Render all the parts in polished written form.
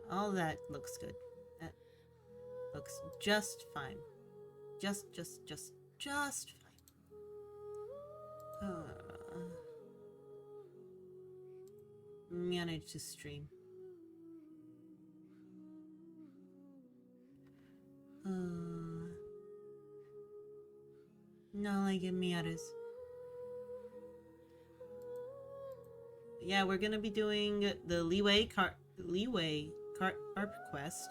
All that looks good. That looks just fine. Just fine. Manage to stream. No, like Miatas. Yeah, we're gonna be doing the Liyue carp quest.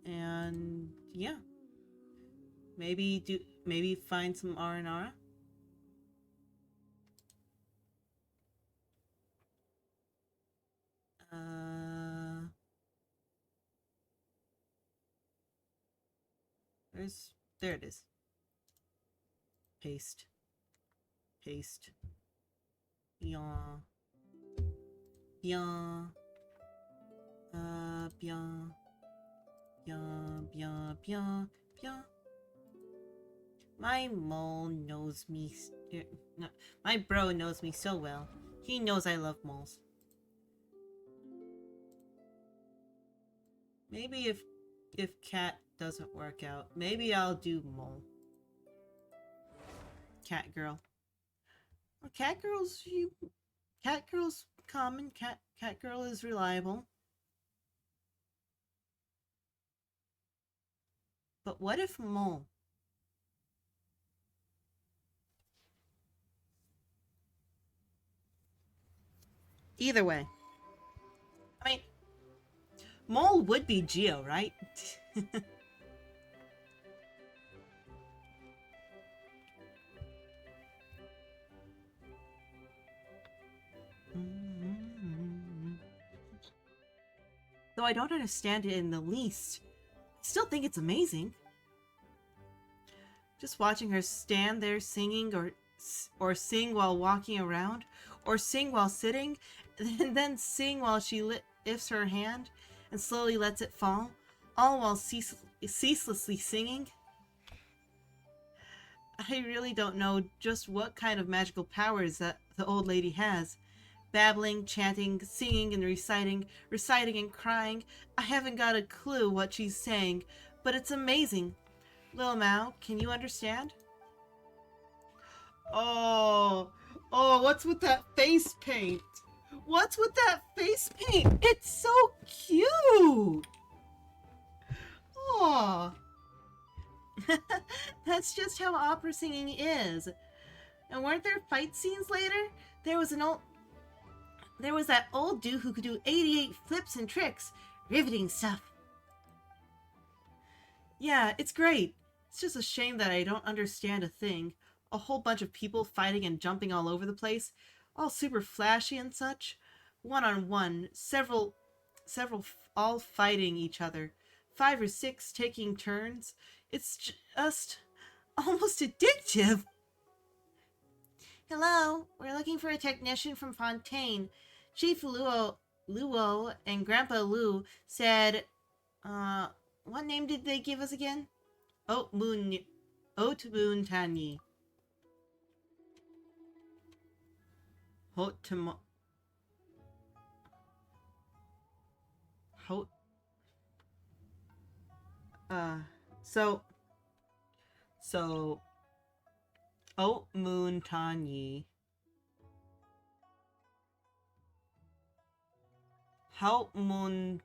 And yeah, maybe find some R&R. There it is. Paste. Bien. Bien. Bien. Bien. My mole knows me. No, my bro knows me so well. He knows I love moles. Maybe if cat doesn't work out, maybe I'll do mole. Cat girl. Well, cat girl's common. Cat girl is reliable. But what if mole? Either way. I mean, mole would be Geo, right? Though I don't understand it in the least, I still think it's amazing. Just watching her stand there singing or sing while walking around, or sing while sitting, and then sing while she lifts her hand and slowly lets it fall, all while ceaselessly singing. I really don't know just what kind of magical powers that the old lady has. Babbling, chanting, singing, and reciting and crying. I haven't got a clue what she's saying, but it's amazing. Lil Mao, can you understand? Oh, what's with that face paint? What's with that face paint? It's so cute! Oh, that's just how opera singing is. And weren't there fight scenes later? There was that old dude who could do 88 flips and tricks. Riveting stuff. Yeah, it's great. It's just a shame that I don't understand a thing. A whole bunch of people fighting and jumping all over the place, all super flashy and such. One on one, several all fighting each other. 5 or 6 taking turns. It's just almost addictive. Hello, we're looking for a technician from Fontaine. Chief Luo and Grandpa Lu said, what name did they give us again? Oat Moon Tani. Hot, so, Oat Moon Tani. How Moon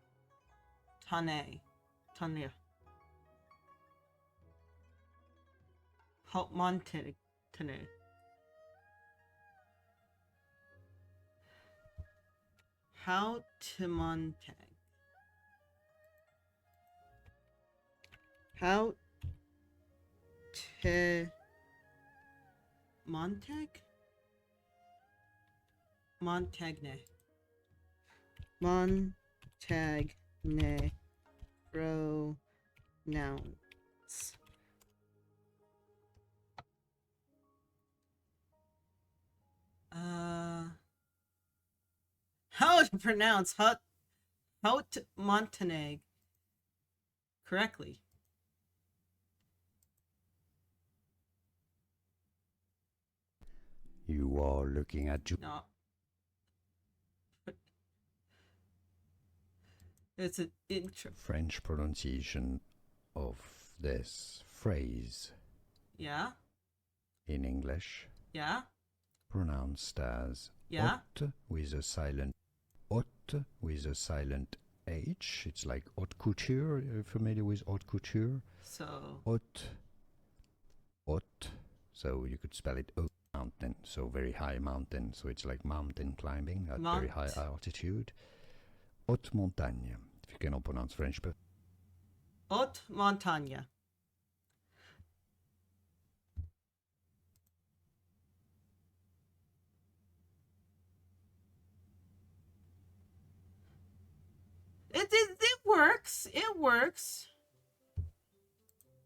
Tane. Tanya. How Montane. How to Montag. How to Montag? Montagne. Montagne. Pronouns. How to pronounce Haute Montagnais correctly? You are looking at No. It's an intro. French pronunciation of this phrase. Yeah? In English, Yeah? pronounced as Yeah? haute with a silent H. It's like haute couture. Are you familiar with haute couture? So... Haute. So you could spell it haute mountain. So very high mountain. So it's like mountain climbing at very high altitude. Haute montagne. If you cannot pronounce French, but Haute montagne. It works. It works.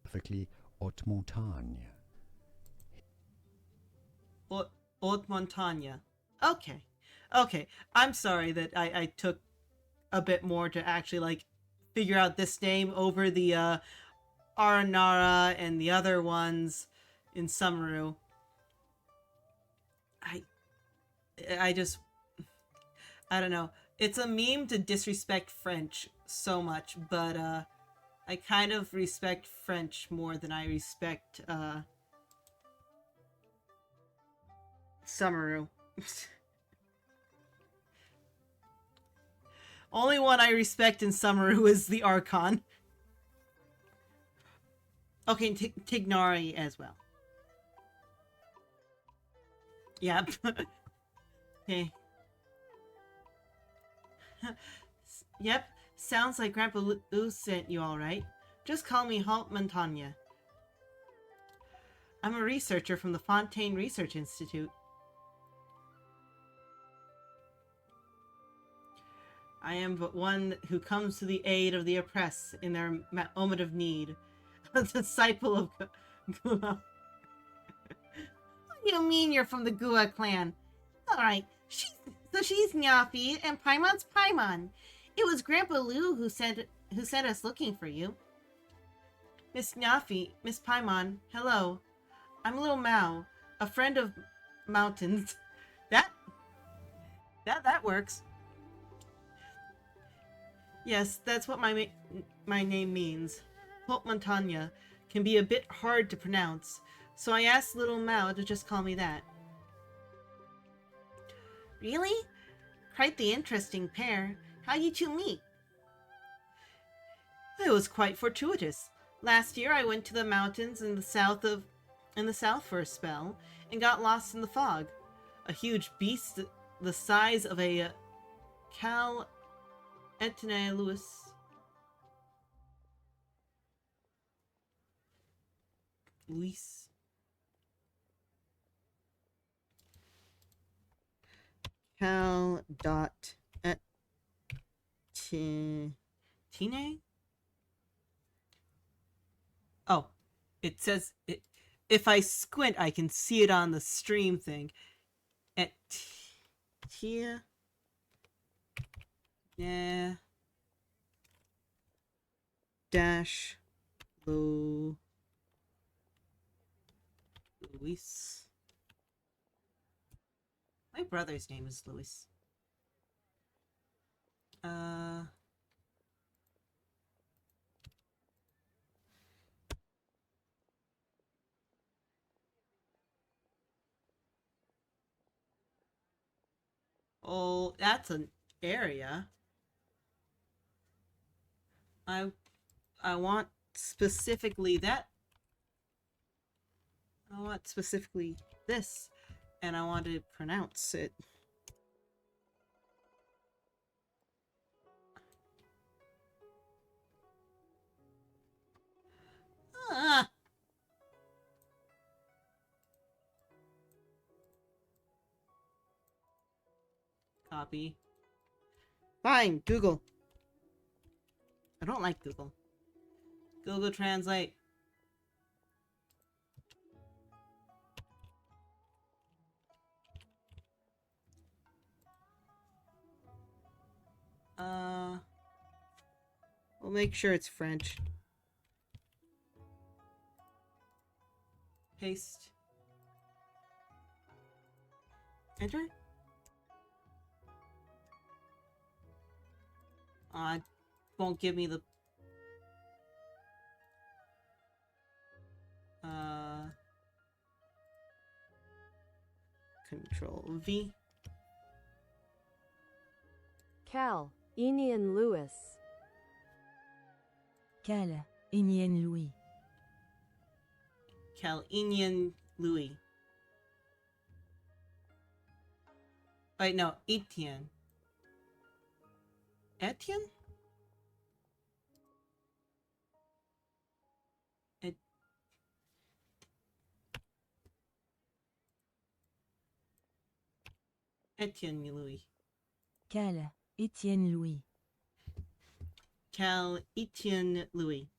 perfectly haute montagne. Haute montagne. Okay. Okay. I'm sorry that I took a bit more to actually, like, figure out this name over the, Aranara and the other ones in Summeru. I just... I don't know. It's a meme to disrespect French so much, but, I kind of respect French more than I respect, Summeru. Only one I respect in Summeru is the Archon. Okay, Tignari as well. Yep. Okay. Yep, sounds like Grandpa Lou sent you all right. Just call me Haute Montagne. I'm a researcher from the Fontaine Research Institute. I am but one who comes to the aid of the oppressed in their moment of need. A disciple of Gua. What do you mean you're from the Gua clan? Alright, she's Nyafi and Paimon's Paimon. It was Grandpa Lou who sent us looking for you. Miss Nyafi, Miss Paimon, hello. I'm Little Mao, a friend of mountains. That works. Yes, that's what my name means. Haute Montagne can be a bit hard to pronounce, so I asked Little Mao to just call me that. Really? Quite the interesting pair. How you two meet? It was quite fortuitous. Last year I went to the mountains in the south for a spell and got lost in the fog. A huge beast the size of a Cal Etne Louis. Cal dot et Tine? Oh, it says it. If I squint, I can see it on the stream thing. Et Tia. Yeah. Dash. Louis. My brother's name is Louis. Oh, that's an area. I want specifically that. I want specifically this, and I want to pronounce it. Ah. Copy. Fine, Google. I don't like Google. Google Translate. We'll make sure it's French. Paste. Enter? Won't give me the... Control V. Cal, Enian Lewis. Cal, Enian Louis. Cal-Enian Louis. Wait, no, Etienne. Etienne? Etienne Louis. Cal, Étienne Louis. Cal-Etienne Louis.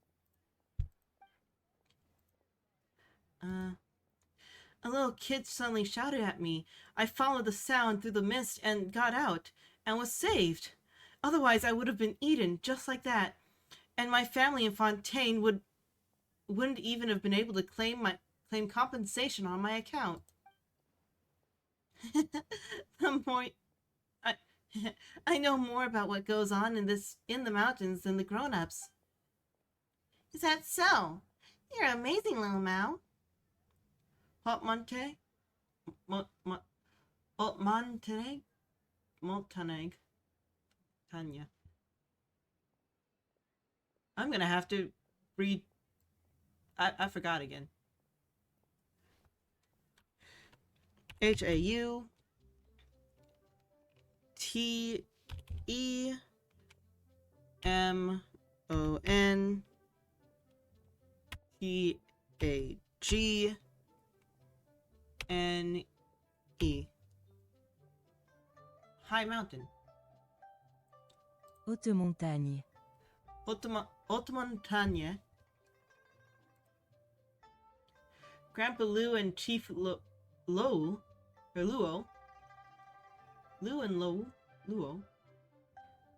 A little kid suddenly shouted at me. I followed the sound through the mist and got out, and was saved. Otherwise, I would have been eaten, just like that. And my family in Fontaine wouldn't even have been able to claim compensation on my account. The more I, I know more about what goes on in the mountains than the grown-ups. Is that so? You're amazing, little Mao. Montenegro? Tanya. I'm gonna have to read. I forgot again. HAUTEMONTANYE. High mountain. Haute montagne. Haute montagne. Grandpa Lou and Chief Luo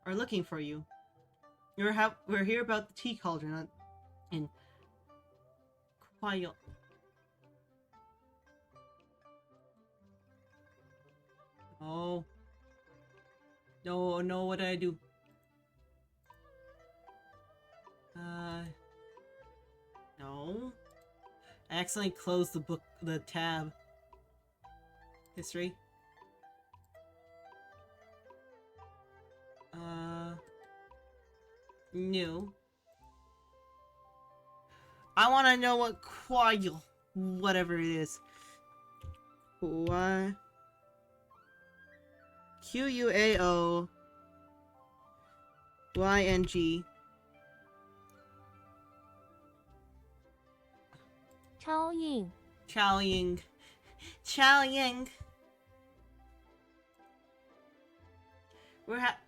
are looking for you. We're here about the tea cauldron in Quiet. Oh. No, what did I do? No. I accidentally closed the tab. History. New. I want to know what whatever it is. Why? QUAOYNG. Chaoying.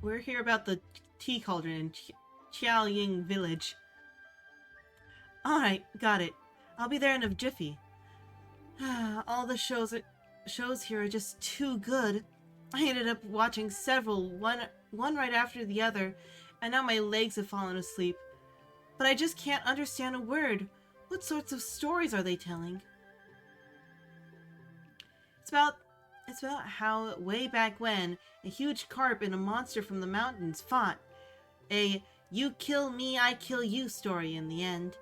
We're here about the tea cauldron in Chaoying village. Alright, got it. I'll be there in a jiffy. All the shows here are just too good. I ended up watching several, one right after the other, and now my legs have fallen asleep. But I just can't understand a word. What sorts of stories are they telling? It's about how way back when a huge carp and a monster from the mountains fought. A you kill me, I kill you story in the end.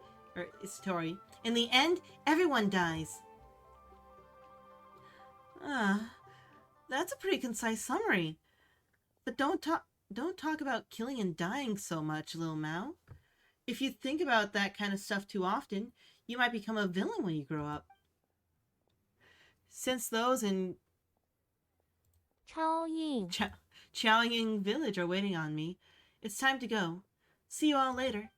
In the end, everyone dies. That's a pretty concise summary. But don't talk about killing and dying so much, Lil Mao. If you think about that kind of stuff too often, you might become a villain when you grow up. Since those in Chaoying village are waiting on me, it's time to go. See you all later.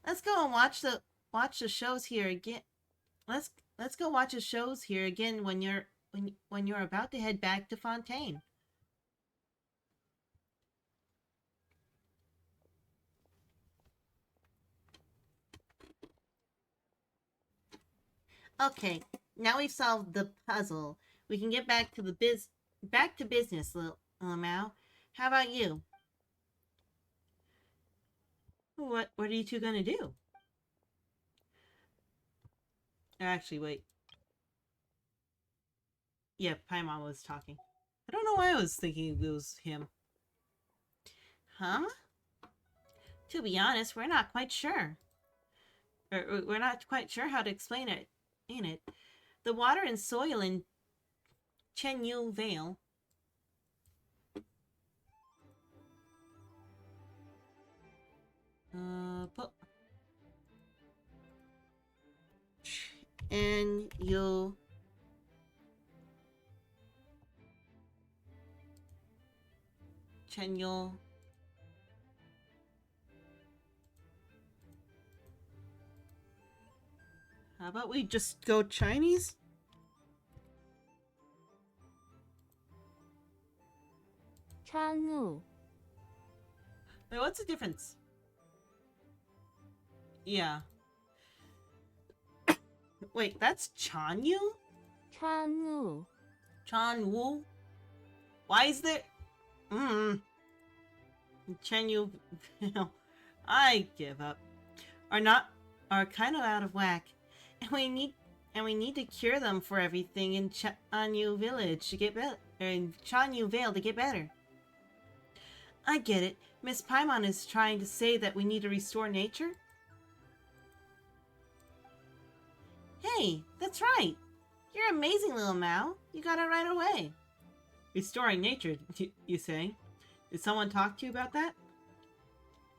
Let's go and watch the shows here again. Let's go watch the shows here again when you're about to head back to Fontaine. Okay, now we've solved the puzzle. We can get back to business, little Mao. How about you? What are you two gonna do? Actually, wait. Yeah, Paimon was talking. I don't know why I was thinking it was him. Huh? To be honest, we're not quite sure. We're not quite sure how to explain it, ain't it? The water and soil in Chenyu Vale. But and you Chenyu. How about we just go Chinese? Changu. Wait, what's the difference? Yeah. Wait, that's Chanyu? Changu. Chanwu? Why is there... Chenyu... I give up. Are kind of out of whack. And we need to cure them for everything in Chanyu Village to get better. In Chanyu Vale to get better. I get it. Miss Paimon is trying to say that we need to restore nature? Hey, that's right. You're amazing, little Mao. You got it right away. Restoring nature, you say? Did someone talk to you about that?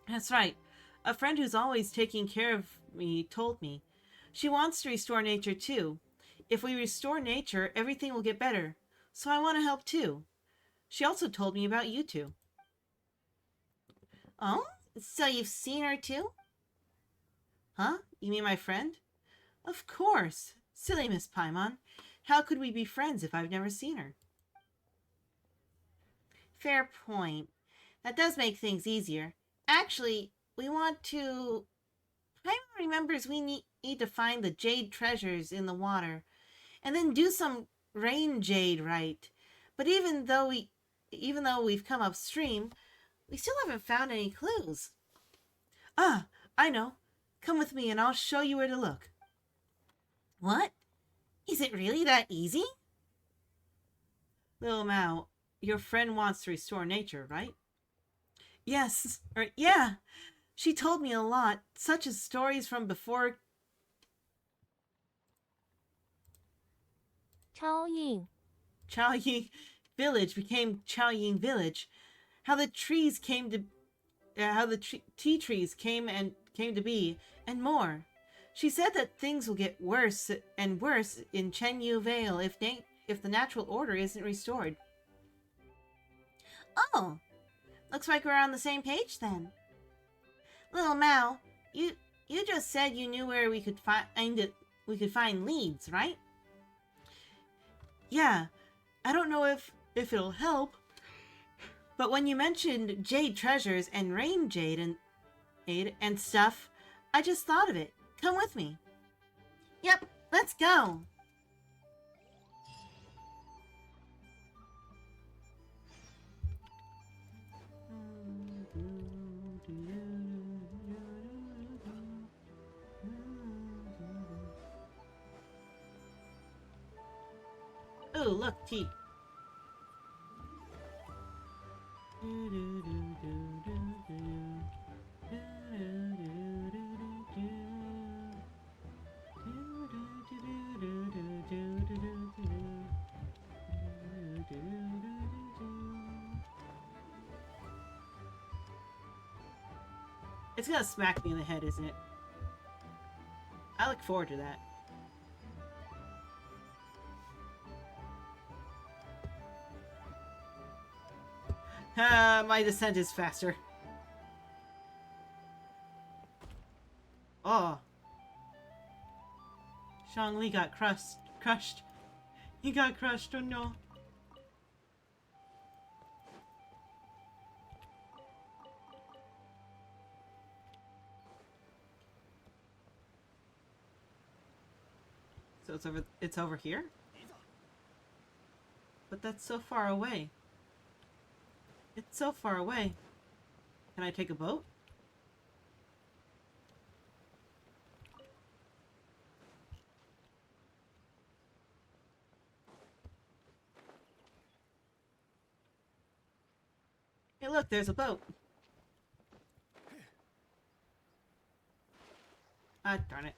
That's right. A friend who's always taking care of me told me. She wants to restore nature too. If we restore nature, everything will get better. So I want to help too. She also told me about you two. Oh? So you've seen her too? Huh? You mean my friend? Of course. Silly Miss Paimon. How could we be friends if I've never seen her? Fair point. That does make things easier. Actually, we want to... Paimon remembers we need to find the jade treasures in the water, and then do some rain jade right. But even though we've come upstream, we still haven't found any clues. Ah, I know. Come with me and I'll show you where to look. What? Is it really that easy? Little Mao, your friend wants to restore nature, right? Yes, yeah. She told me a lot, such as stories from before Chaoying. Chaoying Village became Chaoying Village. How the trees came to how the tea trees came to be, and more. She said that things will get worse and worse in Chenyu Vale if the natural order isn't restored. Oh, looks like we're on the same page then. Little Mao, you just said you knew where we could find it. We could find leads, right? Yeah, I don't know if it'll help, but when you mentioned jade treasures and rain jade and stuff, I just thought of it. Come with me. Yep, let's go. Oh, look, tea. It's gonna smack me in the head, isn't it? I look forward to that. My descent is faster. Oh. Shangli got crushed. He got crushed, oh no. So it's over here? But that's so far away. It's so far away. Can I take a boat? Hey, look, there's a boat. Ah, darn it.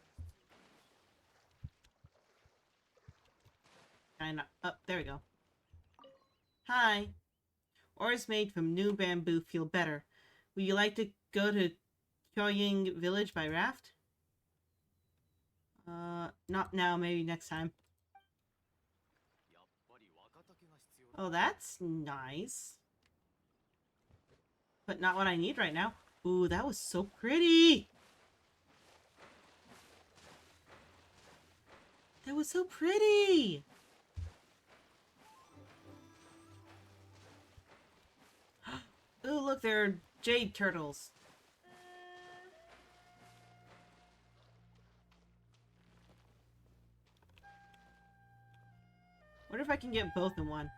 Oh, there we go. Hi. Oars made from new bamboo feel better. Would you like to go to Kyoying village by raft? Not now, maybe next time. Oh, that's nice. But not what I need right now. Ooh, that was so pretty! That was so pretty! Ooh, look, there are jade turtles. What if I can get both in one?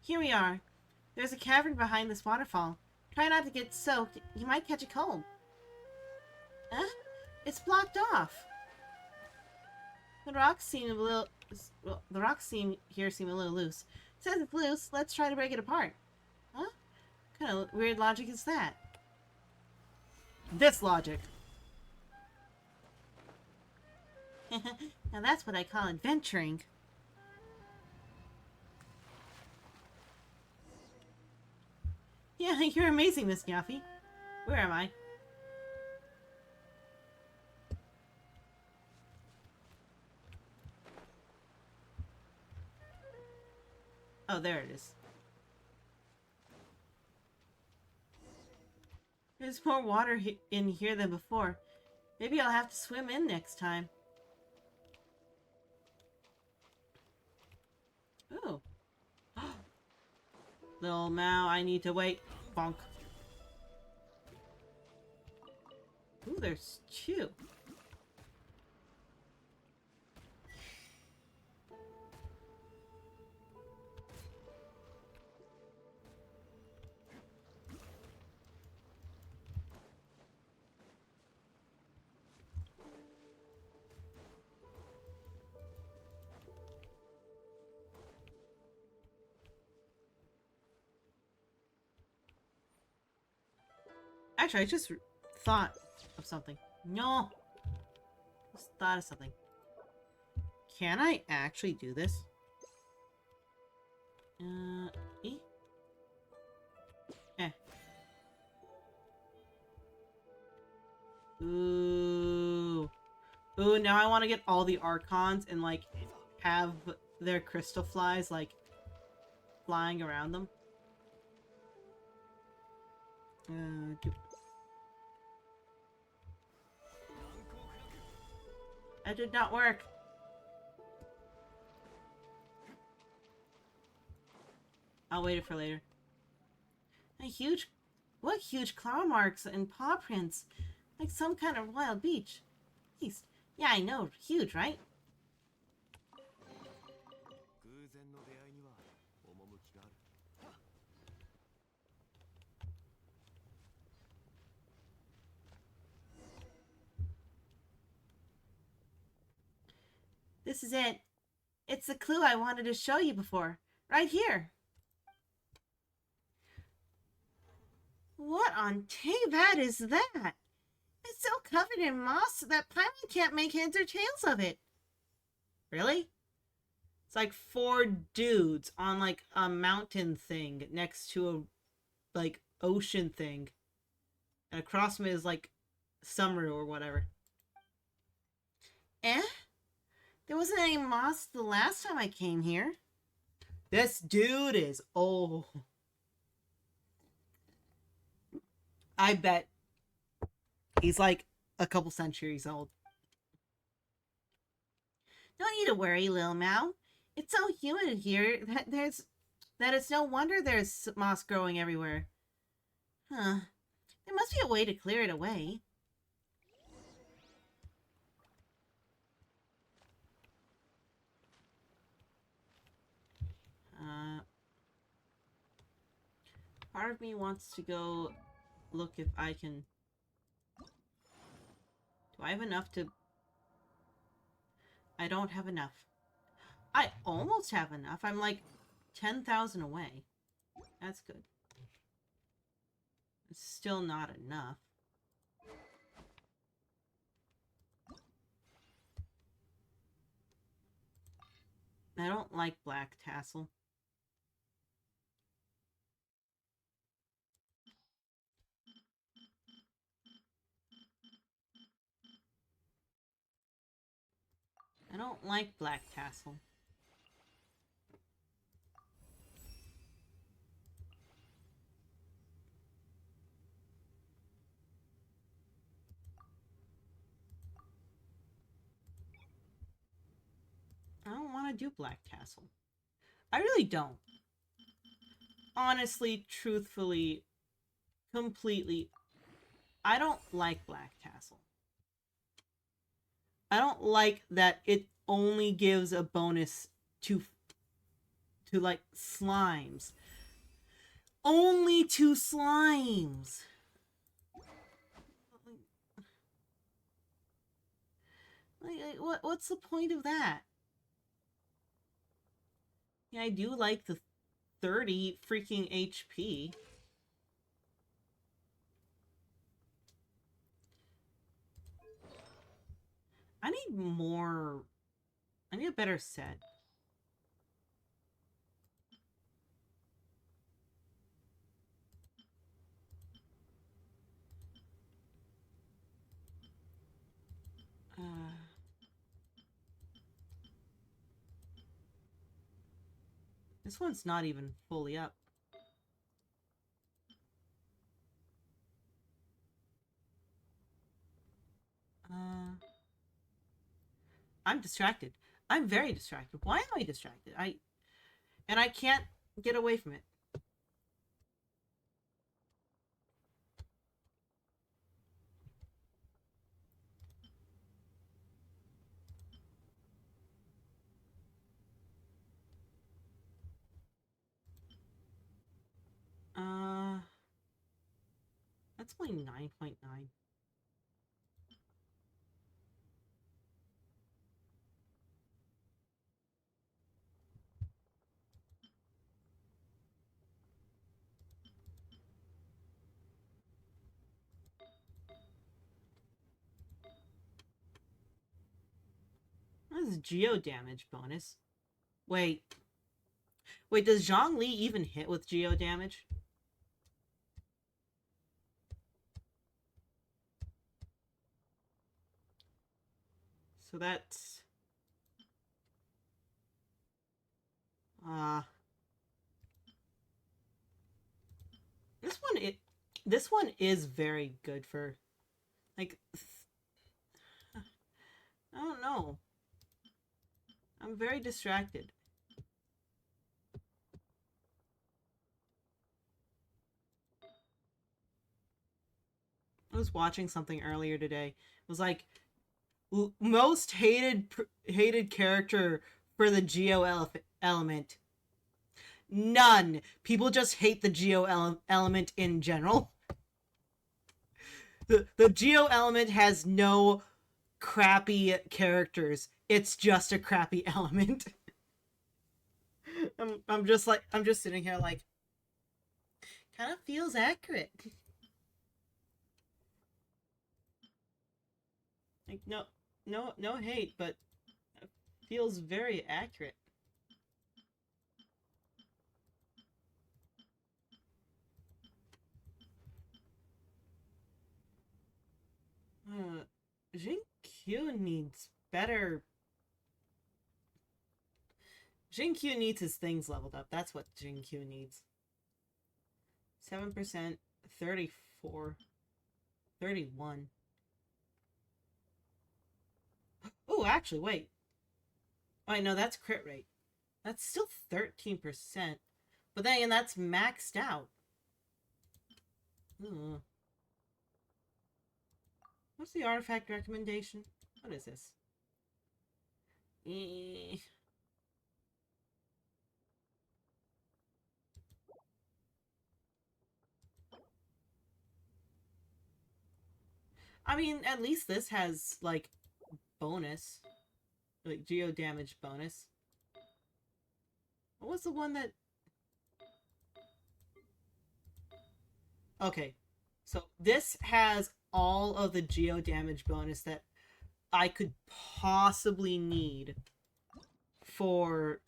Here we are. There's a cavern behind this waterfall. Try not to get soaked. You might catch a cold. Huh? It's blocked off. The rocks seem a little... Well, the rocks here seem a little loose. Since it's loose, let's try to break it apart. Huh? What kind of weird logic is that? This logic. Now that's what I call adventuring. Yeah, you're amazing, Miss Yaffy. Where am I? Oh, there it is. There's more water in here than before. Maybe I'll have to swim in next time. Ooh. Little Mao, I need to wait. Bonk. Ooh, there's two. Actually, I just thought of something. No! Just thought of something. Can I actually do this? Eh? Eh. Ooh. Ooh, now I want to get all the Archons and, like, have their crystal flies, like, flying around them. That did not work. I'll wait it for later. What huge claw marks and paw prints. Like some kind of wild beach. Beast. Yeah, I know. Huge, right? This is it. It's the clue I wanted to show you before. Right here. What on Teyvat is that? It's so covered in moss that Paimon can't make heads or tails of it. Really? It's like 4 dudes on like a mountain thing next to a like ocean thing. And across from it is like summer or whatever. Eh? There wasn't any moss the last time I came here. This dude is old. I bet he's like a couple centuries old. Don't need to worry, Lil Mao. It's so humid here that it's no wonder there's moss growing everywhere. Huh. There must be a way to clear it away. Part of me wants to go look if I can... Do I have enough to... I don't have enough. I almost have enough. I'm like 10,000 away. That's good. It's still not enough. I don't like black tassel. I don't like black tassel. I don't want to do black tassel. I really don't. Honestly, truthfully, completely, I don't like black tassel. I don't like that it only gives a bonus to like slimes. Only to slimes. What's the point of that? Yeah, I do like the 30 freaking HP. I need more. I need a better set. This one's not even fully up. I'm distracted. I'm very distracted. Why am I distracted? I can't get away from it. That's only 9.9. This is geo damage bonus. Wait. Wait, does Zhongli even hit with geo damage? So that's... This one is very good for... Like... I don't know. I'm very distracted. I was watching something earlier today. It was like most hated character for the Geo element. None. People just hate the Geo element in general. The Geo element has no crappy characters. It's just a crappy element. I'm just sitting here like, kind of feels accurate. Like no hate, but it feels very accurate. Jinkyu needs better. Jinkyu needs his things leveled up. That's what Jinkyu needs. 7%, 34, 31. Oh, actually, wait. Oh, no, that's crit rate. That's still 13%. But then again, that's maxed out. Ooh. What's the artifact recommendation? What is this? I mean, at least this has, like, bonus. Like, geo damage bonus. What was the one that... Okay. So, this has all of the geo damage bonus that I could possibly need for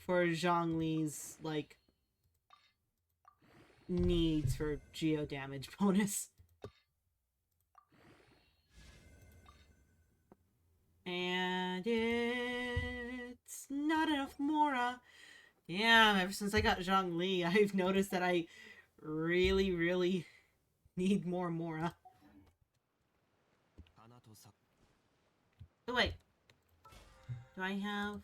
Zhongli's, like, needs for geo damage bonus. And it's not enough Mora. Damn, ever since I got Zhongli, I've noticed that I really, really need more Mora. Oh, wait. Do I have...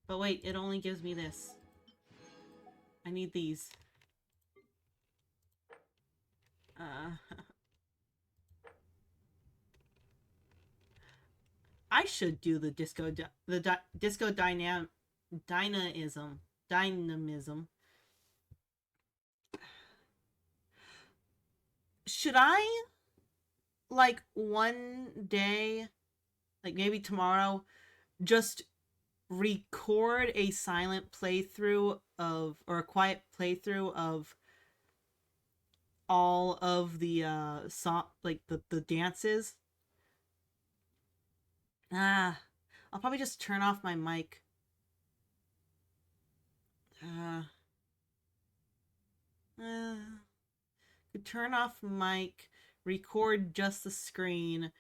But wait, it only gives me this. I need these. I should do the disco dynamism. Should I, like, one day, like maybe tomorrow, just record a silent playthrough of, or a quiet playthrough of all of the song, like the dances? I'll probably just turn off my mic. Turn off mic, record just the screen,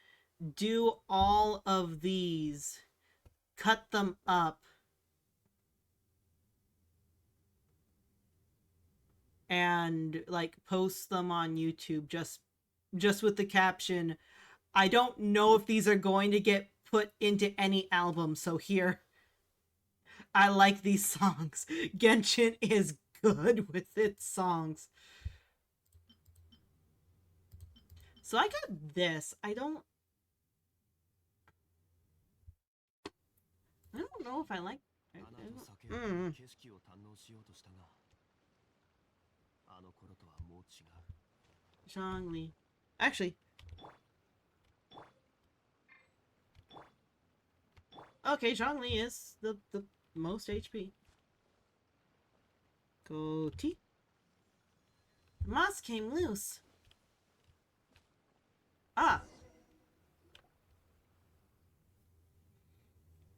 do all of these, cut them up, and, like, post them on YouTube just with the caption, I don't know if these are going to get put into any album, so here. I like these songs. Genshin is good with its songs. So I got this. I don't know if I like... Zhongli. Actually... Okay, Zhongli is the most HP. Goatee. The moss came loose. Ah.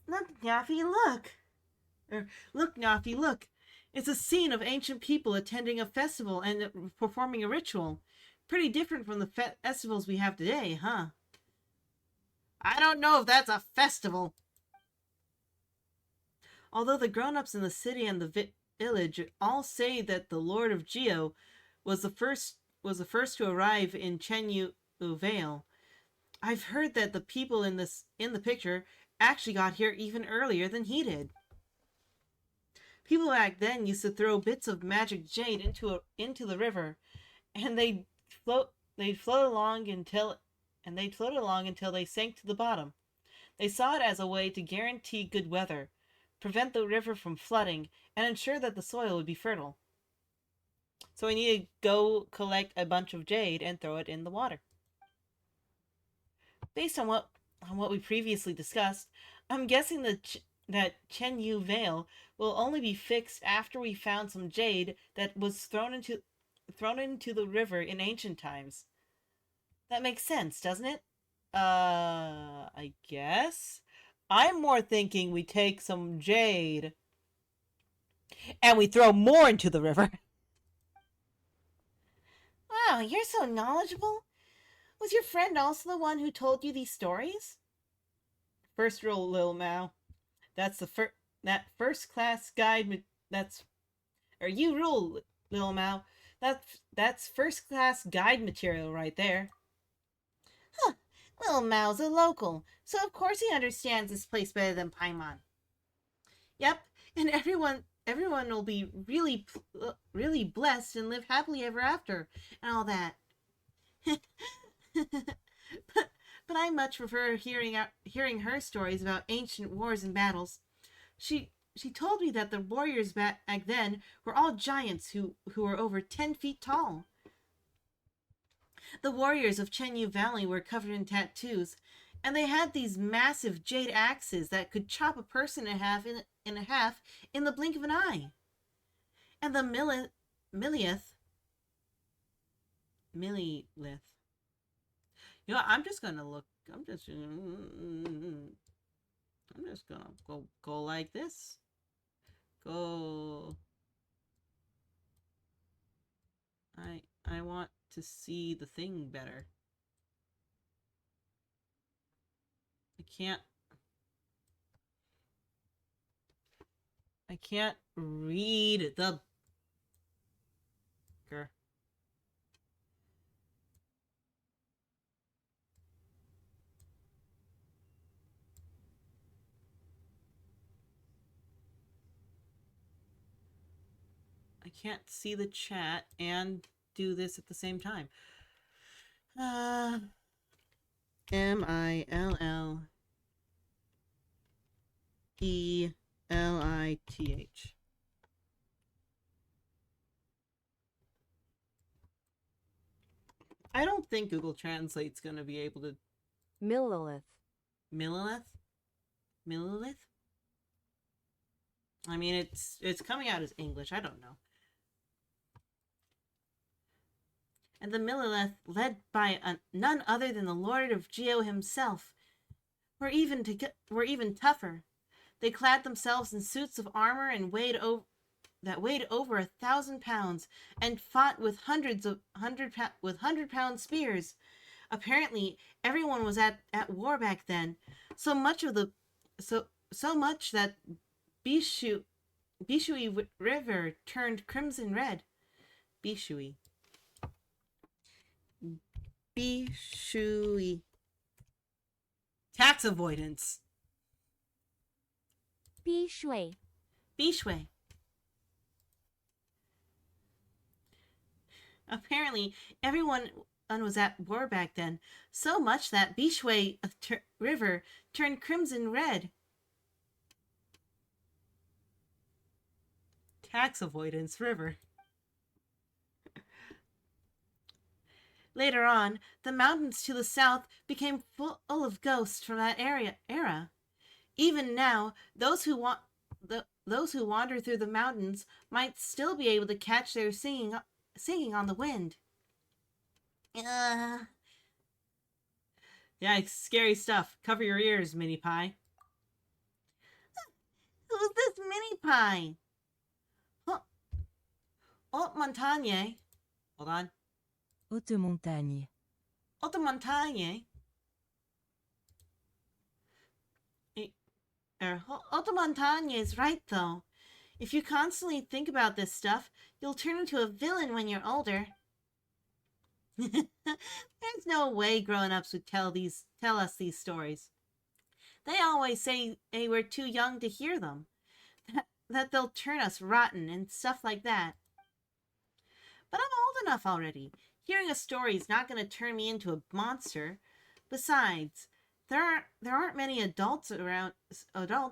Look, Nafi, look. Look, Nafi, look. It's a scene of ancient people attending a festival and performing a ritual. Pretty different from the festivals we have today, huh? I don't know if that's a festival. Although the grown-ups in the city and the village all say that the Lord of Geo was the first to arrive in Chenyu Vale, I've heard that the people in the picture actually got here even earlier than he did. People back then used to throw bits of magic jade into the river, and they'd float along until they sank to the bottom. They saw it as a way to guarantee good weather, prevent the river from flooding, and ensure that the soil would be fertile. So we need to go collect a bunch of jade and throw it in the water. Based on what we previously discussed, I'm guessing that Chenyu Vale will only be fixed after we found some jade that was thrown into the river in ancient times. That makes sense, doesn't it? I guess. I'm more thinking we take some jade and we throw more into the river. Wow, you're so knowledgeable. Was your friend also the one who told you these stories? First rule, Lil Mao. That's that first class guide. You rule, Lil Mao. That's first class guide material right there. Huh. Lil Mao's a local, so of course he understands this place better than Paimon. Yep, and everyone will be really blessed and live happily ever after, and all that. But I much prefer hearing her stories about ancient wars and battles. She she told me that the warriors back then were all giants who were over 10 feet tall. The warriors of Chenyu Valley were covered in tattoos, and they had these massive jade axes that could chop a person in half in the blink of an eye. And the Millilith. You know, I'm just gonna go like this. Go. I want to see the thing better. I can't read the. I can't see the chat and do this at the same time. Millilith. I don't think Google Translate's going to be able to. Millilith. Millilith? I mean, it's coming out as English. I don't know. And the Millilith, led by none other than the Lord of Geo himself, were even tougher. They clad themselves in suits of armor and weighed over 1,000 pounds, and fought with 100-pound spears. Apparently, everyone was at war back then. So much that Bishui River turned crimson red. Bishui. Tax avoidance. Bishui. Apparently, everyone was at war back then, so much that Bishui River turned crimson red. Tax avoidance river. Later on, the mountains to the south became full of ghosts from that era. Even now, those who wander through the mountains might still be able to catch their singing on the wind. Yeah, it's scary stuff. Cover your ears, Mini Pie. Who's this Mini Pie? Haute Montagne. Hold on. Haute montagne. Haute Montagne. Haute Montagne is right, though. If you constantly think about this stuff, you'll turn into a villain when you're older. There's no way grown-ups would tell us these stories. They always say we're too young to hear them. That they'll turn us rotten and stuff like that. But I'm old enough already. Hearing a story is not going to turn me into a monster. Besides, there aren't many adults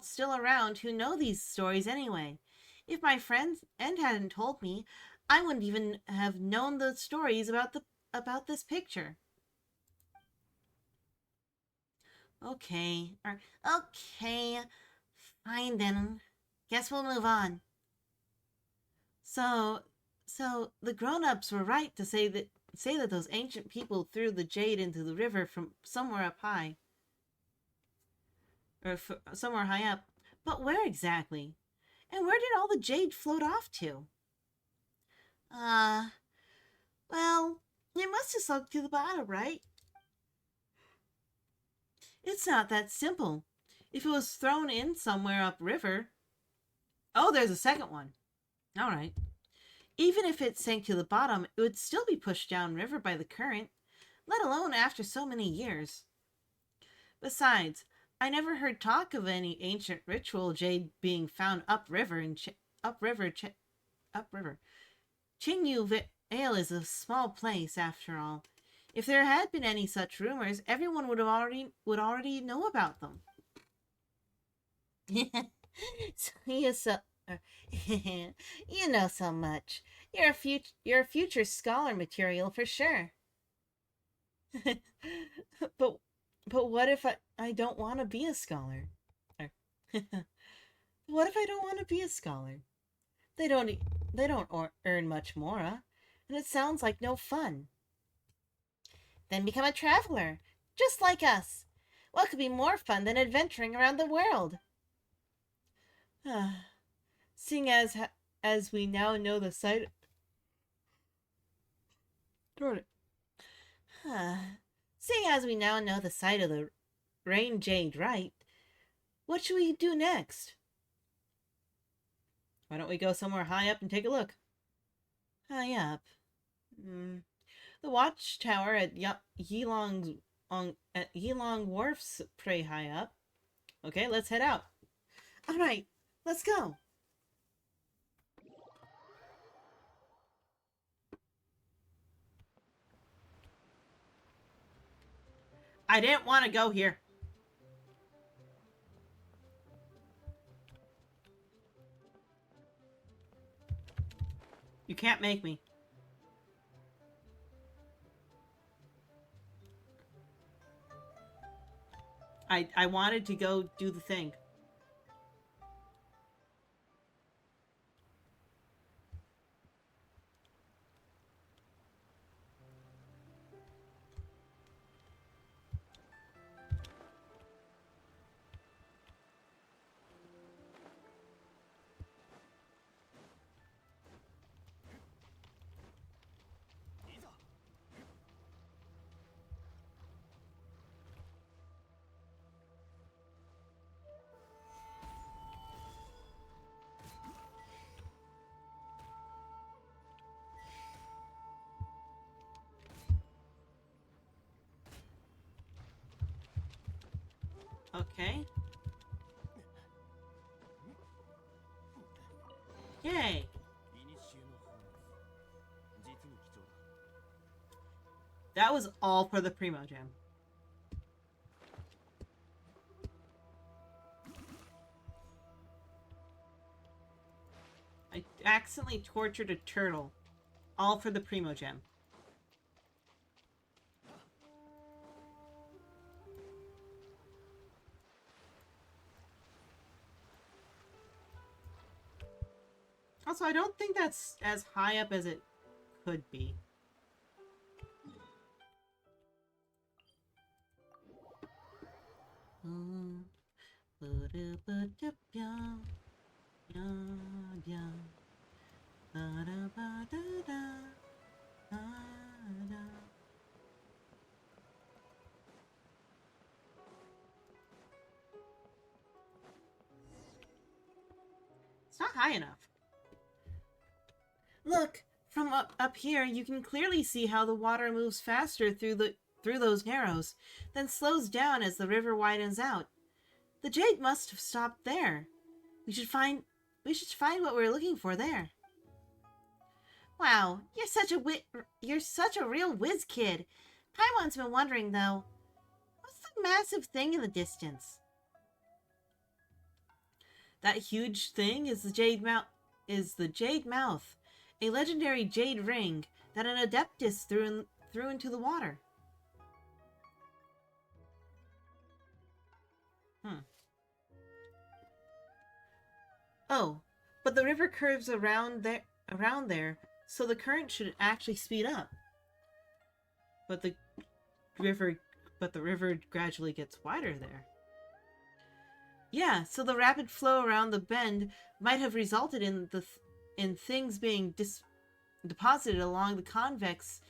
still around who know these stories anyway. If my friends hadn't told me, I wouldn't even have known the stories about this picture. Okay, fine then. Guess we'll move on. So the grown-ups were right to say that those ancient people threw the jade into the river from somewhere up high. Or somewhere high up. But where exactly? And where did all the jade float off to? Well, it must have sunk to the bottom, right? It's not that simple. If it was thrown in somewhere upriver... Oh, there's a second one. All right. Even if it sank to the bottom, it would still be pushed downriver by the current, let alone after so many years. Besides, I never heard talk of any ancient ritual jade being found upriver. Chinyu Vale is a small place, after all. If there had been any such rumors, everyone would already know about them. You so, you know so much. You're a future scholar material for sure. but but what if I don't want to be a scholar? Or- what if I don't want to be a scholar? They don't they don't earn much more, and it sounds like no fun. Then become a traveler, just like us. What could be more fun than adventuring around the world? Seeing as we now know the site. Darn it. Seeing as we now know the site of the Rain Jade, right? What should we do next? Why don't we go somewhere high up and take a look? High up. The watchtower at Yilong Wharf's pretty high up. Okay, let's head out. All right, let's go. I didn't want to go here. You can't make me. I wanted to go do the thing. Okay. Yay. That was all for the Primo Gem. I accidentally tortured a turtle. All for the Primo Gem. Also, I don't think that's as high up as it could be. It's not high enough. Look, from up here, you can clearly see how the water moves faster through those narrows, then slows down as the river widens out. The jade must have stopped there. We should find what we're looking for there. Wow, you're such a real whiz kid. Paimon's been wondering though, what's the massive thing in the distance? That huge thing is the jade mouth, a legendary jade ring that an adeptus threw into the water. Oh, but the river curves around there, so the current should actually speed up. But the river gradually gets wider there. Yeah, so the rapid flow around the bend might have resulted in things being deposited along the convex.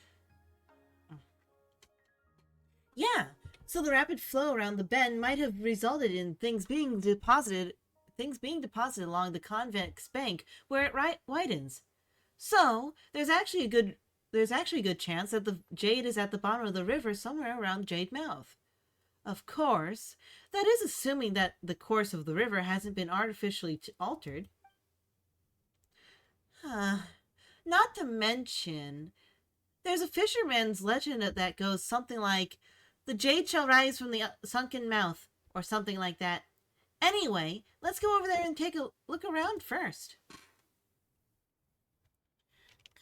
Yeah, so the rapid flow around the bend might have resulted in things being deposited along the convex bank where it widens. So there's actually a good chance that the jade is at the bottom of the river somewhere around Jade Mouth. Of course, that is assuming that the course of the river hasn't been artificially altered. Not to mention, there's a fisherman's legend that goes something like, "The jade shall rise from the sunken mouth," or something like that. Anyway, let's go over there and take a look around first.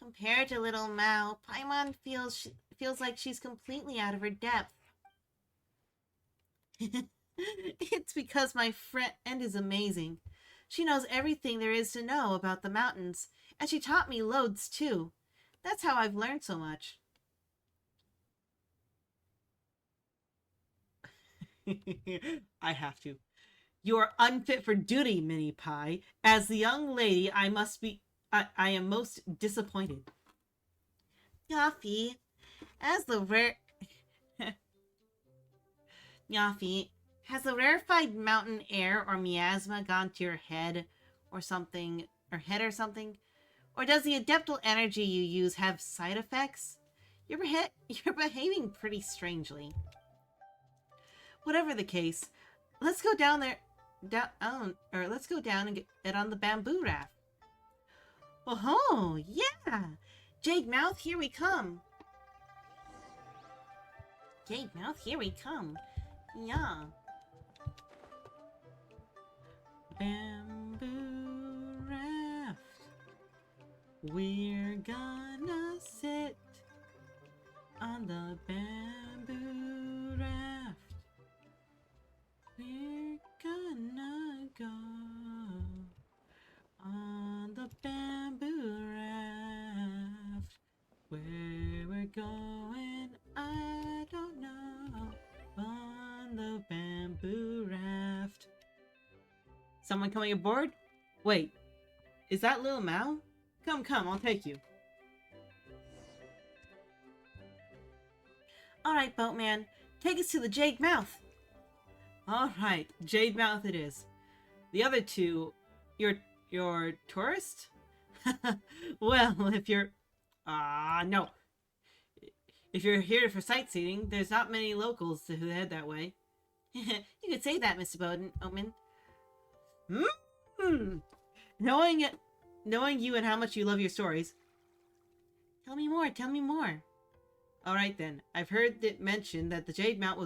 Compared to little Mao, Paimon feels like she's completely out of her depth. It's because my friend is amazing. She knows everything there is to know about the mountains, and she taught me loads too. That's how I've learned so much. I have to. You are unfit for duty, Mini Pie. As the young lady, I am most disappointed. Yaffy, as the rare... Yaffy, has the rarefied mountain air or miasma gone to your head or something? Or does the adeptal energy you use have side effects? You're behaving pretty strangely. Whatever the case, let's go down there... let's go down and get on the bamboo raft. Oh, yeah! Jade Mouth, here we come. Jade Mouth, here we come. Yeah. Bamboo raft. We're gonna sit on the bamboo raft. We're gonna go on the bamboo raft. Where we're going, I don't know. On the bamboo raft. Someone coming aboard? Wait, is that Lil Mao? Come, I'll take you. Alright, boatman, take us to the Jade Mouth. Alright, Jade Mouth it is. The other two, you're tourist? Well, if you're... no. If you're here for sightseeing, there's not many locals who head that way. You could say that, Mr. Oatman. Knowing you and how much you love your stories. Tell me more. Alright then, I've heard it mentioned that the Jade Mouth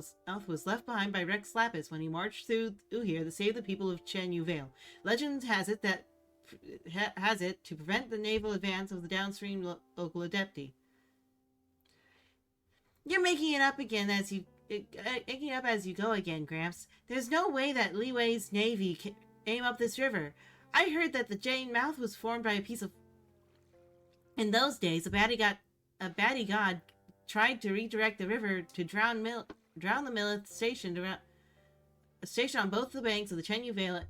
was left behind by Rex Lapis when he marched through here to save the people of Chen Vale. Legend has it to prevent the naval advance of the downstream local adepti. You're making it up as you go again, Gramps. There's no way that Liyue's navy can aim up this river. I heard that the Jade Mouth was formed by a piece of... In those days, a baddie god tried to redirect the river to drown the Millith stationed on both the banks of the Chen Vale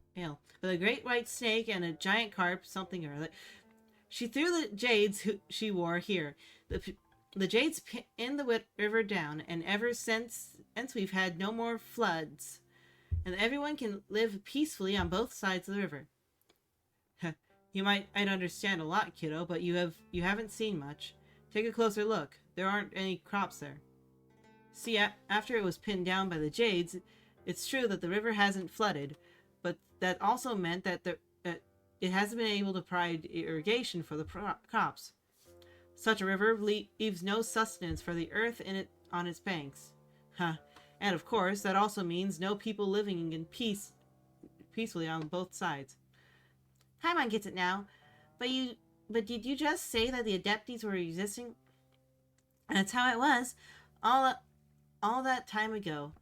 with a great white snake and a giant carp, something or other. She threw the jades she wore here. The jades in the river down, and ever since we've had no more floods, and everyone can live peacefully on both sides of the river. I'd understand a lot, kiddo, but you haven't seen much. Take a closer look. There aren't any crops there. See, after it was pinned down by the jades, it's true that the river hasn't flooded, but that also meant that it hasn't been able to provide irrigation for the crops. Such a river leaves no sustenance for the earth on its banks. And of course, that also means no people living in peacefully on both sides. Paimon gets it now, but did you just say that the Adeptis were resisting? That's how it was, all that time ago.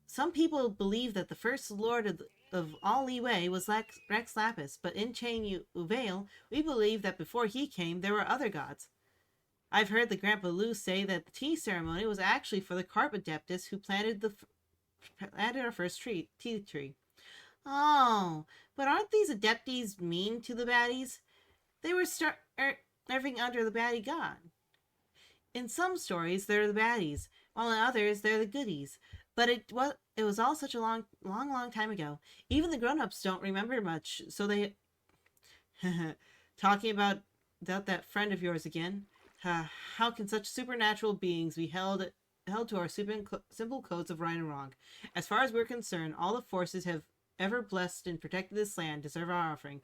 Some people believe that the first lord of all Liyue was Rex Lapis, but in Chen Vale, we believe that before he came, there were other gods. I've heard the Grandpa Lu say that the tea ceremony was actually for the carp adeptus who planted our first tea tree. Oh, but aren't these adepties mean to the baddies? They were starving under the baddie god. In some stories, they're the baddies, while in others, they're the goodies. But it was all such a long time ago. Even the grown-ups don't remember much, so they... Talking about that friend of yours again. How can such supernatural beings be held to our simple codes of right and wrong? As far as we're concerned, all the forces have ever blessed and protected this land deserve our offering.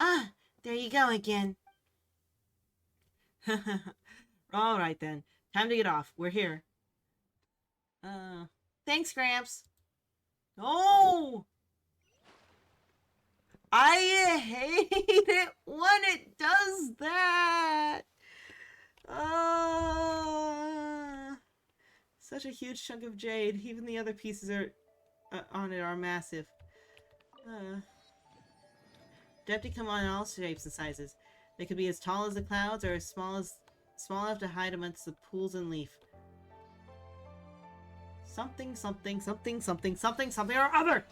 Ah, there you go again. All right then, time to get off. We're here. Thanks, Gramps. Oh! I hate it when it does that. Such a huge chunk of jade. Even the other pieces are on it are massive. Deputy come on all shapes and sizes. They could be as tall as the clouds or as small enough to hide amongst the pools and leaf. Something, something, something, something, something, something or other!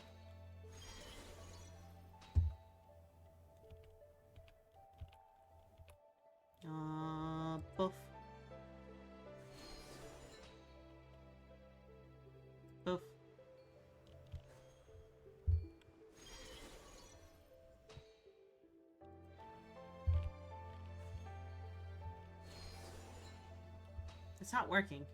Boof. Boof. It's not working.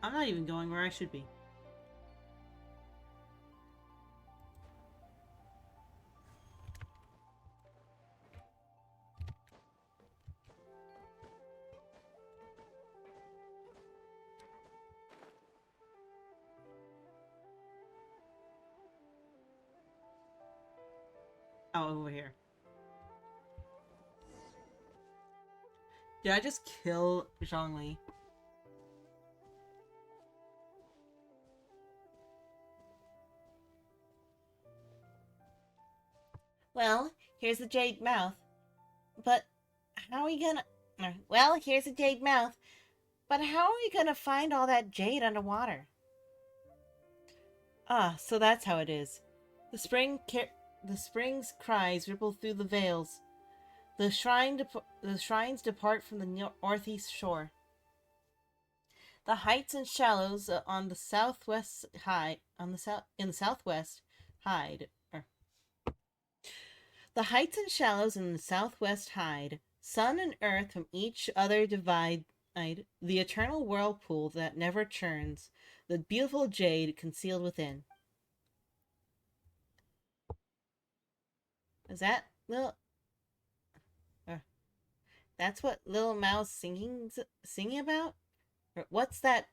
I'm not even going where I should be. Oh, over here. Did I just kill Zhongli? Well, here's the jade mouth. But how are we gonna... Well, here's the jade mouth. But how are we gonna find all that jade underwater? Ah, so that's how it is. The spring's cries ripple through the vales. The shrines depart from the northeast shore. The heights and shallows on the southwest hide in the southwest hide. The heights and shallows in the southwest hide. Sun and earth from each other divide. The eternal whirlpool that never churns. The beautiful jade concealed within. Is that little? That's what Little Mouse singing about? Or what's that?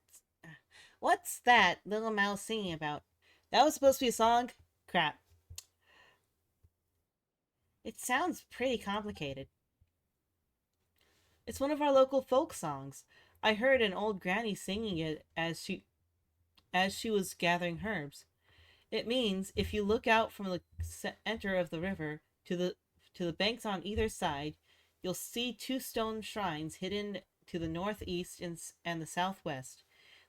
What's that Little Mouse singing about? That was supposed to be a song? Crap. It sounds pretty complicated. It's one of our local folk songs. I heard an old granny singing it as she was gathering herbs. It means if you look out from the center of the river to the banks on either side, you'll see two stone shrines hidden to the northeast and the southwest.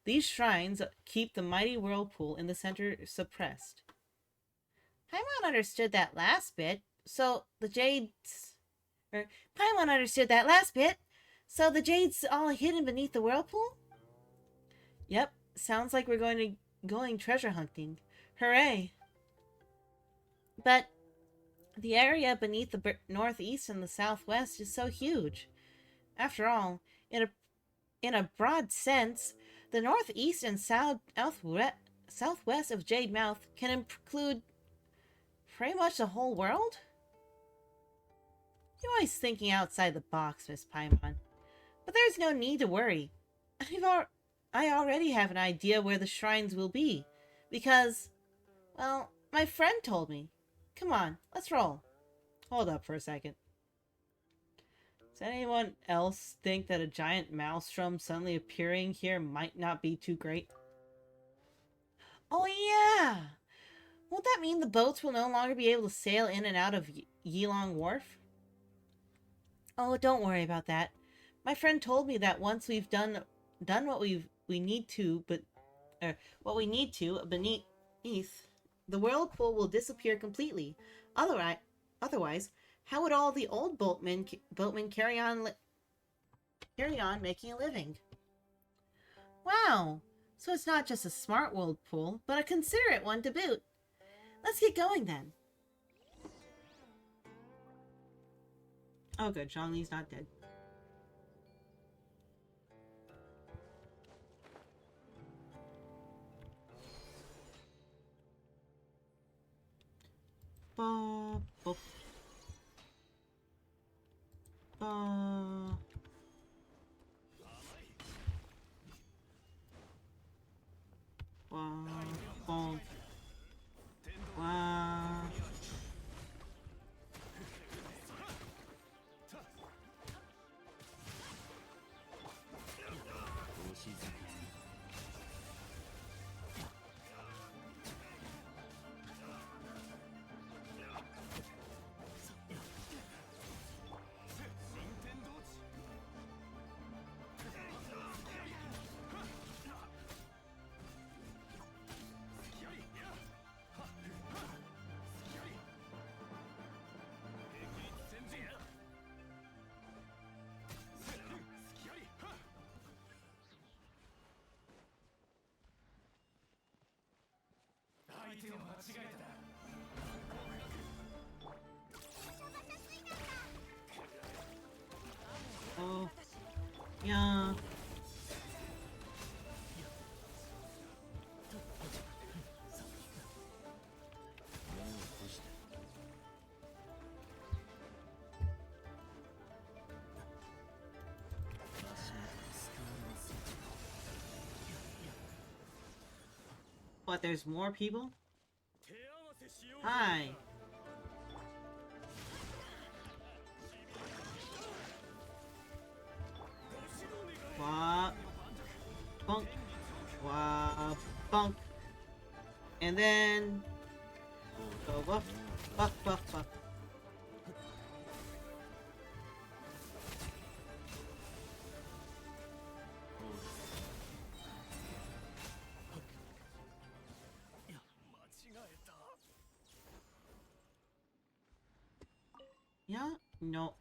These shrines keep the mighty whirlpool in the center suppressed. Paimon understood that last bit, so the jades... Paimon understood that last bit, so the jade's all hidden beneath the whirlpool? Yep, sounds like we're going treasure hunting. Hooray! But the area beneath the northeast and the southwest is so huge. After all, in a broad sense, the northeast and southwest of Jade Mouth can include pretty much the whole world? You're always thinking outside the box, Miss Paimon. But there's no need to worry. I already have an idea where the shrines will be, because, well, my friend told me. Come on, let's roll. Hold up for a second. Does anyone else think that a giant maelstrom suddenly appearing here might not be too great? Oh yeah! Won't that mean the boats will no longer be able to sail in and out of Yilong Wharf? Oh, don't worry about that. My friend told me that once we've done what we need to, beneath, the whirlpool will disappear completely. Otherwise, how would all the old boatmen carry on making a living? Wow! So it's not just a smart whirlpool, but a considerate one to boot. Let's get going then. Oh good, Zhongli's not dead. Ba, ba, ba. Oh. Yeah. What, there's more people? Hi. Wah. Bunk. Wah. Bunk. And then... go buff. Buff, buff, buff. Yeah? No.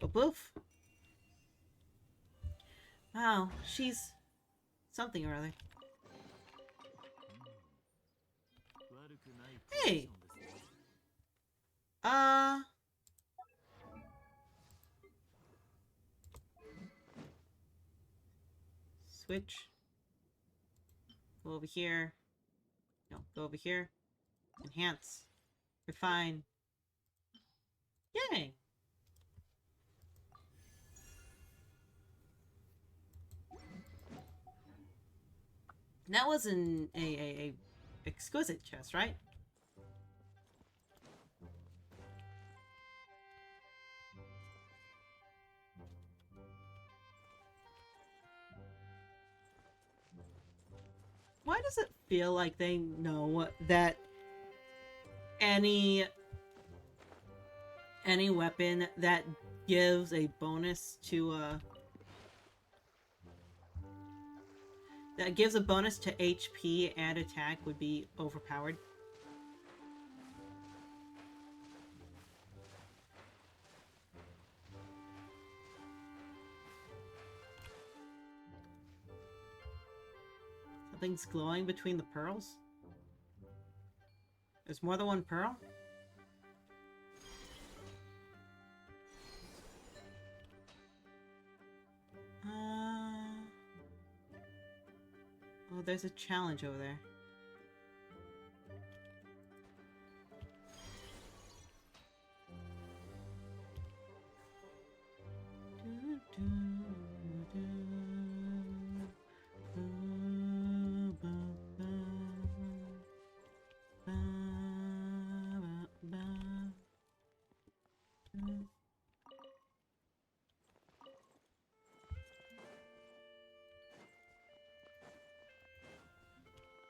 Go boof. Wow, she's something or other. Hey! Switch. Go over here. No, go over here. Enhance. Refine. Yay! That was a exquisite chest, right? Why does it feel like they know that any weapon that gives a bonus to that gives a bonus to HP and attack would be overpowered? Something's glowing between the pearls? There's more than one pearl? Oh, there's a challenge over there.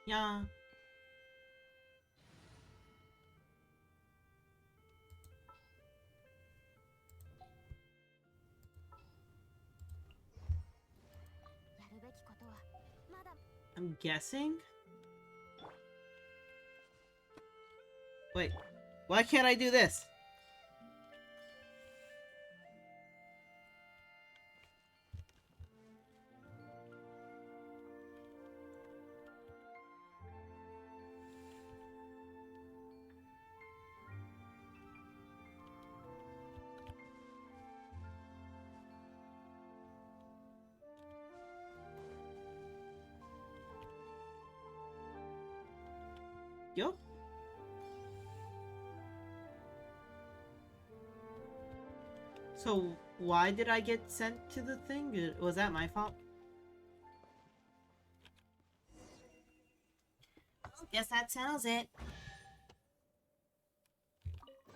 Yeah. I'm guessing? Wait, why can't I do this? Yo. So, why did I get sent to the thing? Was that my fault? Guess that settles it.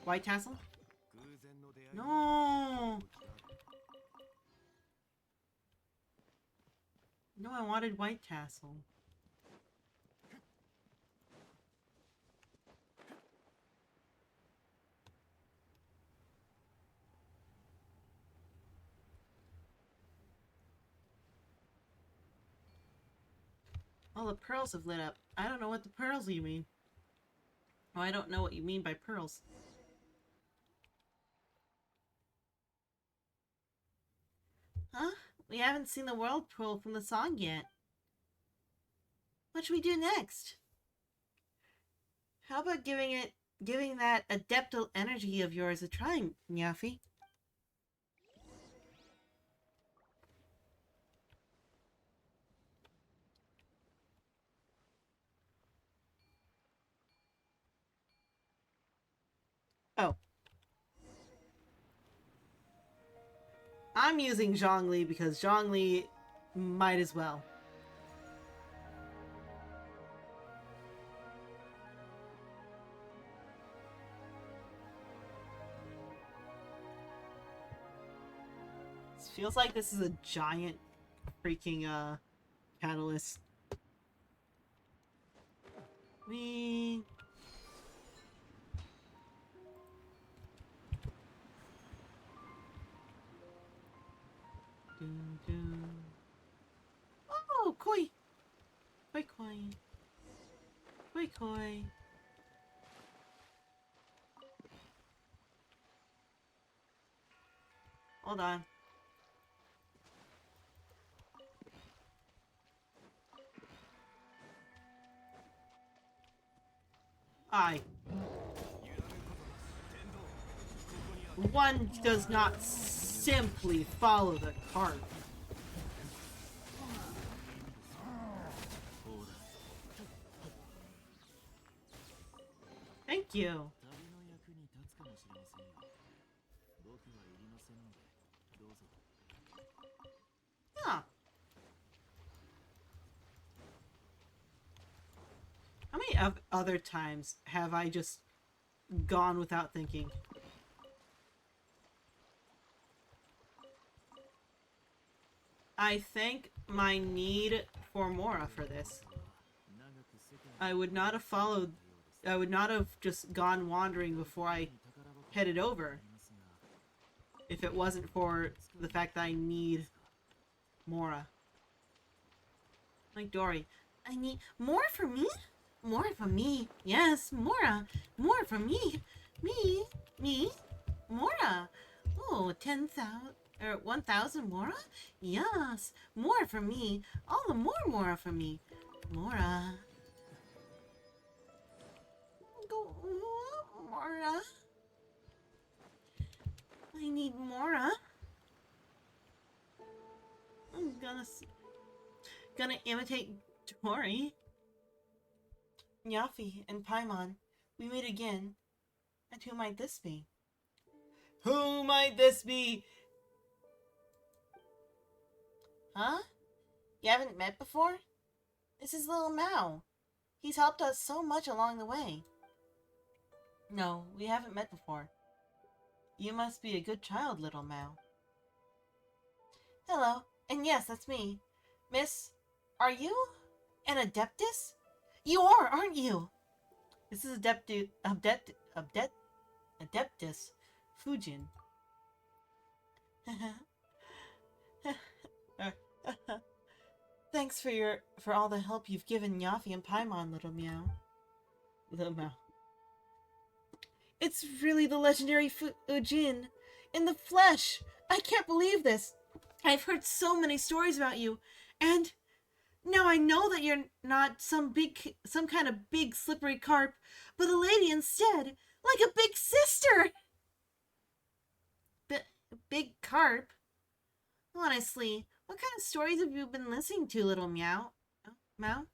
White tassel? No! No, I wanted white tassel. Oh, the pearls have lit up. I don't know what the pearls you mean. Oh, I don't know what you mean by pearls. Huh? We haven't seen the world pearl from the song yet. What should we do next? How about giving that adeptal energy of yours a try, Nyafi? Oh. I'm using Zhongli because Zhongli might as well. It feels like this is a giant freaking catalyst. We Oh, koi. Koi koi. Koi koi. Hold on. One does not simply follow the cart. Thank you. Huh. How many other times have I just gone without thinking? I thank my need for Mora for this. I would not have followed... I would not have just gone wandering before I headed over. If it wasn't for the fact that I need Mora. Like Dory. I need... More for me? More for me. Yes, Mora. More for me. Me. Me. Mora. Oh, 10,000... 1,000 Mora? Yes. More for me. All the more Mora for me. Mora. Go... Mora. I need Mora. I'm gonna imitate Dory. Nyafi and Paimon, we meet again. And who might this be? Who might this be? Huh? You haven't met before? This is little Mao. He's helped us so much along the way. No, we haven't met before. You must be a good child, little Mao. Hello, and yes, that's me. Miss, are you an Adeptus? You are, aren't you? This is Adeptus Fujin. Thanks for all the help you've given Yafi and Paimon, little Meow. Little Meow. It's really the legendary Fujin in the flesh. I can't believe this. I've heard so many stories about you, and now I know that you're not some kind of big slippery carp, but a lady instead, like a big sister. Big carp? Honestly, what kind of stories have you been listening to, little Meow? Meow?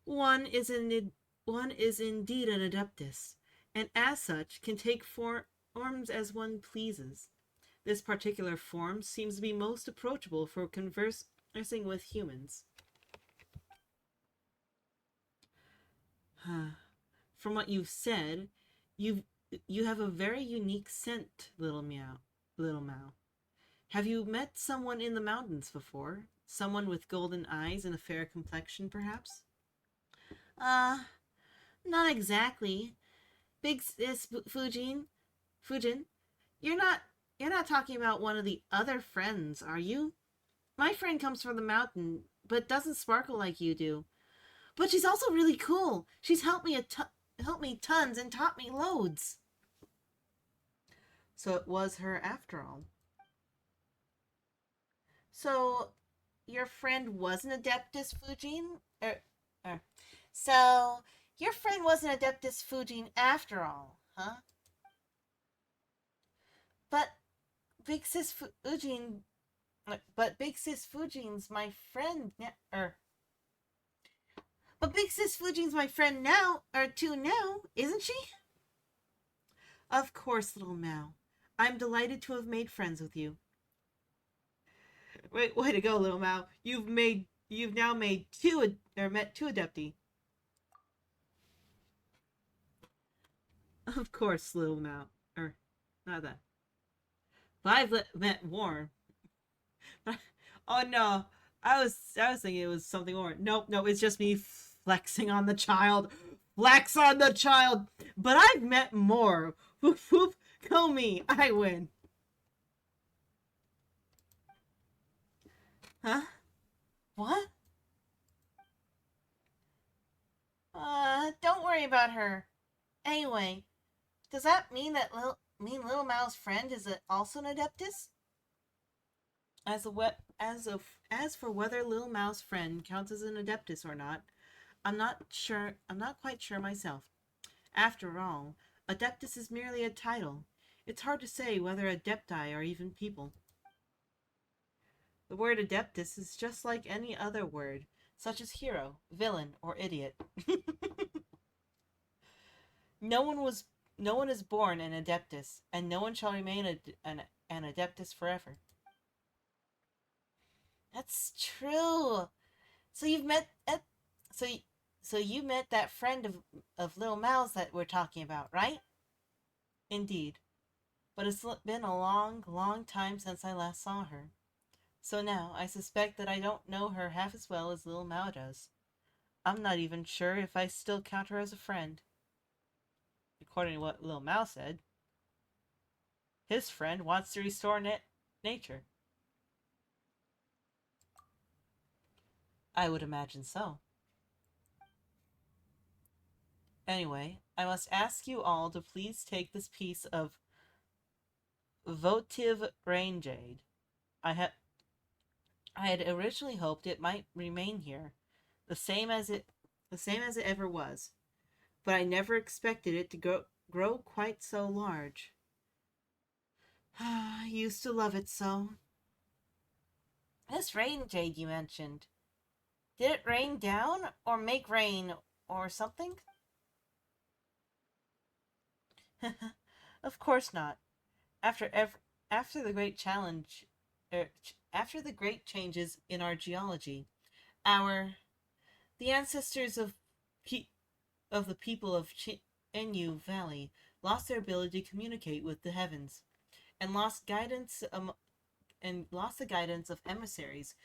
One is indeed an Adeptus, and as such can take forms as one pleases. This particular form seems to be most approachable for conversing with humans. From what you've said, you have a very unique scent, little Meow. Have you met someone in the mountains before? Someone with golden eyes and a fair complexion, perhaps? Not exactly. Big sis Fujin, you're not talking about one of the other friends, are you? My friend comes from the mountain, but doesn't sparkle like you do. But she's also really cool. She's helped me tons and taught me loads. So it was her after all. So, your friend was an Adeptus Fujin? Er. So, your friend was an Adeptus Fujin after all, huh? But Big Sis Fujin... But Big Sis Fujin's my friend... But Big Sis Fujin's my friend now, or two now, isn't she? Of course, little Mao. I'm delighted to have made friends with you. Way to go, little Mao. You've now made met two Adepti. Of course, little Mao. Not that. But I've met more. Oh no, I was thinking it was something more. Nope, no, it's just me flexing on the child. Flex on the child. But I've met more. Whoop whoop, go me, I win. Huh? What? Don't worry about her. Anyway, does that mean that little Mao's friend is also an Adeptus? As for whether Little Mao's friend counts as an Adeptus or not, I'm not sure. I'm not quite sure myself. After all, Adeptus is merely a title. It's hard to say whether Adepti are even people. The word Adeptus is just like any other word, such as hero, villain, or idiot. No one is born an Adeptus, and no one shall remain an Adeptus forever. That's true. So you've met so so you met that friend of Little Mouse that we're talking about, right? Indeed. But it's been a long, long time since I last saw her. So now I suspect that I don't know her half as well as Little Mao does. I'm not even sure if I still count her as a friend. According to what Little Mao said, his friend wants to restore nature. I would imagine so. Anyway, I must ask you all to please take this piece of votive rain jade. I had originally hoped it might remain here, the same as it ever was, but I never expected it to grow quite so large. I used to love it so. This rain jade you mentioned, did it rain down or make rain or something? Of course not. After after the great challenge, after the great changes in our geology, the ancestors of the people of Enyu Valley lost their ability to communicate with the heavens, and lost the guidance of emissaries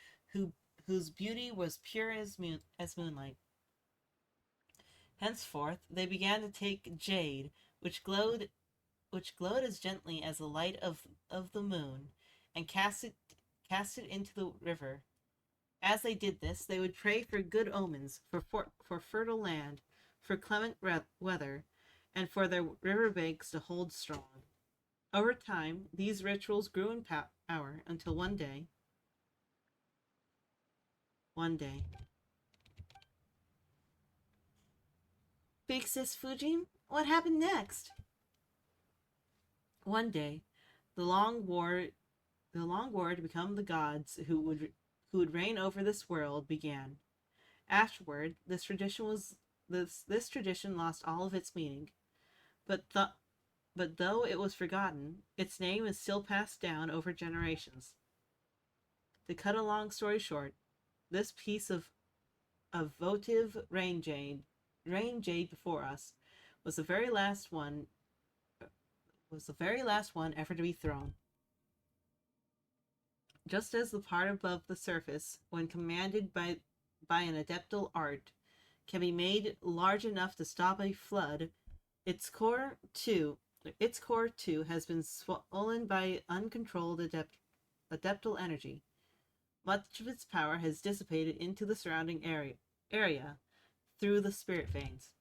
whose beauty was pure as moonlight. Henceforth, they began to take jade, which glowed as gently as the light of the moon, and cast it into the river. As they did this, they would pray for good omens, for fertile land, for clement weather, and for their river banks to hold strong. Over time, these rituals grew in power until one day. Big Sis Fujin, what happened next? One day, the long war to become the gods who would reign over this world began. Afterward, this tradition lost all of its meaning, but though it was forgotten, its name is still passed down over generations. To cut a long story short, this piece of votive rain jade before us was the very last one ever to be thrown. Just as the part above the surface, when commanded by an adeptal art, can be made large enough to stop a flood, its core too has been swollen by uncontrolled adeptal energy. Much of its power has dissipated into the surrounding area through the spirit veins.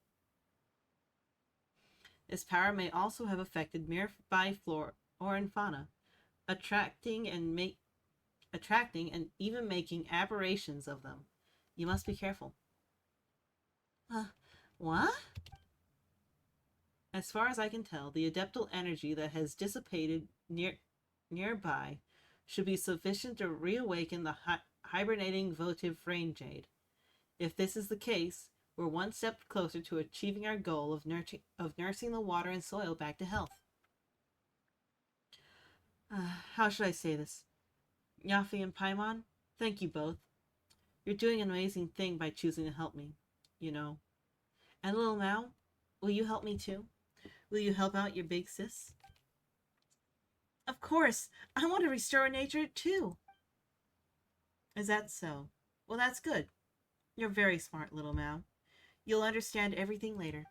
This power may also have affected nearby flora and fauna, attracting and attracting and even making aberrations of them. You must be careful. What? As far as I can tell, the adeptal energy that has dissipated nearby should be sufficient to reawaken the hibernating votive rain jade. If this is the case, we're one step closer to achieving our goal of nursing the water and soil back to health. How should I say this? Yafi and Paimon, thank you both. You're doing an amazing thing by choosing to help me, you know. And little Mao, will you help me too? Will you help out your big sis? Of course! I want to restore nature too! Is that so? Well, that's good. You're very smart, little Mao. You'll understand everything later.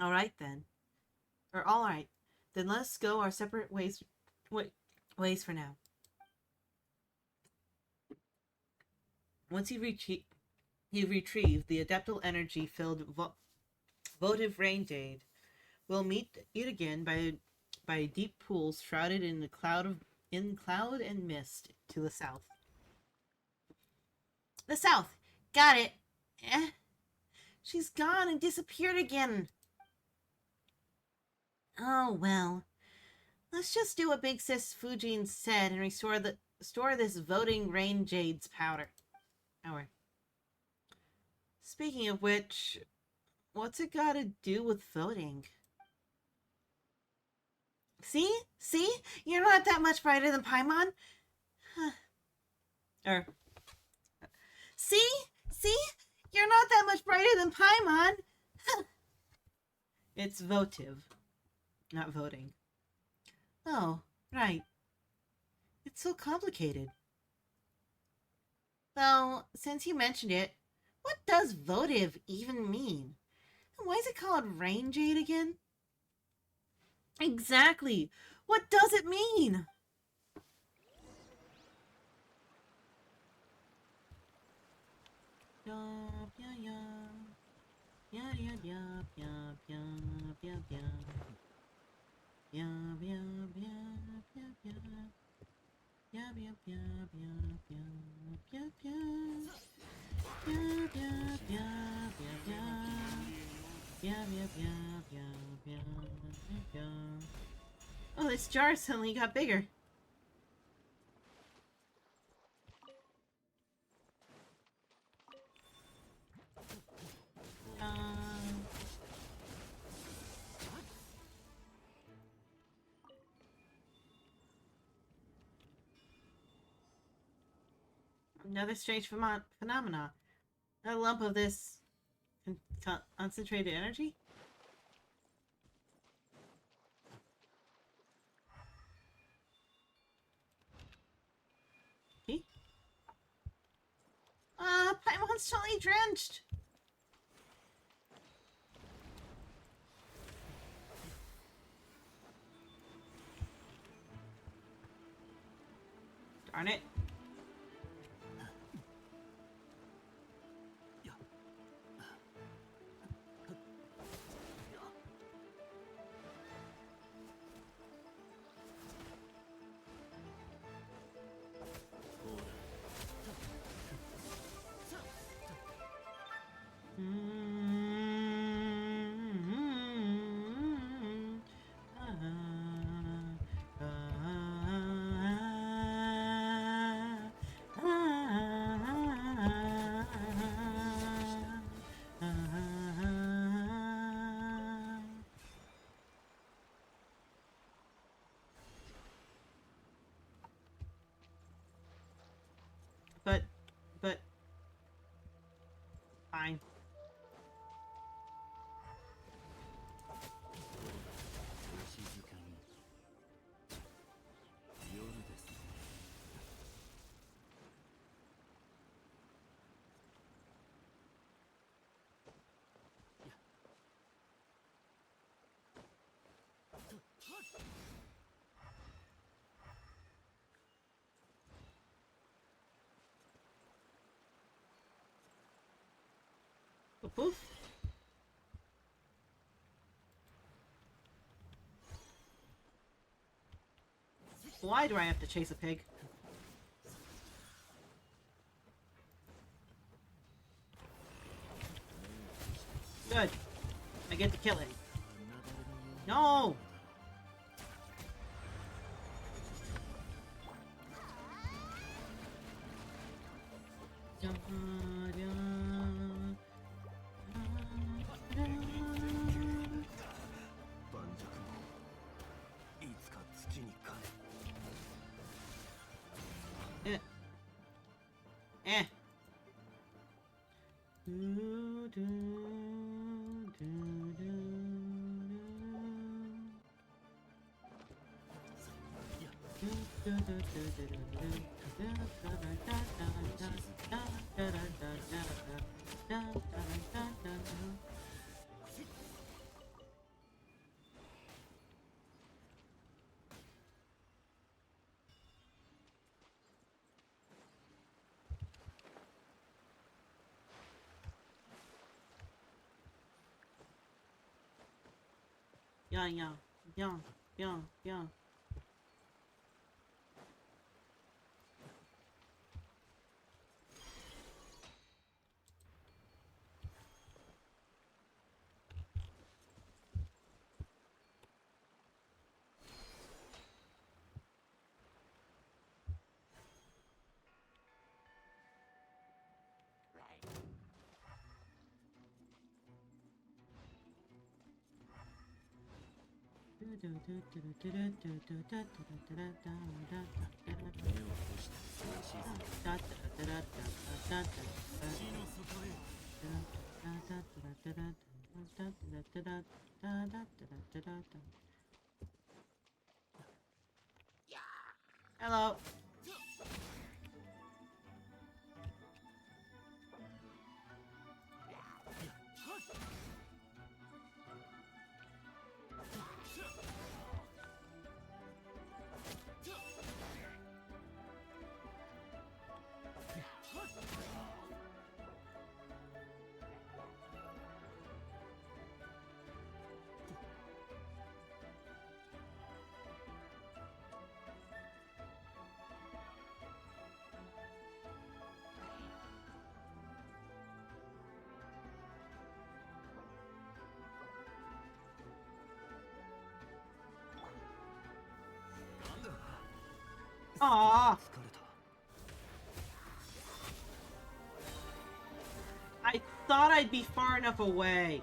Alright then. Alright. Then let's go our separate ways for now. Once you retrieve the adeptal energy-filled votive rain jade, we'll meet it again by deep pools shrouded in cloud and mist to the south. The south! Got it! She's gone and disappeared again! Oh, well. Let's just do what Big Sis Fujin said and restore this voting rain jade's power. Speaking of which, what's it got to do with voting? See? You're not that much brighter than Paimon. See? You're not that much brighter than Paimon. It's votive, not voting. Oh, right. It's so complicated. Though, since you mentioned it, what does votive even mean? And why is it called rain jade again? Exactly! What does it mean? Oh, this jar suddenly got bigger. Another strange phenomena. A lump of this concentrated energy? Okay. Paimon's totally drenched! Darn it. But, fine. Poof. Why do I have to chase a pig? Good. I get to kill it. No! Eh. Eh. Do, do, do, do, yeah, yeah, yeah, yeah, yeah. Hello. Aww. I thought I'd be far enough away.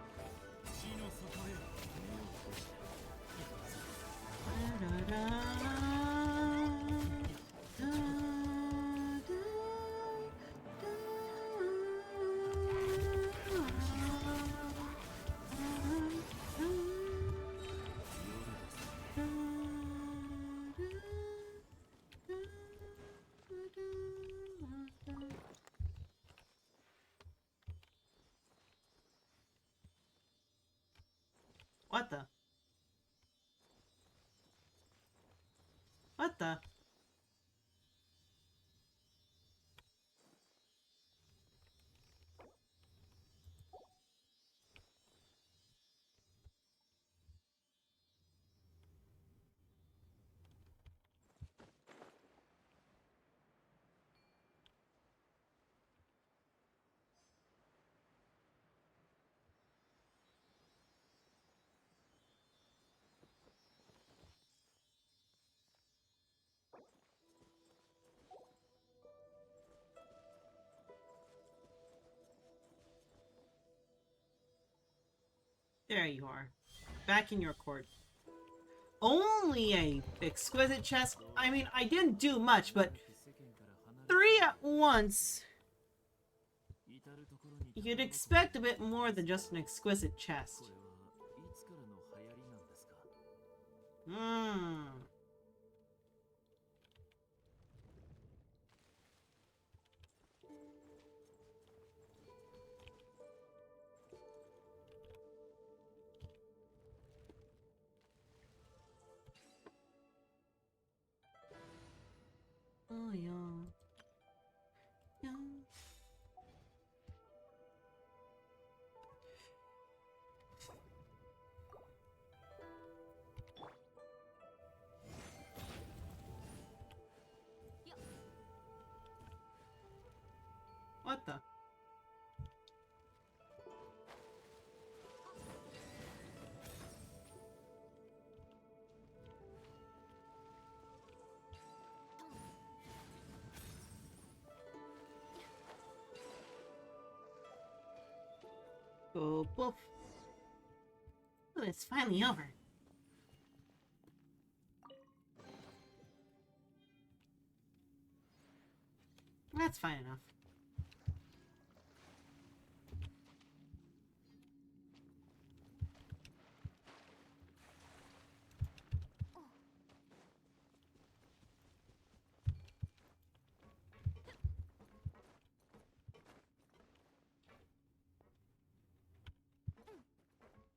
What the? What the? There you are. Back in your court. Only a exquisite chest? I mean, I didn't do much, but 3 at once. You'd expect a bit more than just an exquisite chest. Hmm. Oh, yeah. Yeah. Oh, boof. Oh, it's finally over. That's fine enough.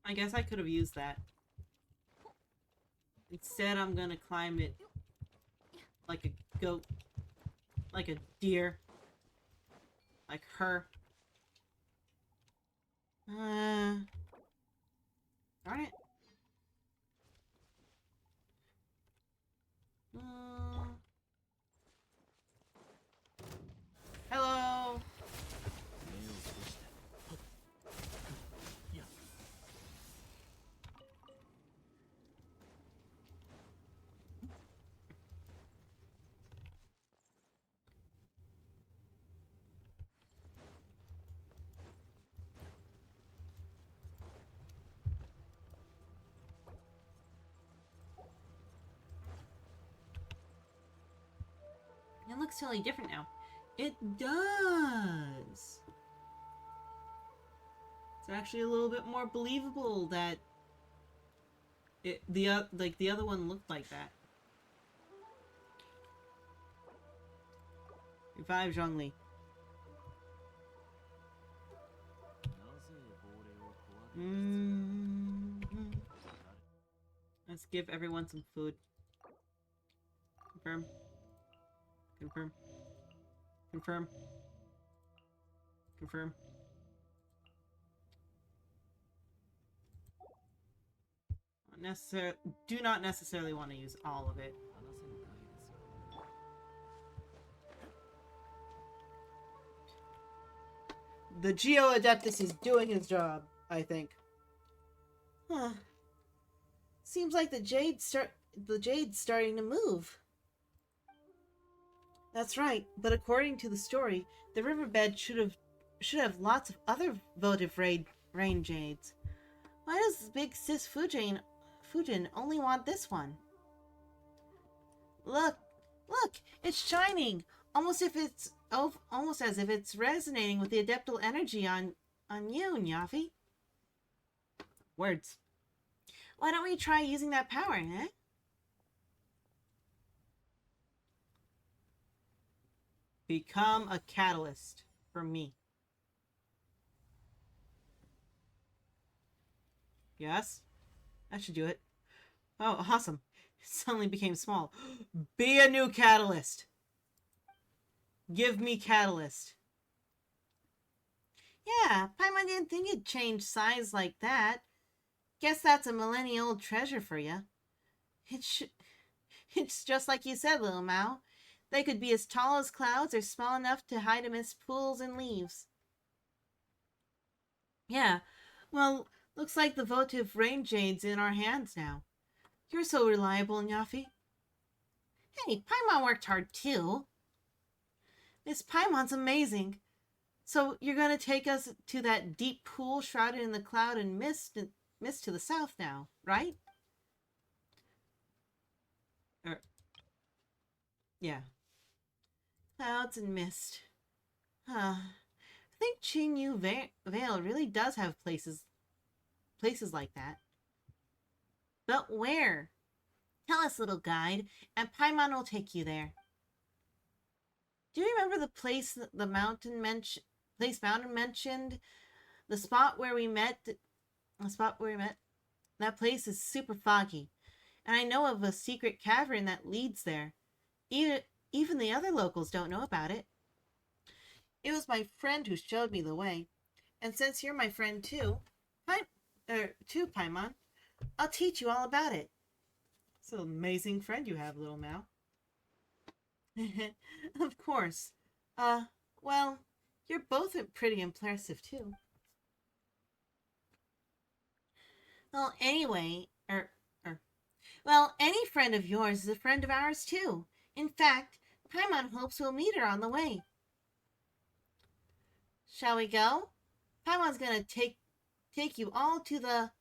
I guess I could have used that. Instead, I'm gonna climb it like a goat. Like a deer. Like her. Darn it. Hello. It looks totally different now. It does. It's actually a little bit more believable that the other one looked like that. Revive Zhongli. Let's give everyone some food. Confirm. Confirm. Confirm. Confirm. Do not necessarily want to use all of it. The Geo Adeptus is doing his job, I think. Huh. Seems like the jade's starting to move. That's right, but according to the story, the riverbed should have lots of other votive rain jades. Why does big sis Fujin only want this one? Look, it's shining, almost as if it's resonating with the adeptal energy on you, Nyafi. Words. Why don't we try using that power, eh? Become a catalyst for me. Yes? That should do it. Oh, awesome. It suddenly became small. Be a new catalyst. Give me catalyst. Yeah, Paimon didn't think it'd change size like that. Guess that's a millennia-old treasure for you. It's just like you said, little Mao. They could be as tall as clouds or small enough to hide amidst pools and leaves. Yeah, well, looks like the votive rain jade's in our hands now. You're so reliable, Nyafi. Hey, Paimon worked hard too. Miss Paimon's amazing. So you're going to take us to that deep pool shrouded in the cloud and mist to the south now, right? Yeah. Clouds and mist. I think Qingyu Vale really does have places like that. But where? Tell us, little guide, and Paimon will take you there. Do you remember the place Mountain mentioned? The spot where we met? That place is super foggy. And I know of a secret cavern that leads there. Even the other locals don't know about it. It was my friend who showed me the way. And since you're my friend too, Paimon, I'll teach you all about it. It's an amazing friend you have, little Mao. Of course. Well, you're both pretty impressive too. Well, anyway, any friend of yours is a friend of ours too. In fact, Paimon hopes we'll meet her on the way. Shall we go? Paimon's gonna take take you all to the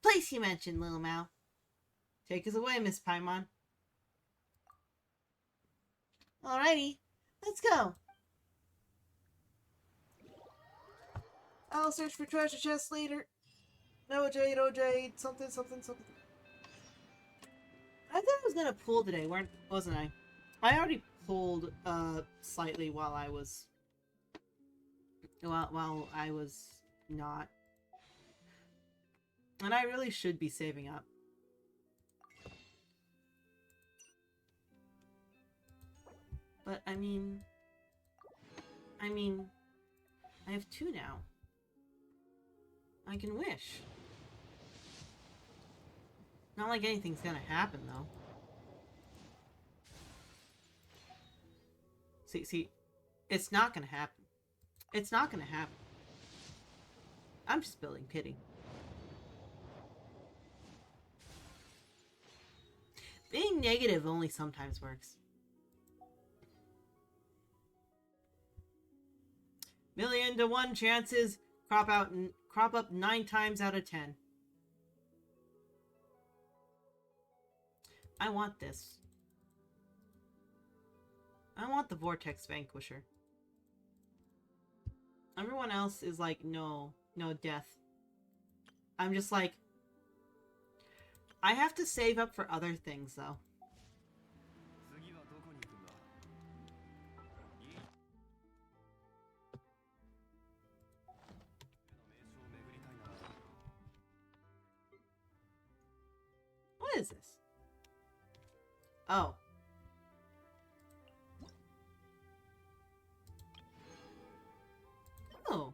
place you mentioned, Little Mao. Take us away, Miss Paimon. Alrighty, let's go. I'll search for treasure chests later. No jade, oh jade, something, something, something. I thought I was gonna pull today, wasn't I? I already pulled slightly while I was not. And I really should be saving up. But I mean I have 2 now. I can wish. Not like anything's gonna happen, though. See, it's not gonna happen. It's not gonna happen. I'm just building pity. Being negative only sometimes works. Million to 1 chances crop up 9 times out of 10. I want this. I want the Vortex Vanquisher. Everyone else is like, no death. I'm just like, I have to save up for other things, though. What is this? Oh. Oh.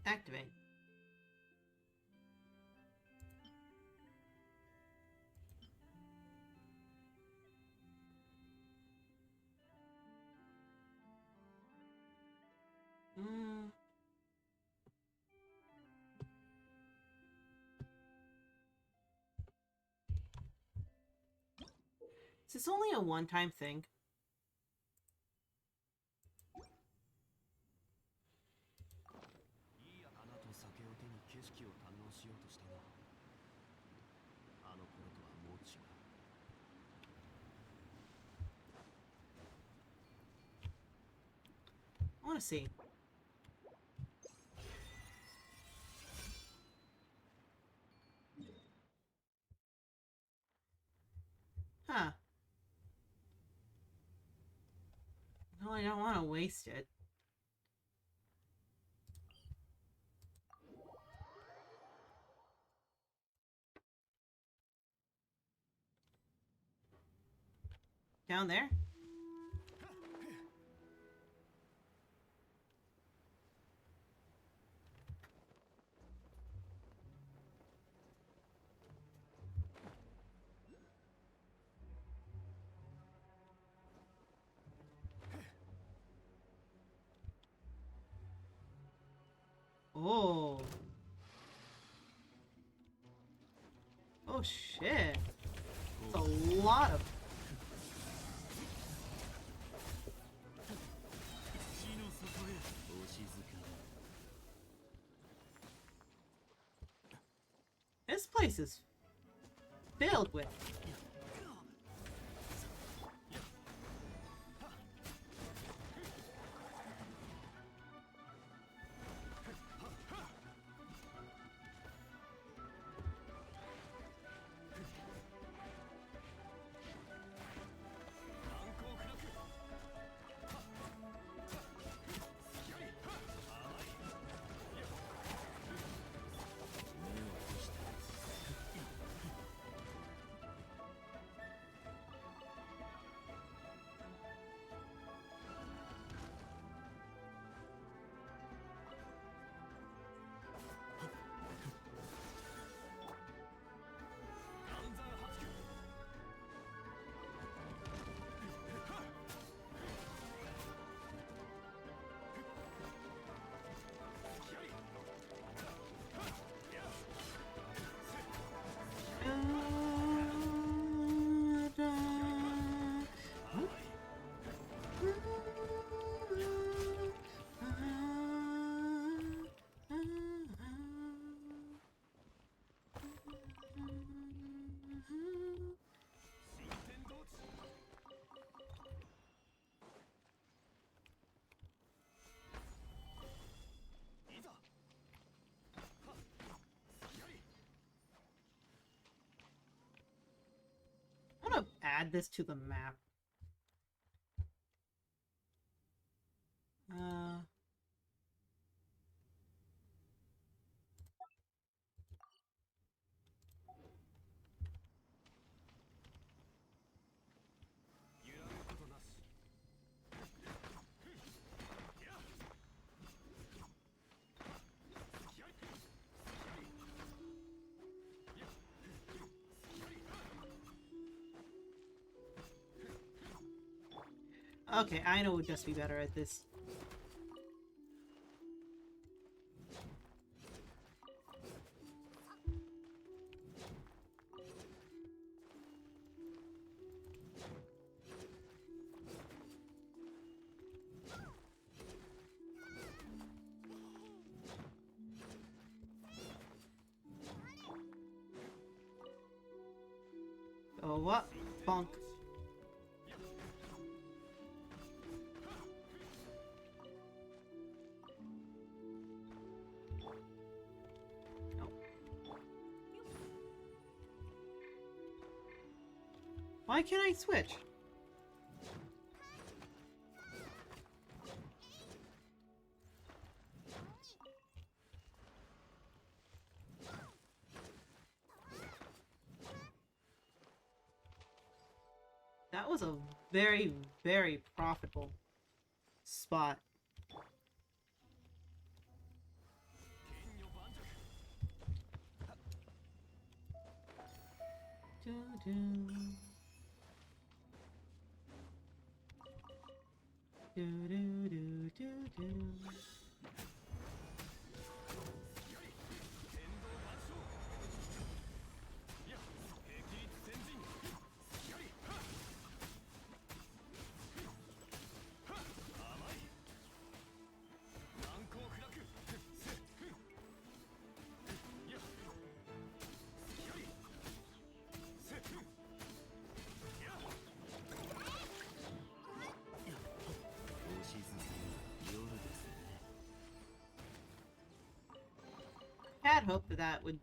Activate. Is this only a one-time thing? I want to see. Huh. No, I don't want to waste it. Down there? Oh. Oh shit. It's a lot of... This place is filled with... add this to the map. Okay, I know would just be better at this. Oh, what? Bonk. Why can't I switch? That was a very, very profitable spot. Do-do. Do-do-do-do-do. I had hoped that that would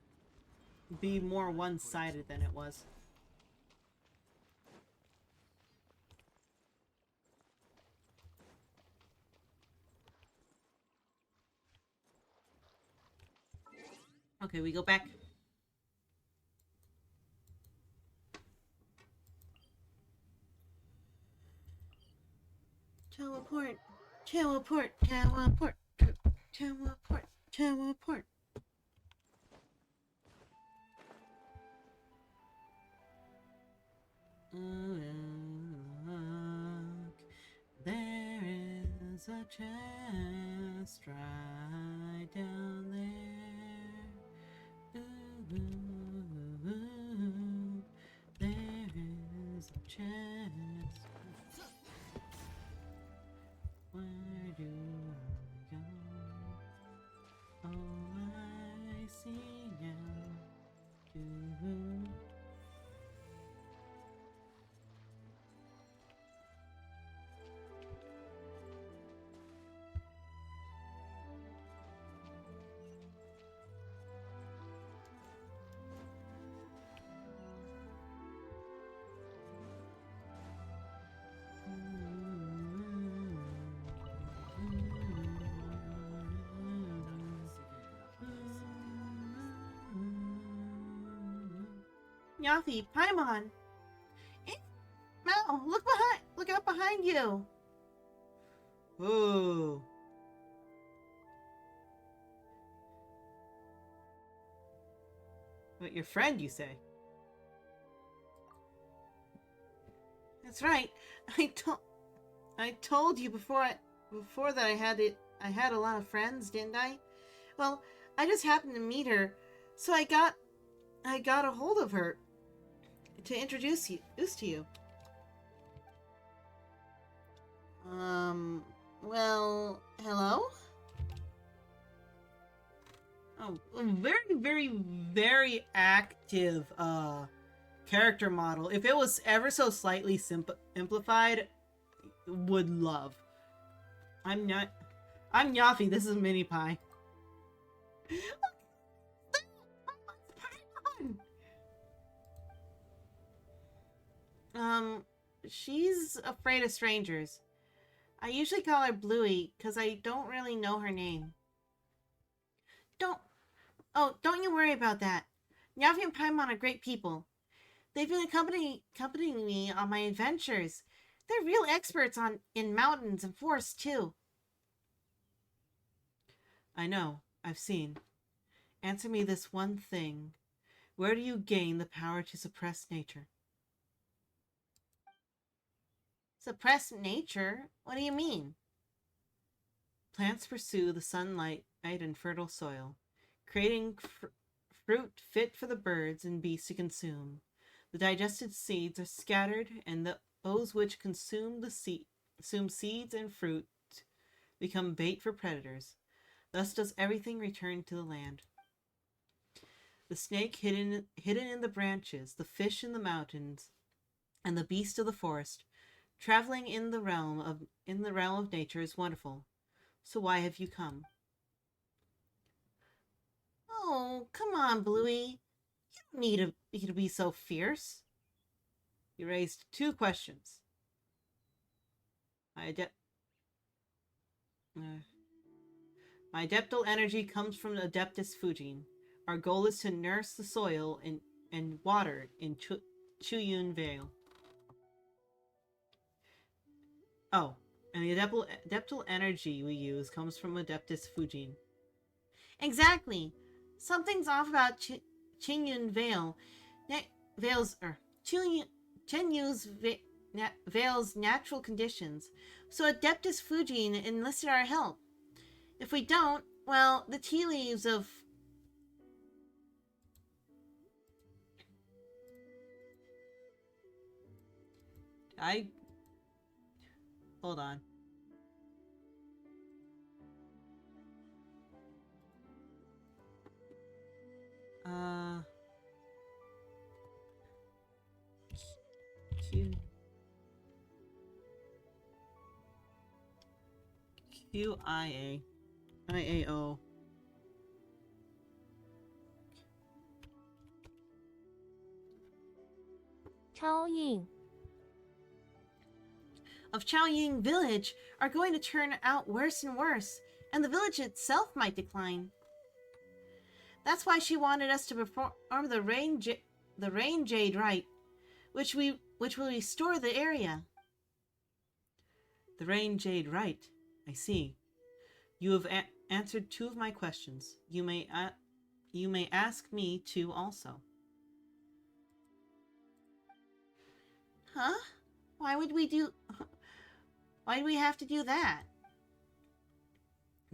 be more one-sided than it was. Okay, we go back. Teleport. Teleport. Teleport. Teleport. Teleport. Look, there is a chest right down there. Ooh, there is a chest. Where do I go? Oh, I see now. Ooh. Yafi, Paimon! Mal, look behind! Look out behind you! Ooh. But your friend, you say? That's right. I told you before that I had a lot of friends, didn't I? Well, I just happened to meet her, so I got a hold of her to introduce to you. Well, hello? Oh, a very, very, very active, character model. If it was ever so slightly simplified, would love. I'm Yafi, this is Mini Pie. Um, she's afraid of strangers. I usually call her Bluey because I don't really know her name. Don't don't you worry about that. Nyavi and Paimon are great people. They've been accompanying me on my adventures. They're real experts in mountains and forests too. I know. I've seen. Answer me this one thing. Where do you gain the power to suppress nature? Suppress nature? What do you mean? Plants pursue the sunlight and fertile soil, creating fruit fit for the birds and beasts to consume. The digested seeds are scattered, and those which consume seeds and fruit become bait for predators. Thus does everything return to the land. The snake hidden in the branches, the fish in the mountains, and the beast of the forest, traveling in the realm of nature is wonderful. So why have you come? Oh, come on, Bluey. You don't need to be so fierce. You raised 2 questions. My adeptal energy comes from Adeptus Fujin. Our goal is to nurse the soil and water in Chuyun Vale. Oh, and the adeptal energy we use comes from Adeptus Fujin. Exactly. Something's off about Chenyun Vale. Chenyu's Vale's natural conditions. So Adeptus Fujin enlisted our help. If we don't, well, the tea leaves of... Hold on. QIA. IAO. Chaoying. Of Chaoying village are going to turn out worse and worse, and the village itself might decline. That's why she wanted us to perform the rain jade rite, which will restore the area. The rain jade rite. I see. You have answered 2 of my questions. You may ask me 2 also. Huh? Why would we have to do that?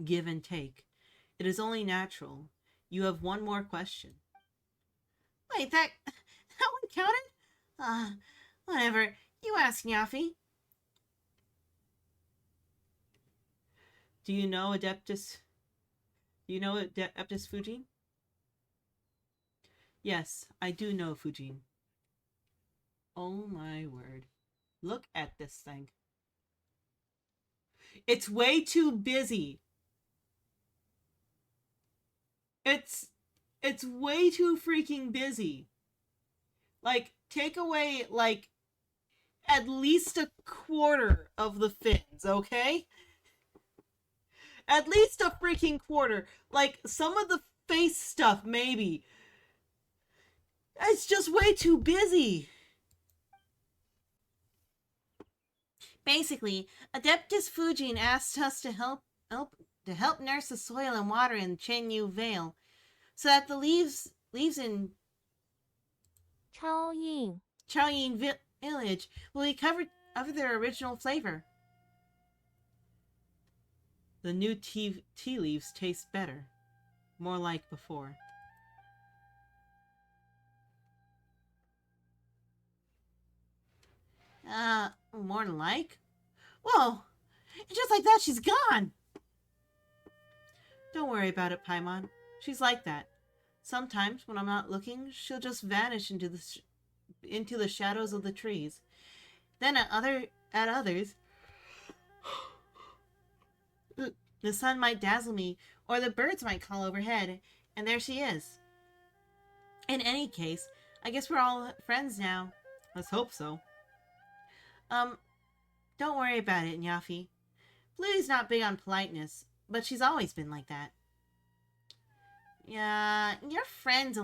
Give and take. It is only natural. You have 1 more question. Wait, that one counted? Whatever. You ask, Nyafi. Do you know Adeptus Fujin? Yes, I do know Fujin. Oh my word. Look at this thing. It's way too busy. It's way too freaking busy. Like, take away, like, at least a quarter of the fins, okay? At least a freaking quarter. Like, some of the face stuff, maybe. It's just way too busy. Basically, Adeptus Fujin asked us to help nurse the soil and water in Chenyu Vale, so that the leaves in Chaoying. Village will recover their original flavor. The new tea leaves taste better, more like before. More like? Whoa! Just like that, she's gone! Don't worry about it, Paimon. She's like that. Sometimes, when I'm not looking, she'll just vanish into the shadows of the trees. Then at others, the sun might dazzle me, or the birds might call overhead, and there she is. In any case, I guess we're all friends now. Let's hope so. Um, don't worry about it, Nyafi. Bluey's not big on politeness, but she's always been like that. Yeah, your friend's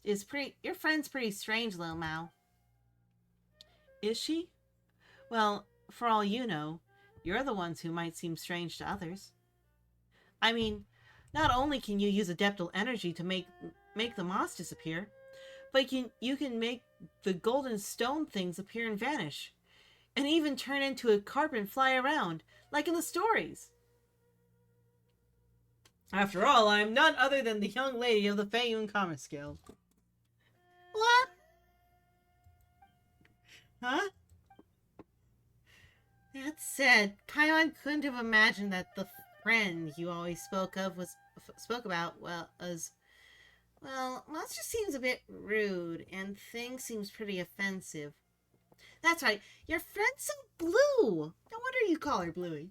your friend's pretty strange, Lil Mao. Is she? Well, for all you know, you're the ones who might seem strange to others. I mean, not only can you use adeptal energy to make the moss disappear, but you can make the golden stone things appear and vanish, and even turn into a carp and fly around, like in the stories. After all, I am none other than the young lady of the Feiyun Commerce Guild. What? Huh? That said, Paimon couldn't have imagined that the friend you always spoke about monster seems a bit rude, and thing seems pretty offensive. That's right, your friend's so blue. No wonder you call her Bluey.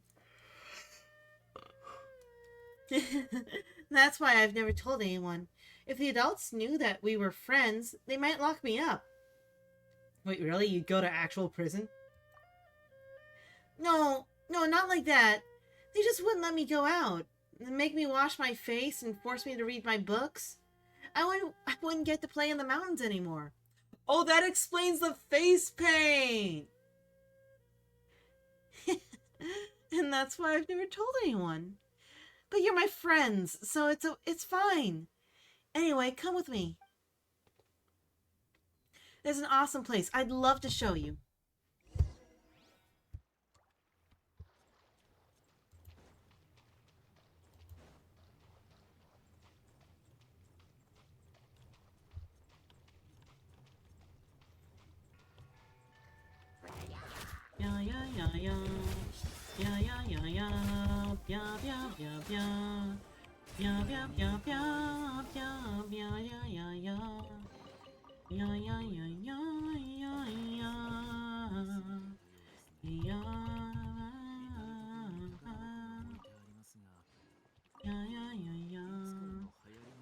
That's why I've never told anyone. If the adults knew that we were friends, they might lock me up. Wait, really? You'd go to actual prison? No, not like that. They just wouldn't let me go out. And make me wash my face and force me to read my books. I wouldn't get to play in the mountains anymore. Oh, that explains the face paint! And that's why I've never told anyone. But you're my friends, so it's fine. Anyway, come with me. There's an awesome place. I'd love to show you. Yeah, yeah, yeah, yeah. Yeah, yeah, yeah, yeah. Yeah, yeah, yeah, yeah. Yeah, yeah, yeah, yeah. Yeah, yeah, yeah, yeah, yeah. Yeah, yeah, yeah, yeah, yeah, yeah. Yeah. Yeah, yeah, yeah, yeah.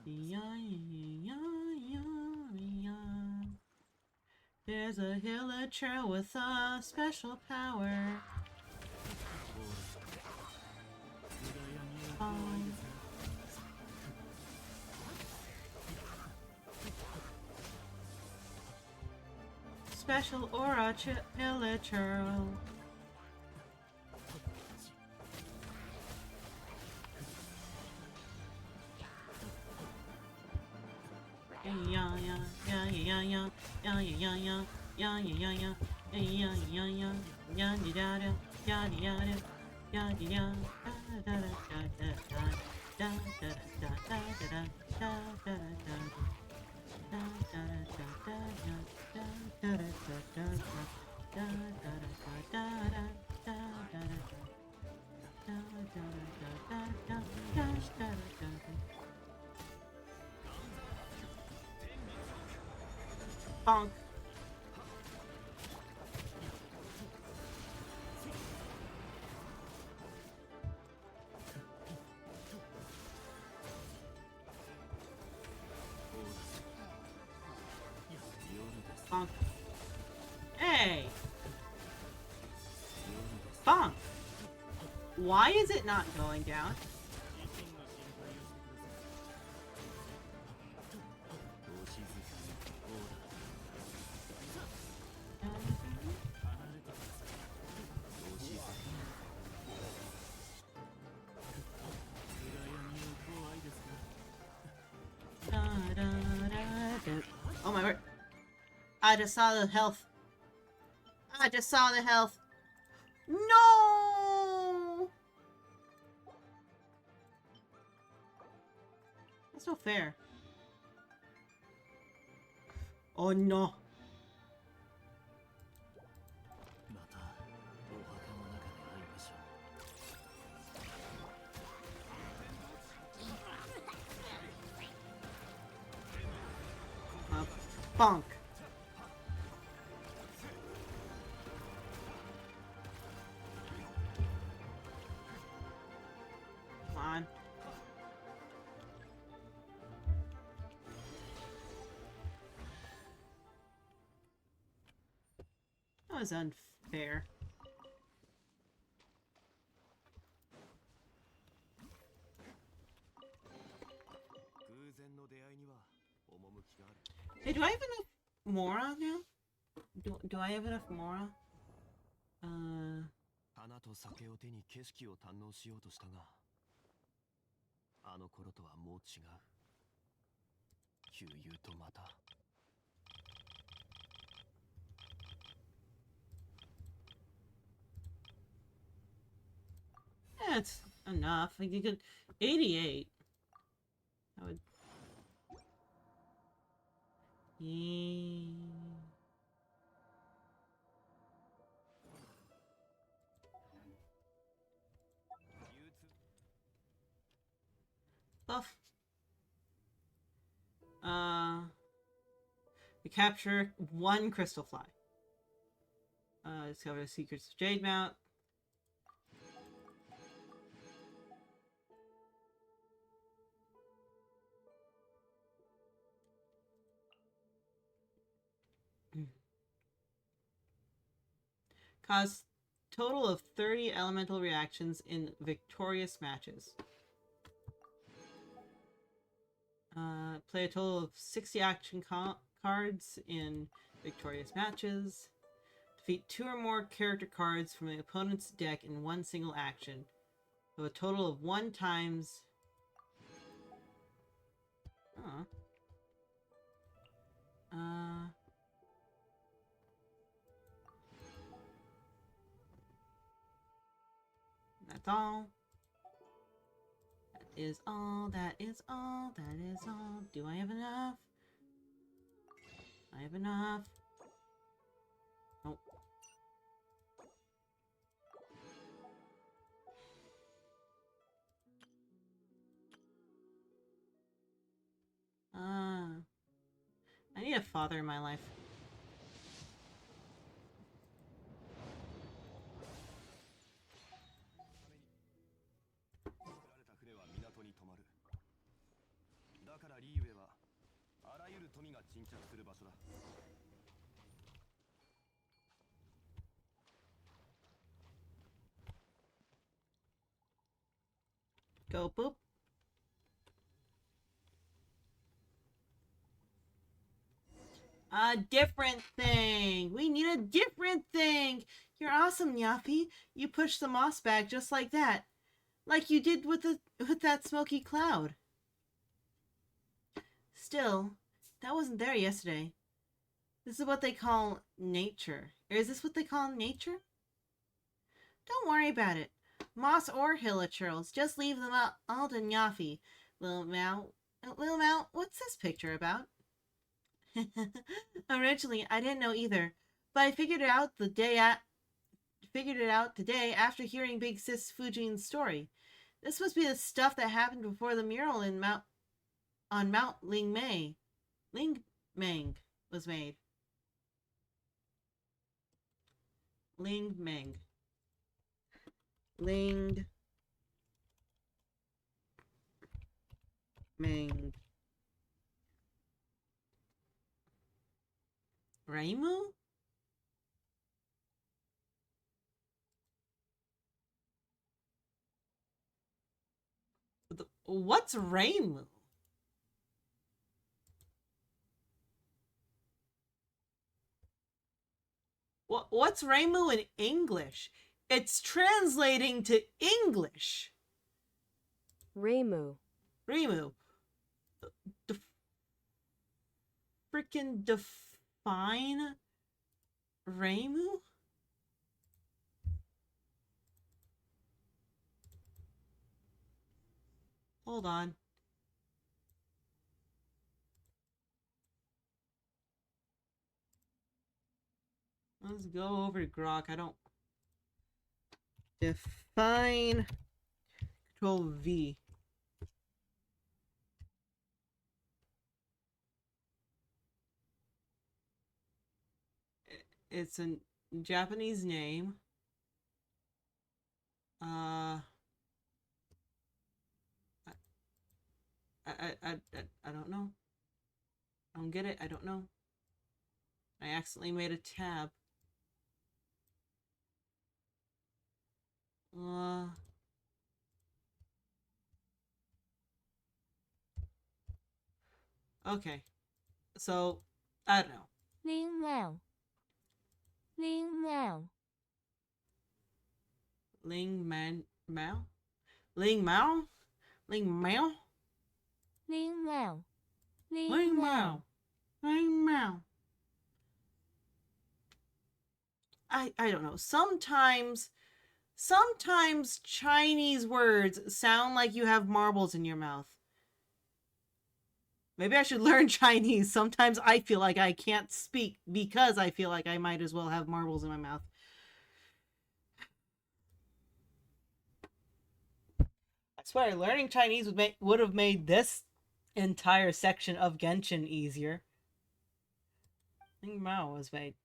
Yeah, yeah, yeah, yeah. There's a villager with a special power. Special aura villager. Yeah, yeah, yeah, yeah, yeah, yeah, yeah, yeah, yeah, yeah, yeah, yeah, yeah, yeah, yeah, yeah, yeah, da da, yeah, da da, yeah, da da, da da da da da da da da da bonk. Bonk. Hey! Bonk! Why is it not going down? Oh my word. I just saw the health. I just saw the health. No! That's not fair. Oh no. Bonk. Come on. That was Fair. Hey, do I have enough Mora now? Do I have enough Mora? 花と酒を手に景色を堪能しようとしたが、あの頃とはもう違う。旧友とまた。That's enough. Like you could 88. I would. Yeah. Buff. We capture one crystal fly. Discover the secrets of Jade Mount. Cause total of 30 elemental reactions in victorious matches. Play a total of 60 action cards in victorious matches. Defeat 2 or more character cards from the opponent's deck in one single action. So a total of 1 times... That's all. That is all. That is all. That is all. Do I have enough? I have enough. Nope. I need a father in my life. Go boop. A different thing. We need a different thing. You're awesome, Nyafi. You pushed the moss back just like that. Like you did with that smoky cloud. Still, that wasn't there yesterday. This is what they call nature. Or is this what they call nature? Don't worry about it. Moss or hilichurls, just leave them all to Nyafi. Lil Mao, what's this picture about? Originally, I didn't know either, but I figured it out today after hearing Big Sis Fujian's story. This must be the stuff that happened before the mural on Mount Lingmei. Lingmeng was made. Lingmeng. Raimu? What's Raimu? What's Raimu in English? It's translating to English. Reimu. Raimu. Freaking define Raimu? Hold on. Let's go over to Grok. I don't... Define... Control V. It's a Japanese name. I don't know. I don't get it. I don't know. I accidentally made a tab. Uh, okay. So, I don't know. Ling Mao. Ling Mao. Ling Man Mao? Ling Mao? Ling Mao? Ling Mao. Ling Mao. Ling Mao. I don't know. Sometimes Chinese words sound like you have marbles in your mouth. Maybe I should learn Chinese. Sometimes I feel like I can't speak because I feel like I might as well have marbles in my mouth. I swear, learning Chinese would have made this entire section of Genshin easier. Ling Mao was made.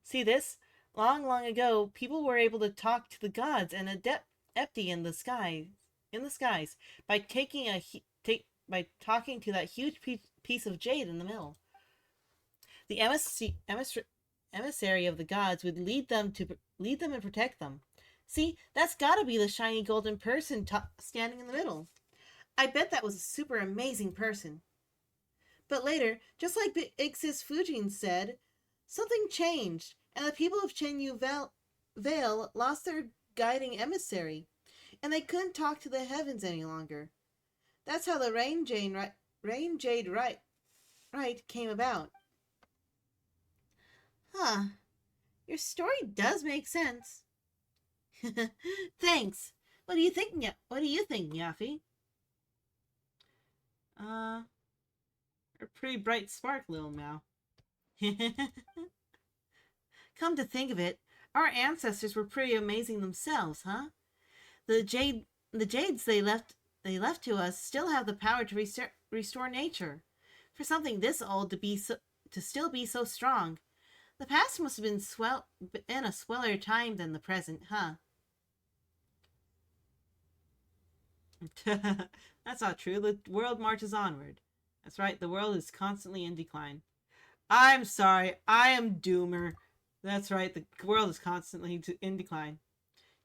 See this? Long ago, people were able to talk to the gods and Epti in the skies, by by talking to that huge piece of jade in the middle. The emissary of the gods would lead them and protect them. See, that's got to be the shiny golden person standing in the middle. I bet that was a super amazing person. But later, just like Big Sis Fujin said, something changed, and the people of Chenyu Vale lost their guiding emissary, and they couldn't talk to the heavens any longer. That's how the Rain Jade right came about. Huh. Your story does make sense. Thanks. What do you think, Yafi? A pretty bright spark, Lil Mao. Come to think of it, our ancestors were pretty amazing themselves, huh? The jades they left to us still have the power to restore nature. For something this old to still be so strong, the past must have been a sweller time than the present, huh? That's not true. The world marches onward. That's right, the world is constantly in decline. I'm sorry, I am Doomer. That's right, the world is constantly in decline.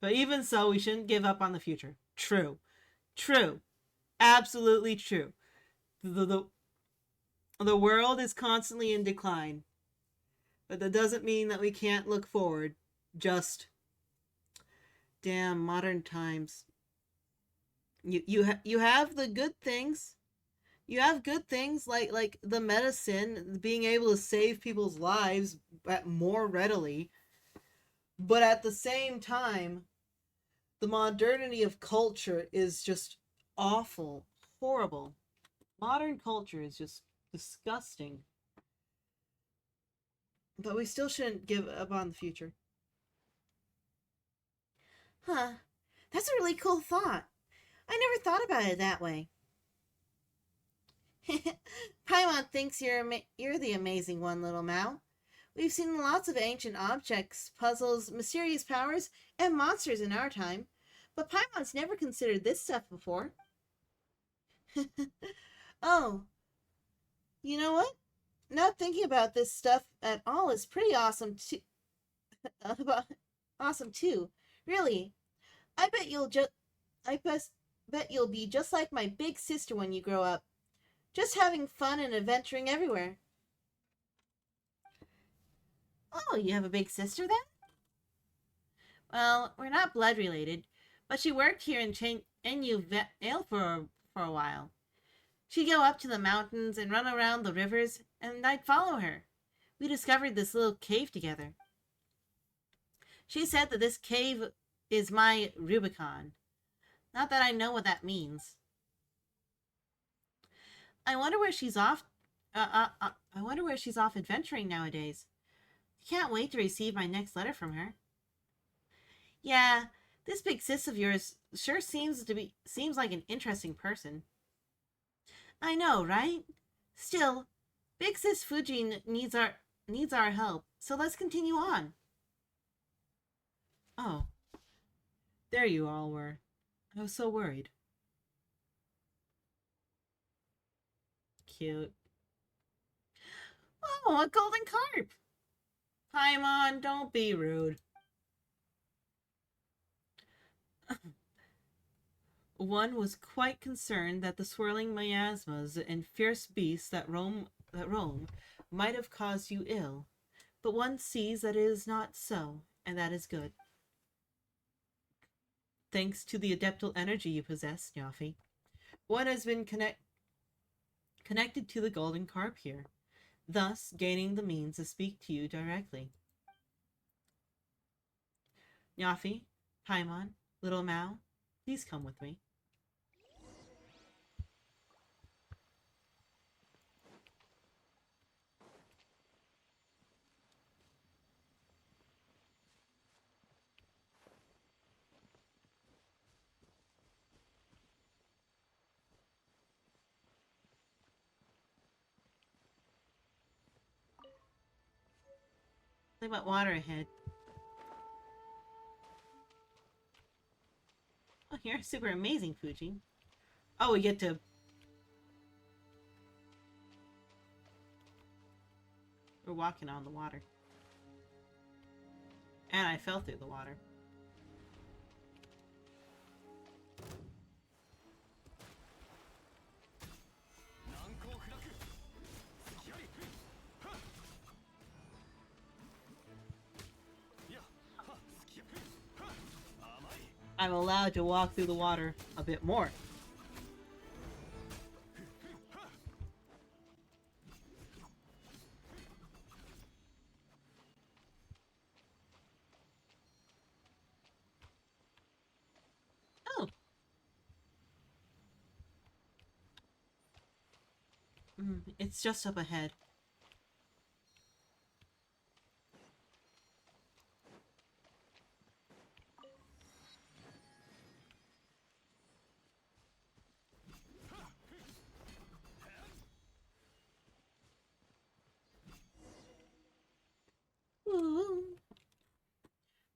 But even so, we shouldn't give up on the future. True. True. Absolutely true. The world is constantly in decline. But that doesn't mean that we can't look forward. Just damn modern times. You have the good things. You have good things like the medicine, being able to save people's lives more readily. But at the same time, the modernity of culture is just awful, horrible. Modern culture is just disgusting. But we still shouldn't give up on the future. Huh. That's a really cool thought. I never thought about it that way. Paimon thinks you're the amazing one, little Mao. We've seen lots of ancient objects, puzzles, mysterious powers, and monsters in our time, but Paimon's never considered this stuff before. Oh, you know what? Not thinking about this stuff at all is pretty awesome too. Awesome too. Really, I bet you'll just. bet you'll be just like my big sister when you grow up, just having fun and adventuring everywhere. Oh, you have a big sister then? Well, we're not blood related, but she worked here in NU Vale for a while. She'd go up to the mountains and run around the rivers, and I'd follow her. We discovered this little cave together. She said that this cave is my Rubicon. Not that I know what that means. I wonder where she's off. I wonder where she's off adventuring nowadays. I can't wait to receive my next letter from her. Yeah, this big sis of yours sure seems like an interesting person. I know, right? Still, big sis Fujin needs our help, so let's continue on. Oh, there you all were. I was so worried. Cute. Oh, a golden carp! Paimon, don't be rude. One was quite concerned that the swirling miasmas and fierce beasts that roam might have caused you ill, but one sees that it is not so, and that is good. Thanks to the adeptal energy you possess, Nyafi, one has been connected to the golden carp here, thus gaining the means to speak to you directly. Nyafi, Paimon, little Mao, please come with me. Think about water ahead. Oh, you're super amazing, Fuji. Oh, we get to... We're walking on the water. And I fell through the water. I'm allowed to walk through the water a bit more. Oh. It's just up ahead. Woo.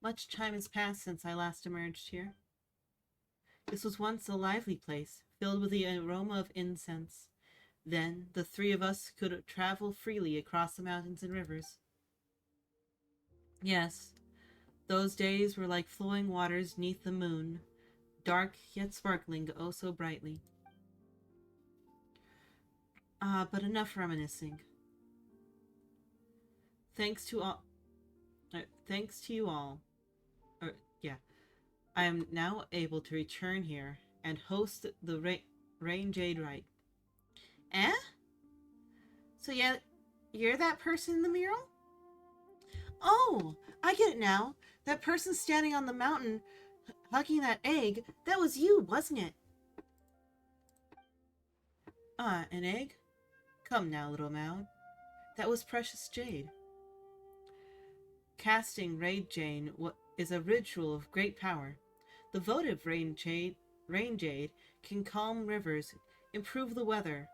Much time has passed since I last emerged here. This was once a lively place, filled with the aroma of incense. Then the three of us could travel freely across the mountains and rivers. Yes, those days were like flowing waters neath the moon, dark yet sparkling oh so brightly. But enough reminiscing. Thanks to you all. I am now able to return here and host the Rain Jade Rite. Eh? So yeah, you're that person in the mural? Oh, I get it now. That person standing on the mountain hugging that egg, that was you, wasn't it? An egg? Come now, little Mound. That was precious jade. Casting Rain Jade is a ritual of great power. The votive Rain Jade can calm rivers, improve the weather,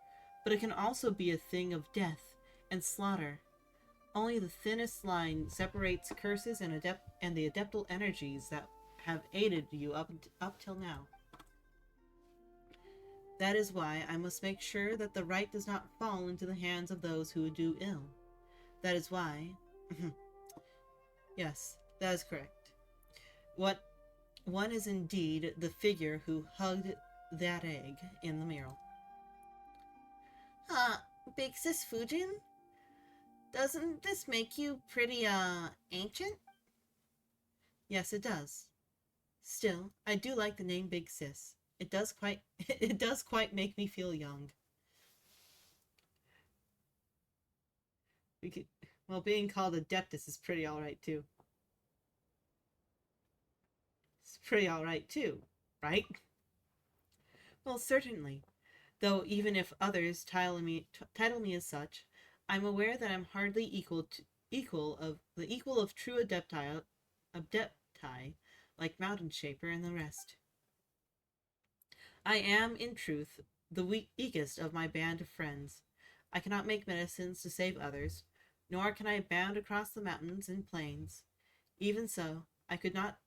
but it can also be a thing of death and slaughter. Only the thinnest line separates curses and the adeptal energies that have aided you up till now. That is why I must make sure that the right does not fall into the hands of those who would do ill. That is why... Yes, that is correct. What one is indeed the figure who hugged that egg in the mural. Big Sis Fujin? Doesn't this make you pretty, ancient? Yes, it does. Still, I do like the name Big Sis. It does quite make me feel young. Well, being called Adeptus is pretty alright, too. It's pretty alright, too, right? Well, certainly. Though even if others title me as such, I'm aware that I'm hardly equal of true adepti like Mountain Shaper and the rest. I am, in truth, the weakest of my band of friends. I cannot make medicines to save others, nor can I bound across the mountains and plains. Even so, I could not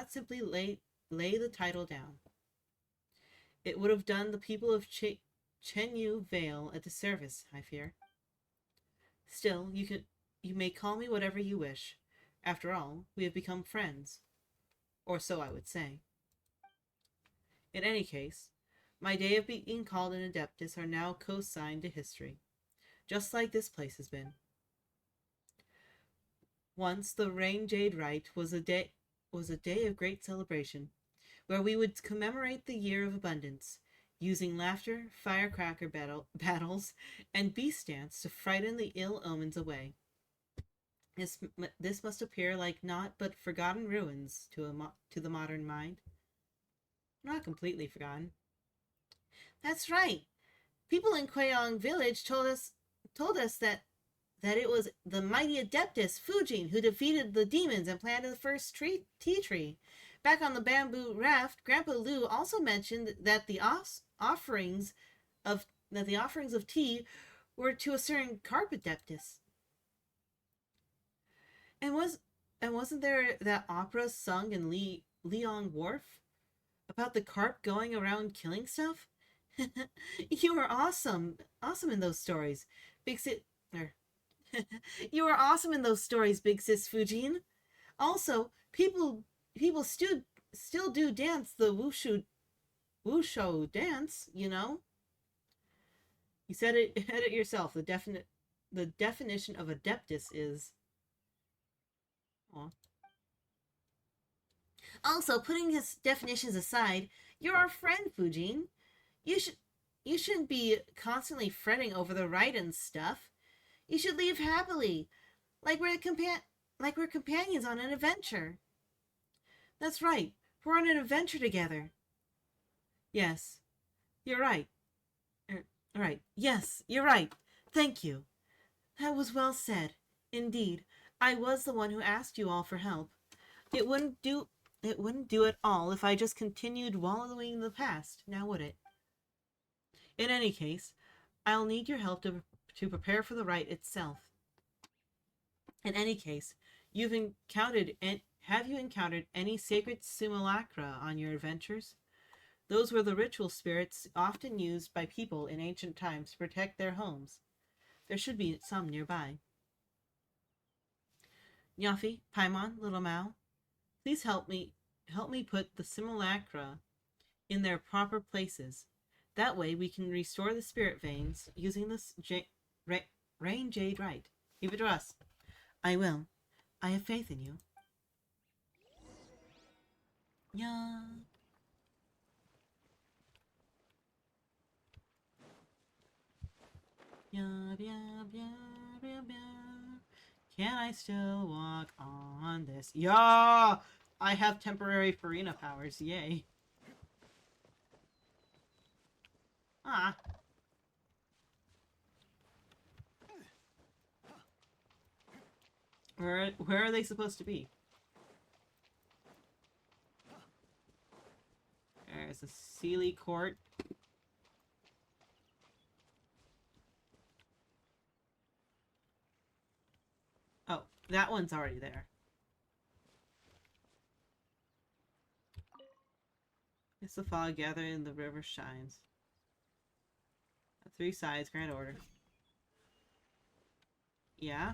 simply lay the title down. It would have done the people of Chenyu Vale a disservice, I fear. Still, you may call me whatever you wish. After all, we have become friends. Or so I would say. In any case, my day of being called an adeptus are now co-signed to history, just like this place has been. Once the Rain Jade Rite was a day of great celebration, where we would commemorate the year of abundance, using laughter, firecracker battles, and beast dance to frighten the ill omens away. This must appear like naught but forgotten ruins to the modern mind. Not completely forgotten. That's right. People in Kweong village told us that it was the mighty Adeptus Fujin who defeated the demons and planted the first tea tree. Back on the bamboo raft, Grandpa Lu also mentioned that the offerings of tea were to a certain carp Adeptus. And wasn't there that opera sung in Leong Wharf about the carp going around killing stuff? You were awesome in those stories, Big Sis. You were awesome in those stories, Big Sis Fujin. Also, people still do dance the wushu dance, you know. You said it yourself. The definition of adeptus is. Aw. Also, putting his definitions aside, you're our friend, Fujin. You shouldn't be constantly fretting over the right and stuff. You should leave happily, like we're companions on an adventure. That's right. We're on an adventure together. Yes, you're right. Right. Yes, you're right. Thank you. That was well said. Indeed, I was the one who asked you all for help. It wouldn't do at all if I just continued wallowing in the past, now would it? In any case, I'll need your help to prepare for the rite itself. In any case, have you encountered any sacred simulacra on your adventures? Those were the ritual spirits often used by people in ancient times to protect their homes. There should be some nearby. Nyafi, Paimon, Little Mao, please help me put the simulacra in their proper places. That way we can restore the spirit veins using this Rain Jade Rite. Leave it to us. I will. I have faith in you. Yeah. Can I still walk on this? Yeah! I have temporary Farina powers. Yay. Ah. Where are they supposed to be? There's a Sealy Court. Oh, that one's already there. It's the fog gathering and the river shines. 3 sides, grand order. Yeah?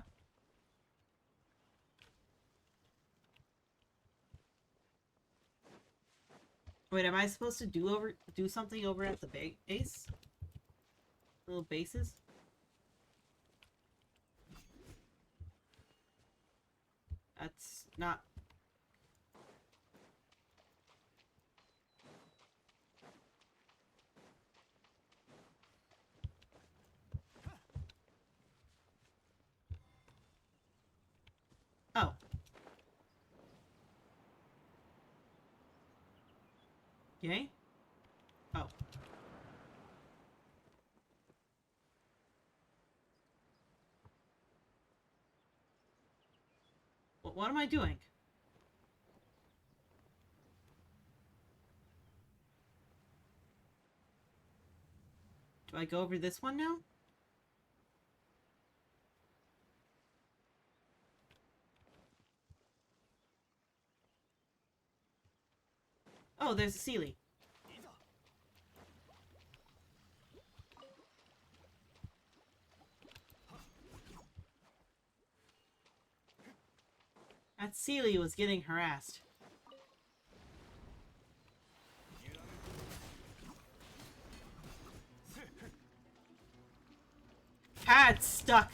Wait, am I supposed to do something over at the base? Little bases? That's not... Oh. Yay? Oh. What am I doing? Do I go over this one now? Oh, there's a Sealy. That Sealy was getting harassed. Ah, it's stuck.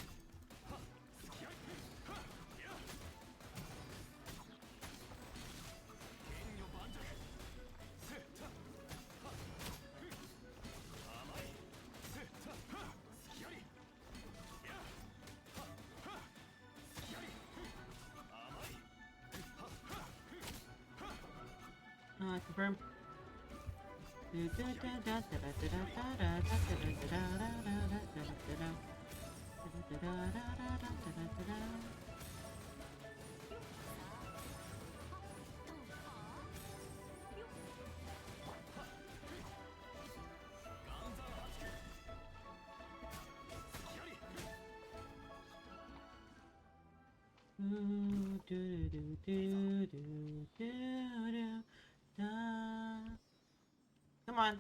Confirm. Come on,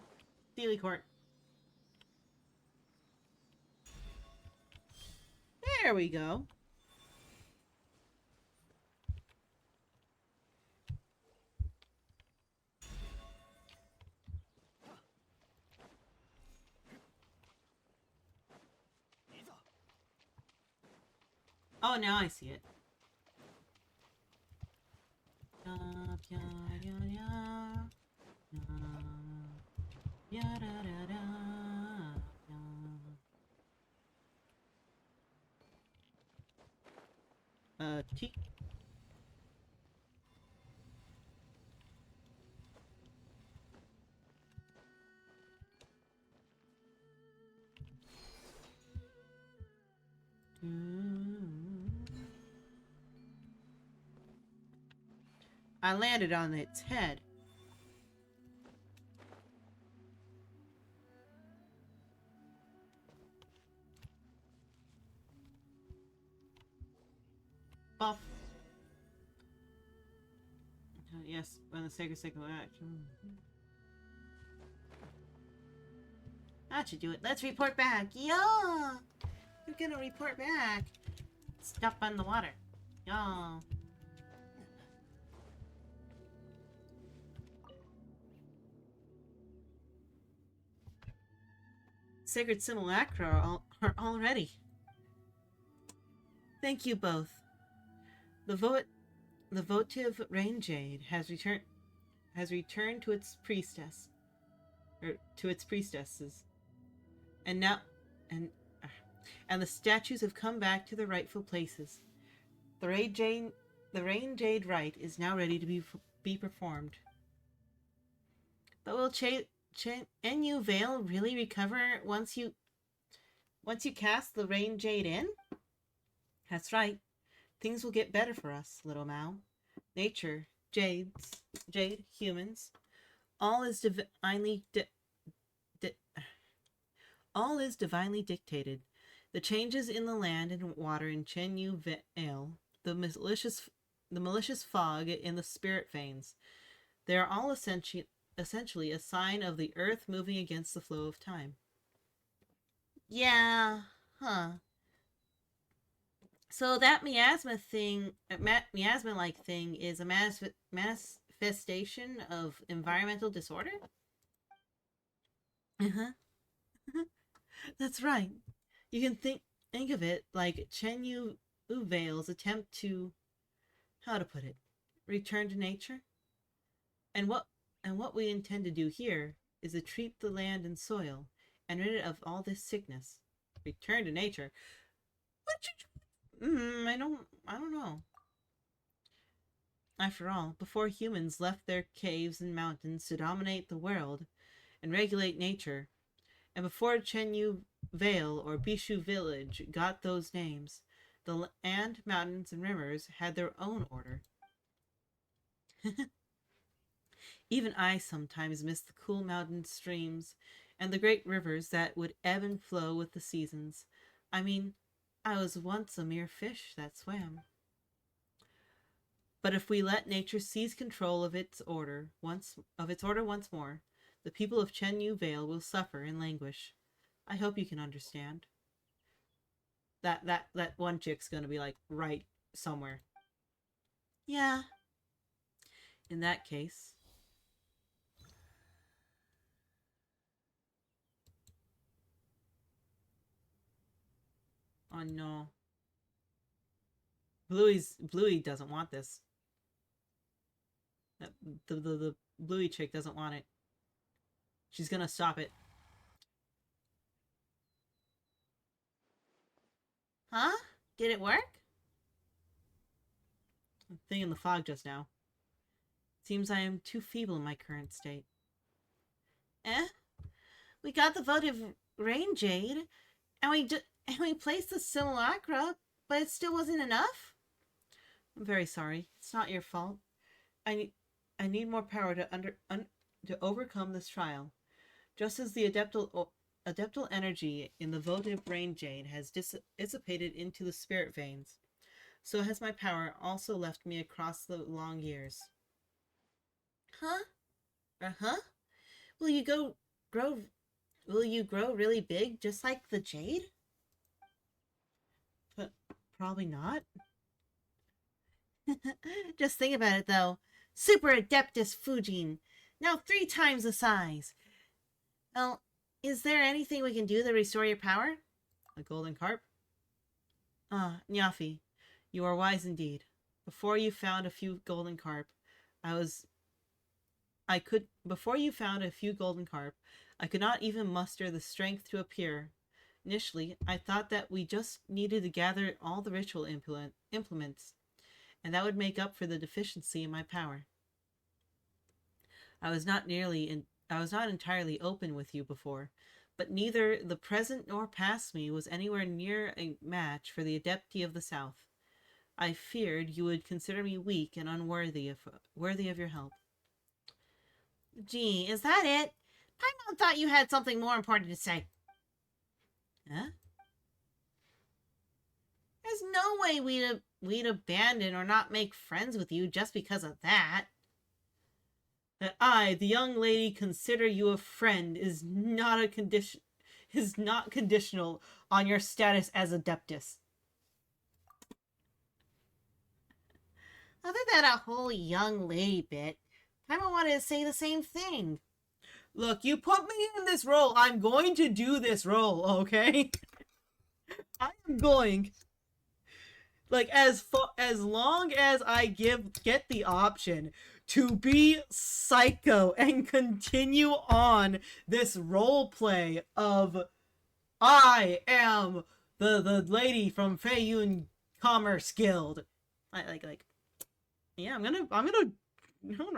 Steely Court. There we go. Oh, now I see it. T. I landed on its head. Buff. Yes, when the sacred signal action. That should do it. Let's report back. Yeah! We're gonna report back. Stop on the water. Yeah. Sacred simulacra are all ready. Thank you both. The votive rain jade has returned to its priestess, or to its priestesses, and now, and and the statues have come back to their rightful places. The rain jade rite is now ready to be performed. But will NU Veil really recover once you cast the rain jade in? That's right. Things will get better for us, little Mao. Nature, jade, humans, all is divinely dictated. The changes in the land and water in Chen Yu Vale, the malicious fog in the spirit veins, they are all essentially a sign of the earth moving against the flow of time. Yeah, huh. So that miasma thing, miasma-like thing, is a manifestation of environmental disorder? Uh-huh. That's right. You can think of it like Chen Yu Vale's attempt to, how to put it, return to nature. And what we intend to do here is to treat the land and soil and rid it of all this sickness. Return to nature. I don't know. After all, before humans left their caves and mountains to dominate the world and regulate nature, and before Chen Yu Vale or Bishu Village got those names, the land, mountains, and rivers had their own order. Even I sometimes miss the cool mountain streams and the great rivers that would ebb and flow with the seasons. I mean, I was once a mere fish that swam. But if we let nature seize control of its order once more, the people of Chen Yu Vale will suffer and languish. I hope you can understand. That one chick's gonna be like right somewhere. Yeah. In that case. Oh no. Bluey doesn't want this. The Bluey chick doesn't want it. She's gonna stop it. Huh? Did it work? Thing in the fog just now. Seems I am too feeble in my current state. Eh? We got the votive rain jade, and we placed the simulacra, but it still wasn't enough? I'm very sorry. It's not your fault. I need more power to overcome this trial. Just as the adeptal energy in the votive rain jade has dissipated into the spirit veins, so has my power also left me across the long years. Huh? Uh-huh? Will you grow Will you grow really big just like the jade? But probably not. Just think about it though. Super Adeptus Fujin. Now 3 times the size. Well, is there anything we can do to restore your power? A golden carp? Ah, Nyafi, you are wise indeed. Before you found a few golden carp, before you found a few golden carp, I could not even muster the strength to appear. Initially, I thought that we just needed to gather all the ritual implements, and that would make up for the deficiency in my power. I was not entirely open with you before, but neither the present nor past me was anywhere near a match for the Adepti of the South. I feared you would consider me weak and worthy of your help. Gee, is that it? Paimon thought you had something more important to say. Huh? There's no way we'd abandon or not make friends with you just because of that. That I, the young lady, consider you a friend is not conditional on your status as Adeptus. Other than a whole young lady bit, Paimon wanted to say the same thing. Look, you put me in this role. I'm going to do this role, okay? I am going. Like, as long as I get the option to be psycho and continue on this role play of I am the lady from Feiyun Commerce Guild. Yeah, I'm gonna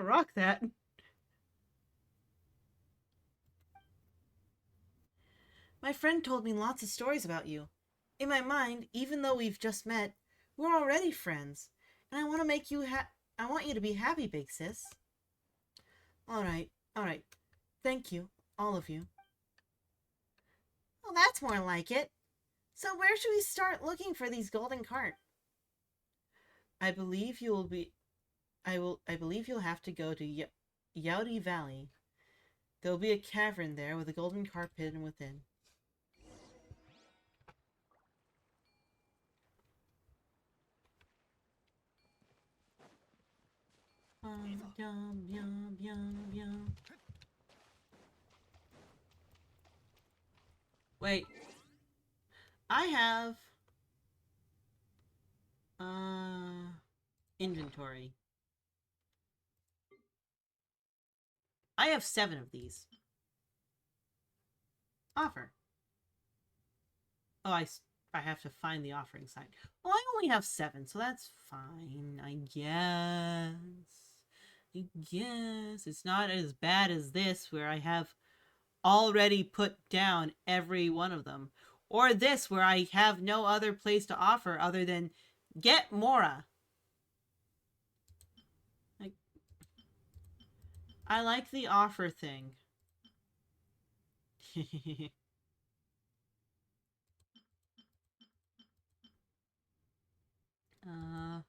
rock that. My friend told me lots of stories about you. In my mind, even though we've just met, we're already friends. And I want to make you I want you to be happy, big sis. All right. Thank you, all of you. Well, that's more like it. So where should we start looking for these golden carp? I believe you'll have to go to Yaudi Valley. There'll be a cavern there with a golden carp hidden within. Yum, yum, yum, yum. Wait. I have inventory. I have 7 of these. Offer. Oh, I have to find the offering site. Well, I only have 7, so that's fine, I guess. It's not as bad as this, where I have already put down every one of them. Or this, where I have no other place to offer other than get Mora. I like the offer thing. uh...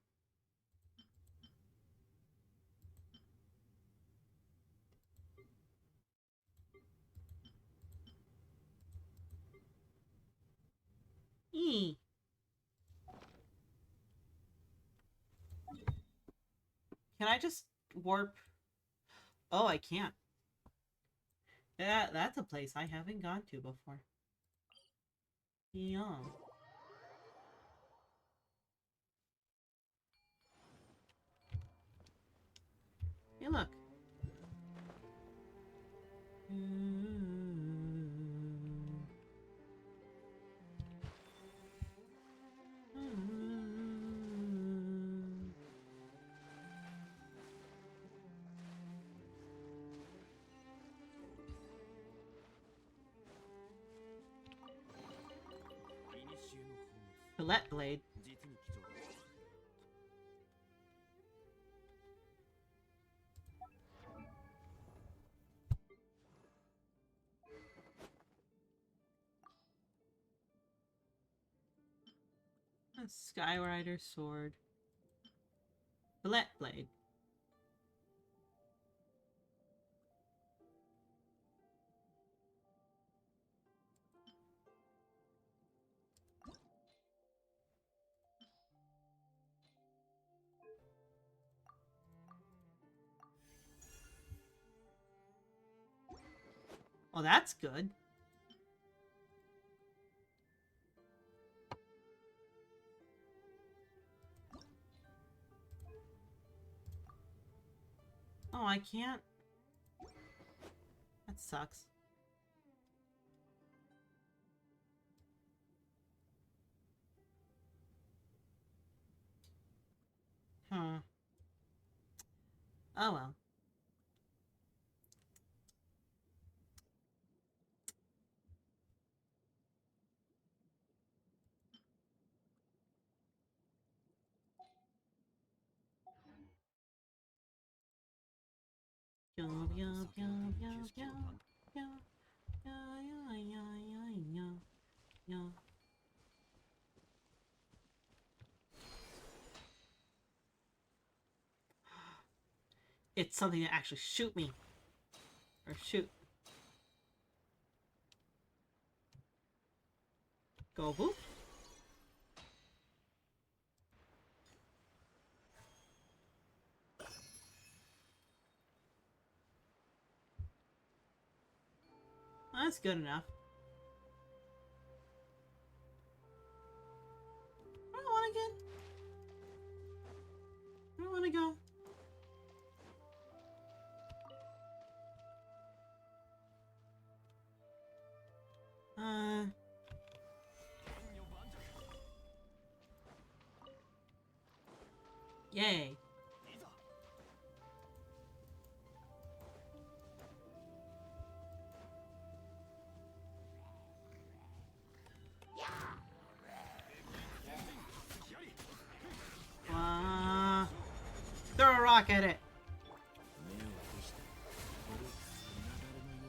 Can I just warp? Oh, I can't. That's a place I haven't gone to before. Yeah. Hey, look. Colette blade. 実に貴重だ。 A Skyrider sword. Colette blade. Well, that's good. Oh, I can't. That sucks. Hmm. Oh well. It's something to actually shoot me. Or shoot. Go boop. That's good enough. I don't want to get. I don't want to go. Yay. Throw a rock at it.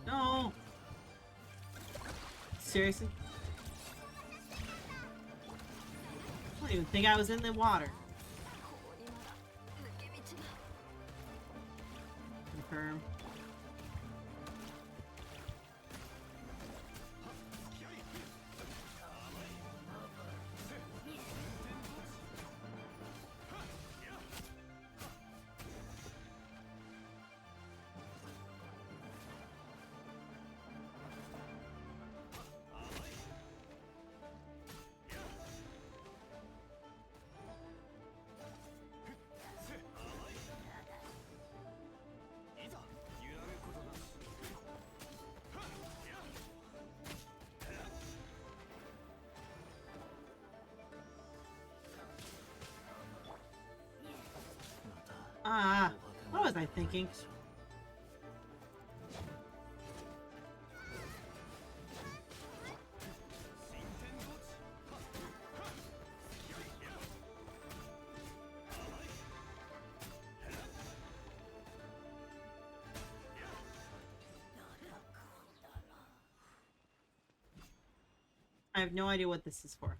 No. Seriously? I don't even think I was in the water. Confirm. What was I thinking? I have no idea what this is for.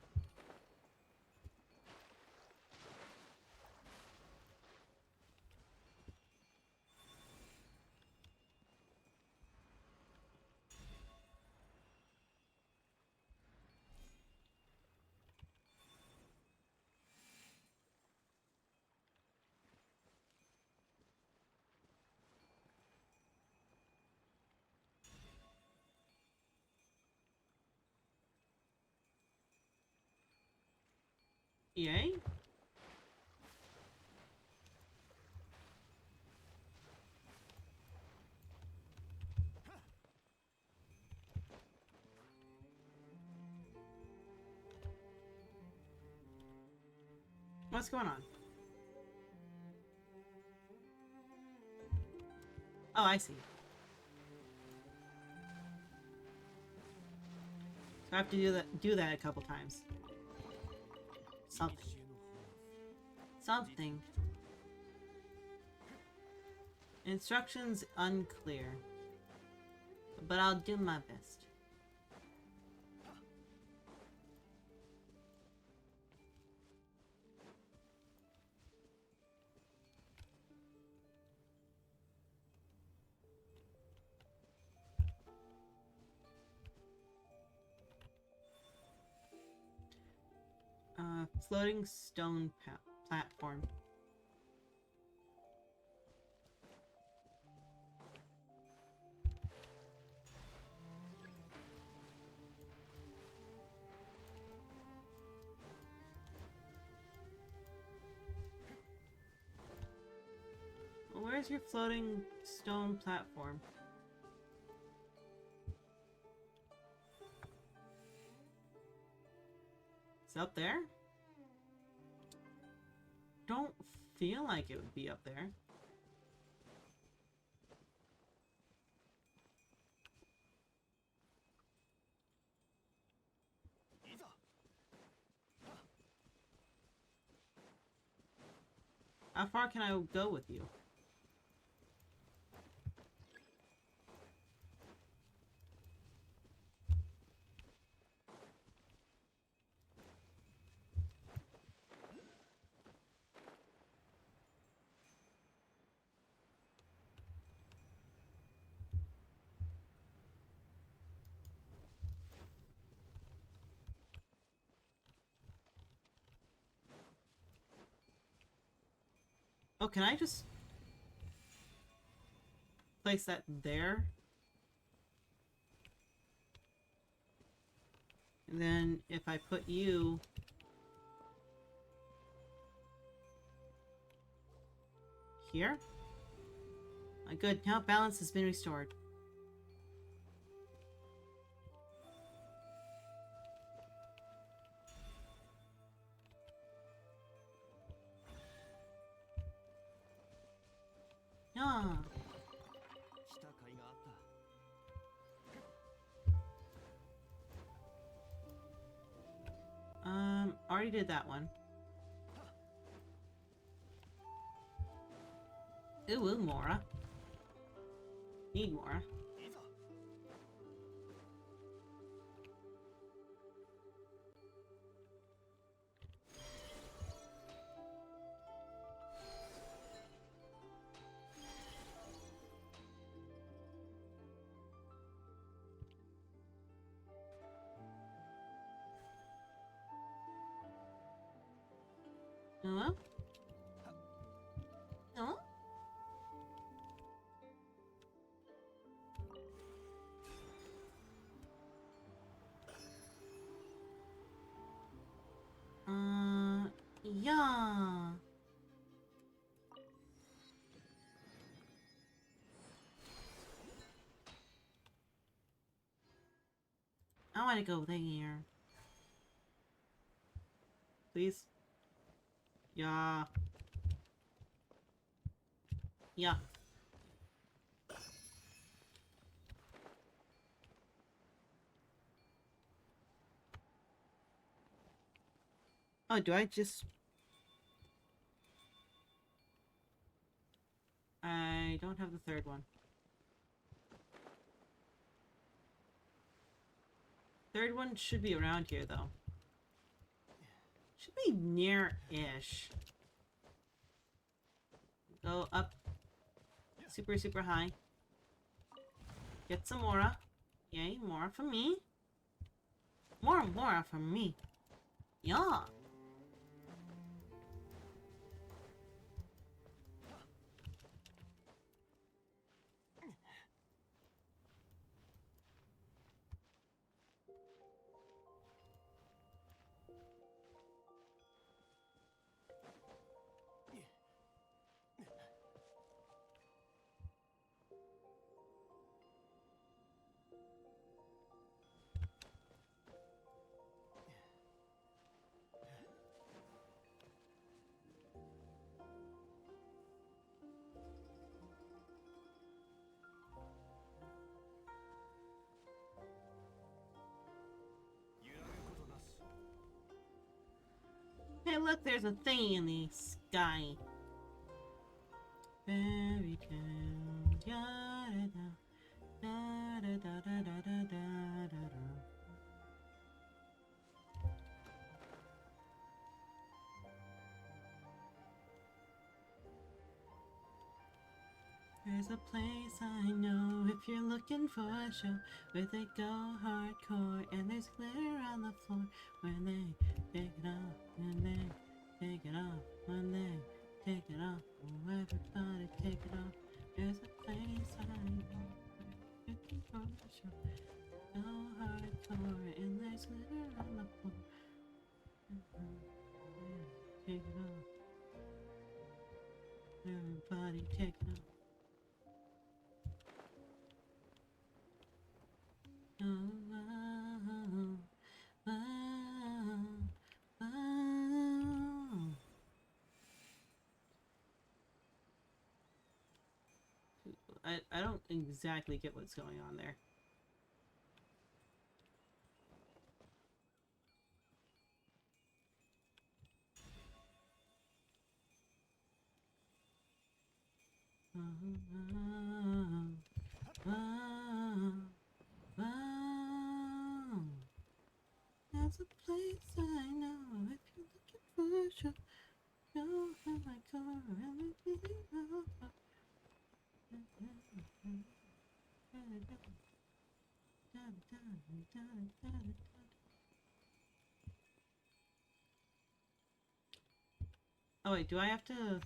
Yay? What's going on? Oh, I see. So I have to do that a couple times. Something. Something. Instructions unclear. But I'll do my best. Floating stone platform. Where's your floating stone platform? It's up there? Don't feel like it would be up there. How far can I go with you? Oh, can I just place that there? And then if I put you here? My good, now balance has been restored. Yeah. 来た甲斐があった Already did that one. Ooh, Mora. Need Mora. いざ Hello? No? Yeah. I want to go there. Please. Yeah. Yeah. Oh, do I just... I don't have the third one. Third one should be around here, though. Should be near-ish. Go up super, super high. Get some Mora. Yay, Mora for me. More Mora for me. Yeah. Hey, look, there's a thingy in the sky. Fairy tale, da da da da da da da da da da. There's a place I know if you're looking for a show where they go hardcore and there's glitter on the floor when they take it off, when they take it off, when they take it off. Oh, everybody take it off. There's a place I know if you're looking for a show. Go hardcore and there's glitter on the floor. Take it off. Everybody take it off. Oh, oh, oh, oh. I don't exactly get what's going on there. There's a place I know if you're looking for a show. Go have my car and let me know. Oh wait, do I have to?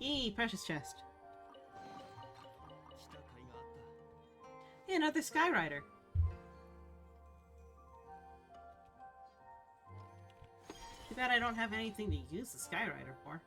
Eee, precious chest. 来た甲斐があった。 Hey, another Skyrider. Too bad I don't have anything to use the Skyrider for.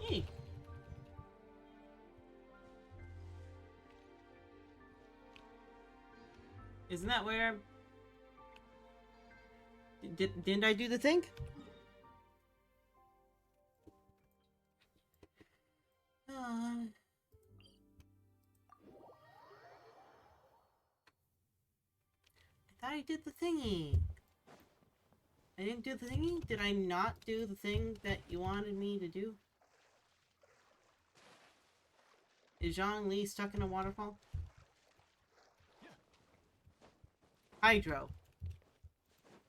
Hey. Isn't that where... Didn't I do the thing? I thought I did the thingy. I didn't do the thingy? Did I not do the thing that you wanted me to do? Is Zhongli stuck in a waterfall? Hydro.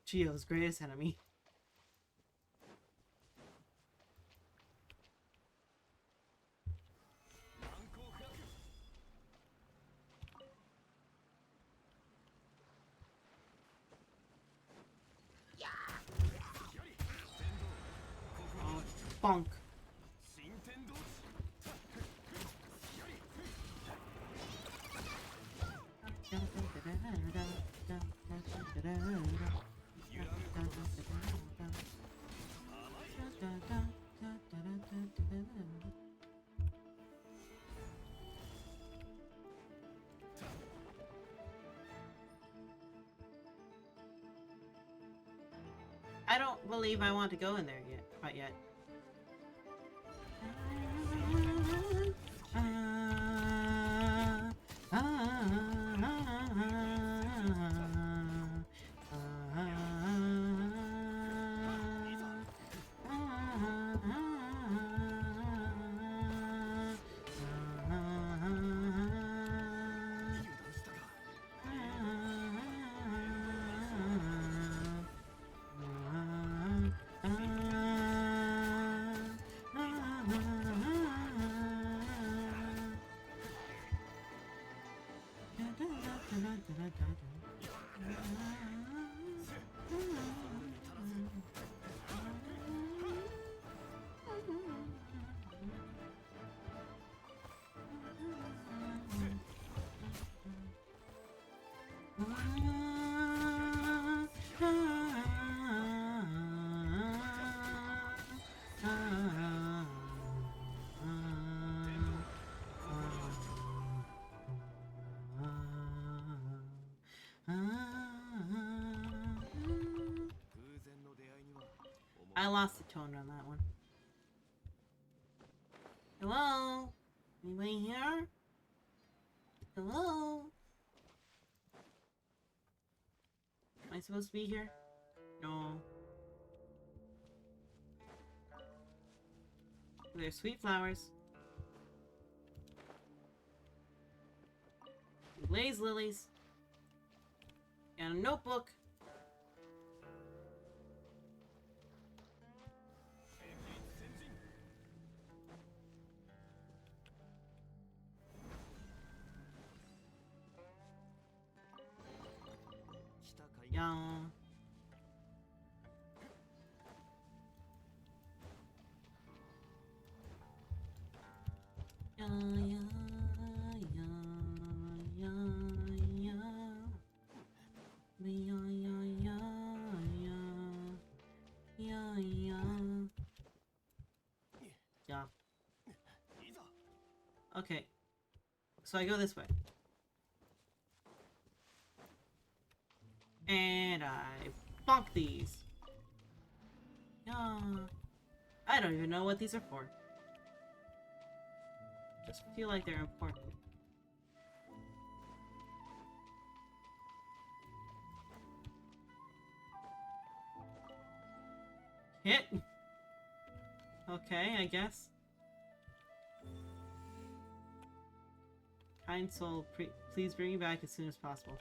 Geo's greatest enemy. Oh, bonk. I don't believe I want to go in there yet, quite yet. I lost the tone on that one. Hello? Anybody here? Hello? Am I supposed to be here? No. They're sweet flowers. Blaze lilies. And a notebook. Yeah. Yeah, yeah, yeah, yeah, yeah. Yeah, yeah, yeah, yeah. Yeah, yeah. Yeah. Okay. So I go this way. And I bonk these. Yeah. I don't even know what these are for. Just feel like they're important. Hit. Okay, I guess. Kind soul, please bring me back as soon as possible.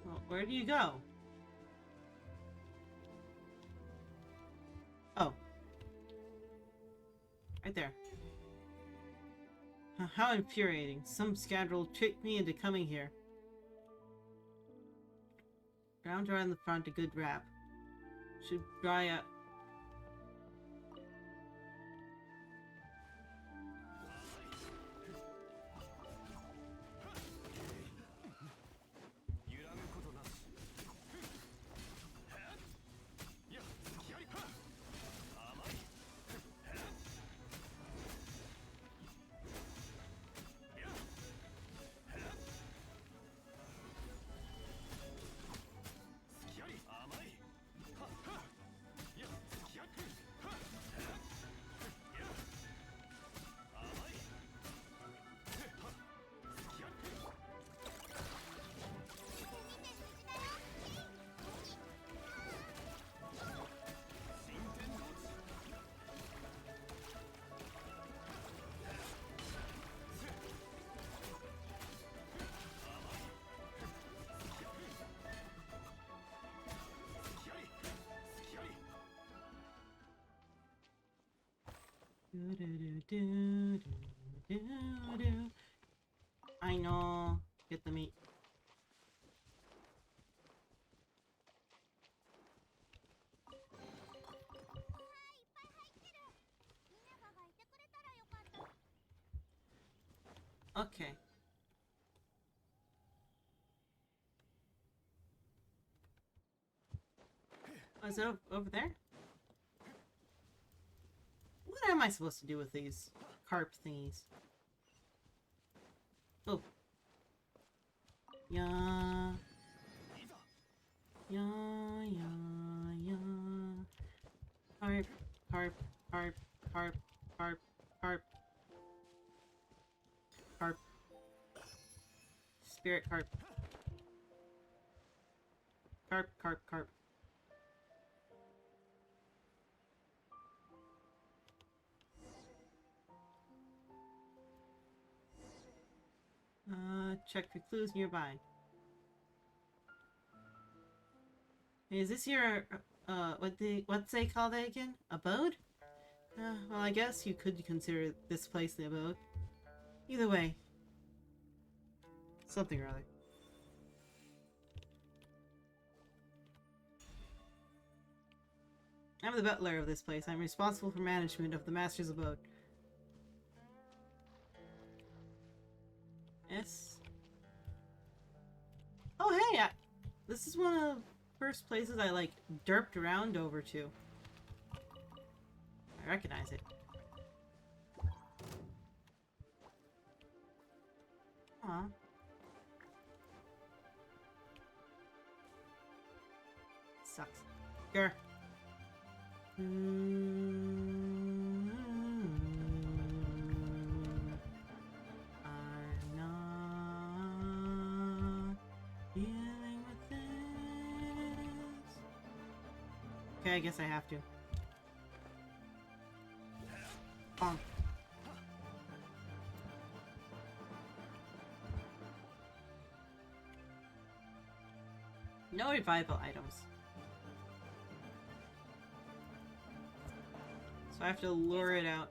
Well, where do you go? Oh. Right there. How infuriating. Some scoundrel tricked me into coming here. Ground right in the front, a good rap. Should dry up. I know. Get the meat. Okay. Oh, is it over there? What am I supposed to do with these carp thingies? Oh. Yeah. Yeah, yeah, yeah. Carp, carp, carp, carp, carp, carp. Carp. Spirit carp. Carp, carp, carp. Check for clues nearby. Is this your, what's they call that again? Abode? Well, I guess you could consider this place the abode. Either way. Something or other. I'm the butler of this place. I'm responsible for management of the master's abode. Yes. Oh, hey! This is one of the first places I, like, derped around over to. I recognize it. Aw. Sucks. Grr. I'm not dealing with this. Okay, I guess I have to. Bonk. No revival items. So I have to lure it out.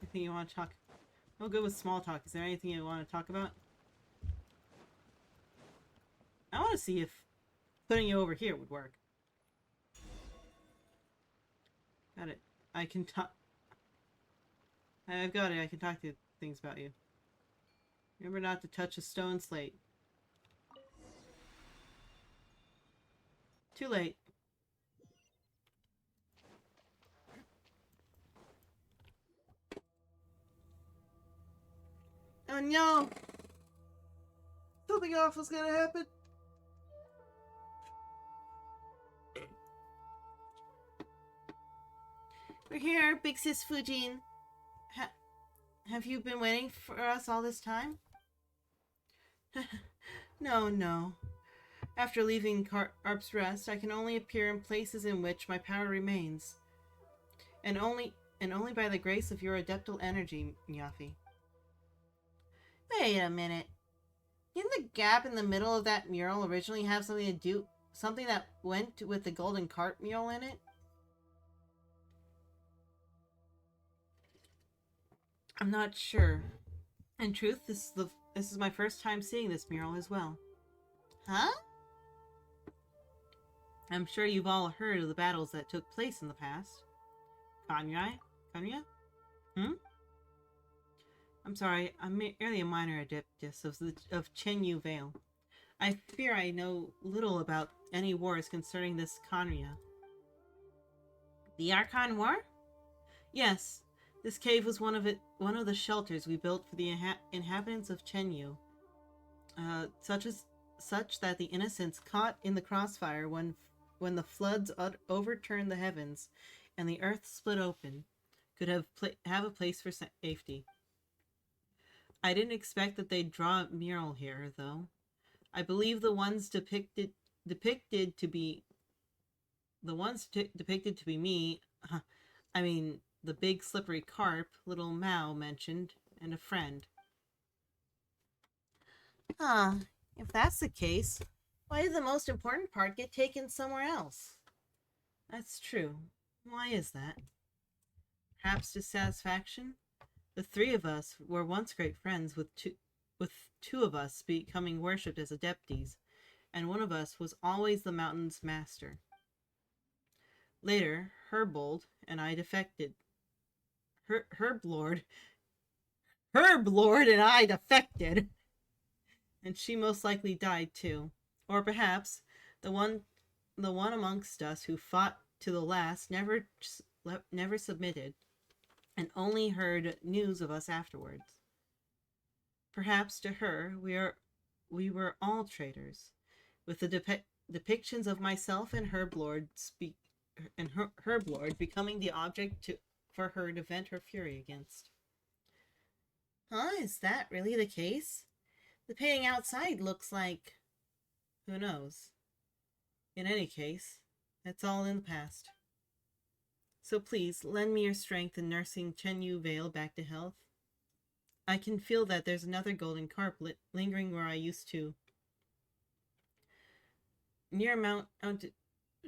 Anything you want to talk? No good with small talk. Is there anything you want to talk about? I want to see if putting you over here would work. Got it. I can talk. I've got it. I can talk to things about you. Remember not to touch a stone slate. Too late. Oh no! Something awful's gonna happen. We're here, Big Sis Fujin. Have you been waiting for us all this time? No, no. After leaving Carp's Rest, I can only appear in places in which my power remains. And only by the grace of your adeptal energy, Nyafi. Wait a minute. Didn't the gap in the middle of that mural originally have something that went with the golden carp mural in it? I'm not sure. In truth, this is my first time seeing this mural as well. Huh? I'm sure you've all heard of the battles that took place in the past. Kanya? Hmm? I'm sorry, I'm merely a minor adeptus of Chenyu Vale. I fear I know little about any wars concerning this Kanya. The Archon War? Yes. This cave was one of the shelters we built for the inhabitants of Chenyu. Such that the innocents caught in the crossfire when the floods overturned the heavens and the earth split open could have a place for safety. I didn't expect that they'd draw a mural here, though. I believe the ones depicted to be me. I mean, the big slippery carp little Mao mentioned, and a friend. Huh. If that's the case, why did the most important part get taken somewhere else? That's true. Why is that? Perhaps dissatisfaction? The three of us were once great friends, with two of us becoming worshipped as adeptes, and one of us was always the mountain's master. Later, Herbold and I defected. Herblord and I defected, and she most likely died too. Or perhaps the one amongst us who fought to the last never submitted, and only heard news of us afterwards. Perhaps to her we were all traitors, with the depictions of myself and Herblord Herblord becoming the object for her to vent her fury against. Huh? Is that really the case? The painting outside looks like... Who knows? In any case, that's all in the past. So please, lend me your strength in nursing Chenyu Vale back to health. I can feel that there's another golden carp lingering where I used to. Near Mount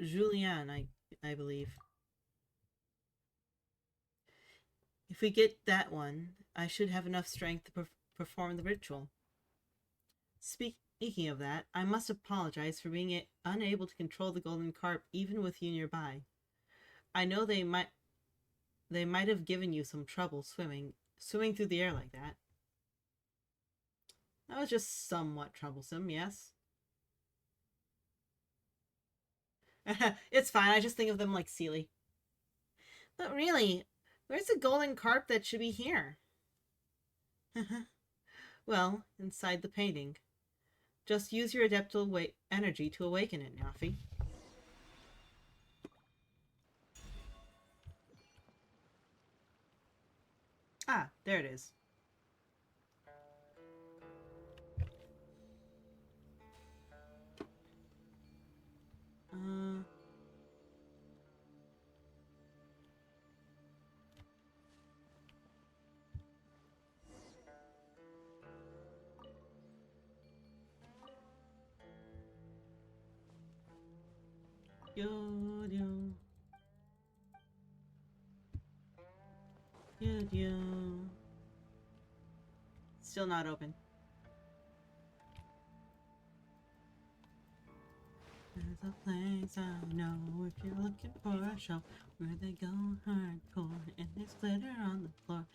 Julian, I believe. If we get that one, I should have enough strength to perform the ritual. Speaking of that, I must apologize for being unable to control the golden carp even with you nearby. I know they might have given you some trouble swimming through the air like that. That was just somewhat troublesome, yes? It's fine, I just think of them like Sealy. But really, where's the golden carp that should be here? Well, inside the painting. Just use your adeptal energy to awaken it, Nafi. Ah, there it is. Uh... Yo, yo. Yo, yo. Still not open. There's a place I know if you're looking for a show where they go hardcore and there's glitter on the floor.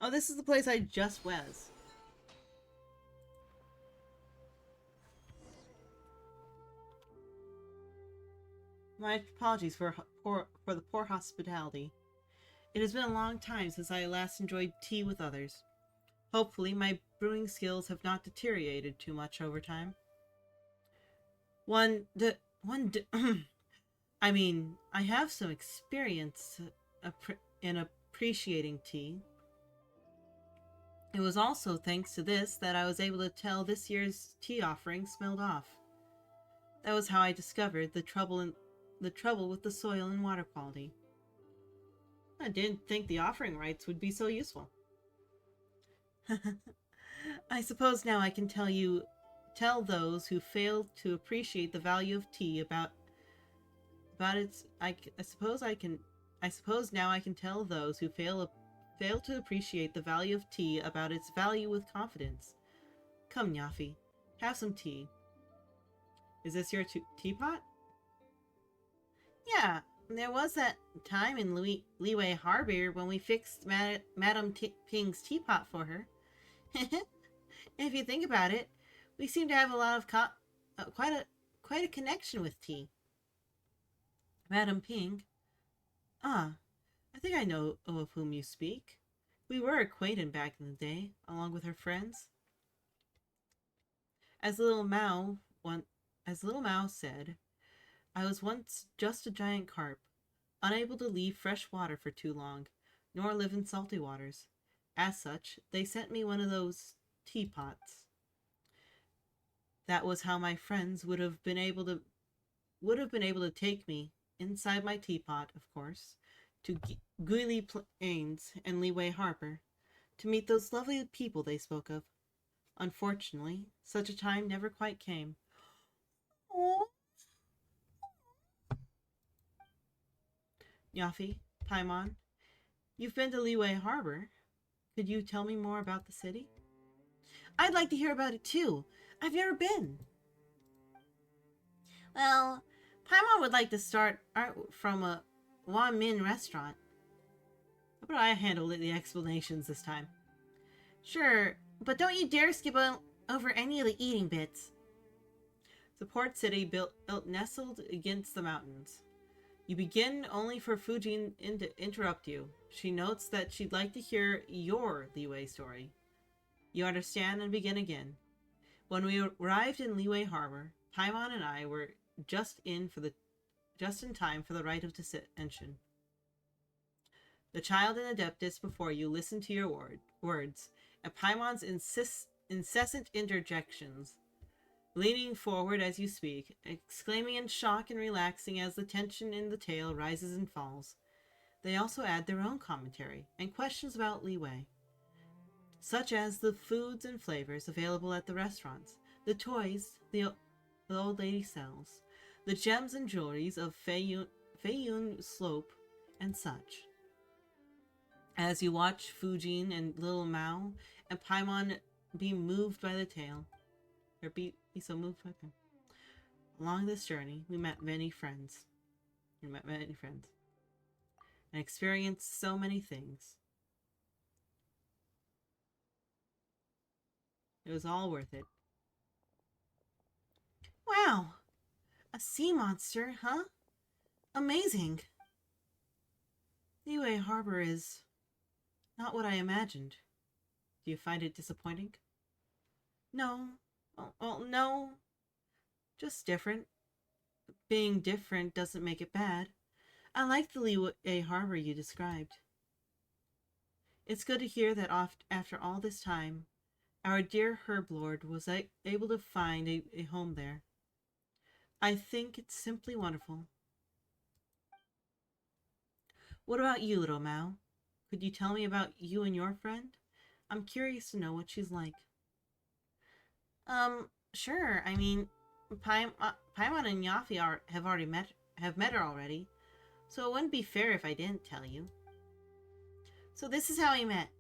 Oh, this is the place I just was. My apologies for the poor hospitality. It has been a long time since I last enjoyed tea with others. Hopefully, my brewing skills have not deteriorated too much over time. I mean, I have some experience in appreciating tea. It was also thanks to this that I was able to tell this year's tea offering smelled off. That was how I discovered the trouble with the soil and water quality. I didn't think the offering rites would be so useful. I suppose now I can tell those who fail to appreciate the value of tea about its. I suppose now I can tell those who fail to appreciate the value of tea about its value with confidence. Come, Nyafi, have some tea. Is this your teapot? Yeah, there was that time in Liyue Harbor when we fixed Madame Ping's teapot for her. If you think about it, we seem to have a lot of quite a connection with tea. Madame Ping. Ah, I think I know of whom you speak. We were acquainted back in the day, along with her friends. As little Mao said, I was once just a giant carp, unable to leave fresh water for too long, nor live in salty waters. As such, they sent me one of those teapots. That was how my friends would have been able to take me inside my teapot, of course, to Guili Plains and Liyue Harbor, to meet those lovely people they spoke of. Unfortunately, such a time never quite came. Oh. Yafi, Paimon, you've been to Liyue Harbor. Could you tell me more about the city? I'd like to hear about it too. I've never been. Well, Paimon would like to start from a Wan Min restaurant. How about I handle the explanations this time? Sure, but don't you dare skip over any of the eating bits. The port city built nestled against the mountains. You begin only for Fujin to interrupt you. She notes that she'd like to hear your Liyue story. You understand and begin again. When we arrived in Liyue Harbor, Paimon and I were just in time for the rite of dissension. The child and adeptus before you listened to your words, and Paimon's incessant interjections, leaning forward as you speak, exclaiming in shock and relaxing as the tension in the tale rises and falls. They also add their own commentary and questions about Liyue. such as the foods and flavors available at the restaurants, the toys the old lady sells, the gems and jewelries of Feiyun Slope, and such. As you watch Fujin and little Mao and Paimon be moved by the tale, or be so moved by them. Along this journey, we met many friends. And experienced so many things. It was all worth it. Wow! A sea monster, huh? Amazing! Liyue Harbor is not what I imagined. Do you find it disappointing? No. Well, no. Just different. Being different doesn't make it bad. I like the Liyue Harbor you described. It's good to hear that after all this time, our dear Herblord was able to find a home there. I think it's simply wonderful. What about you, little Mao? Could you tell me about you and your friend? I'm curious to know what she's like. Sure. I mean, Paimon and Yafi have met her already, so it wouldn't be fair if I didn't tell you. So this is how we met.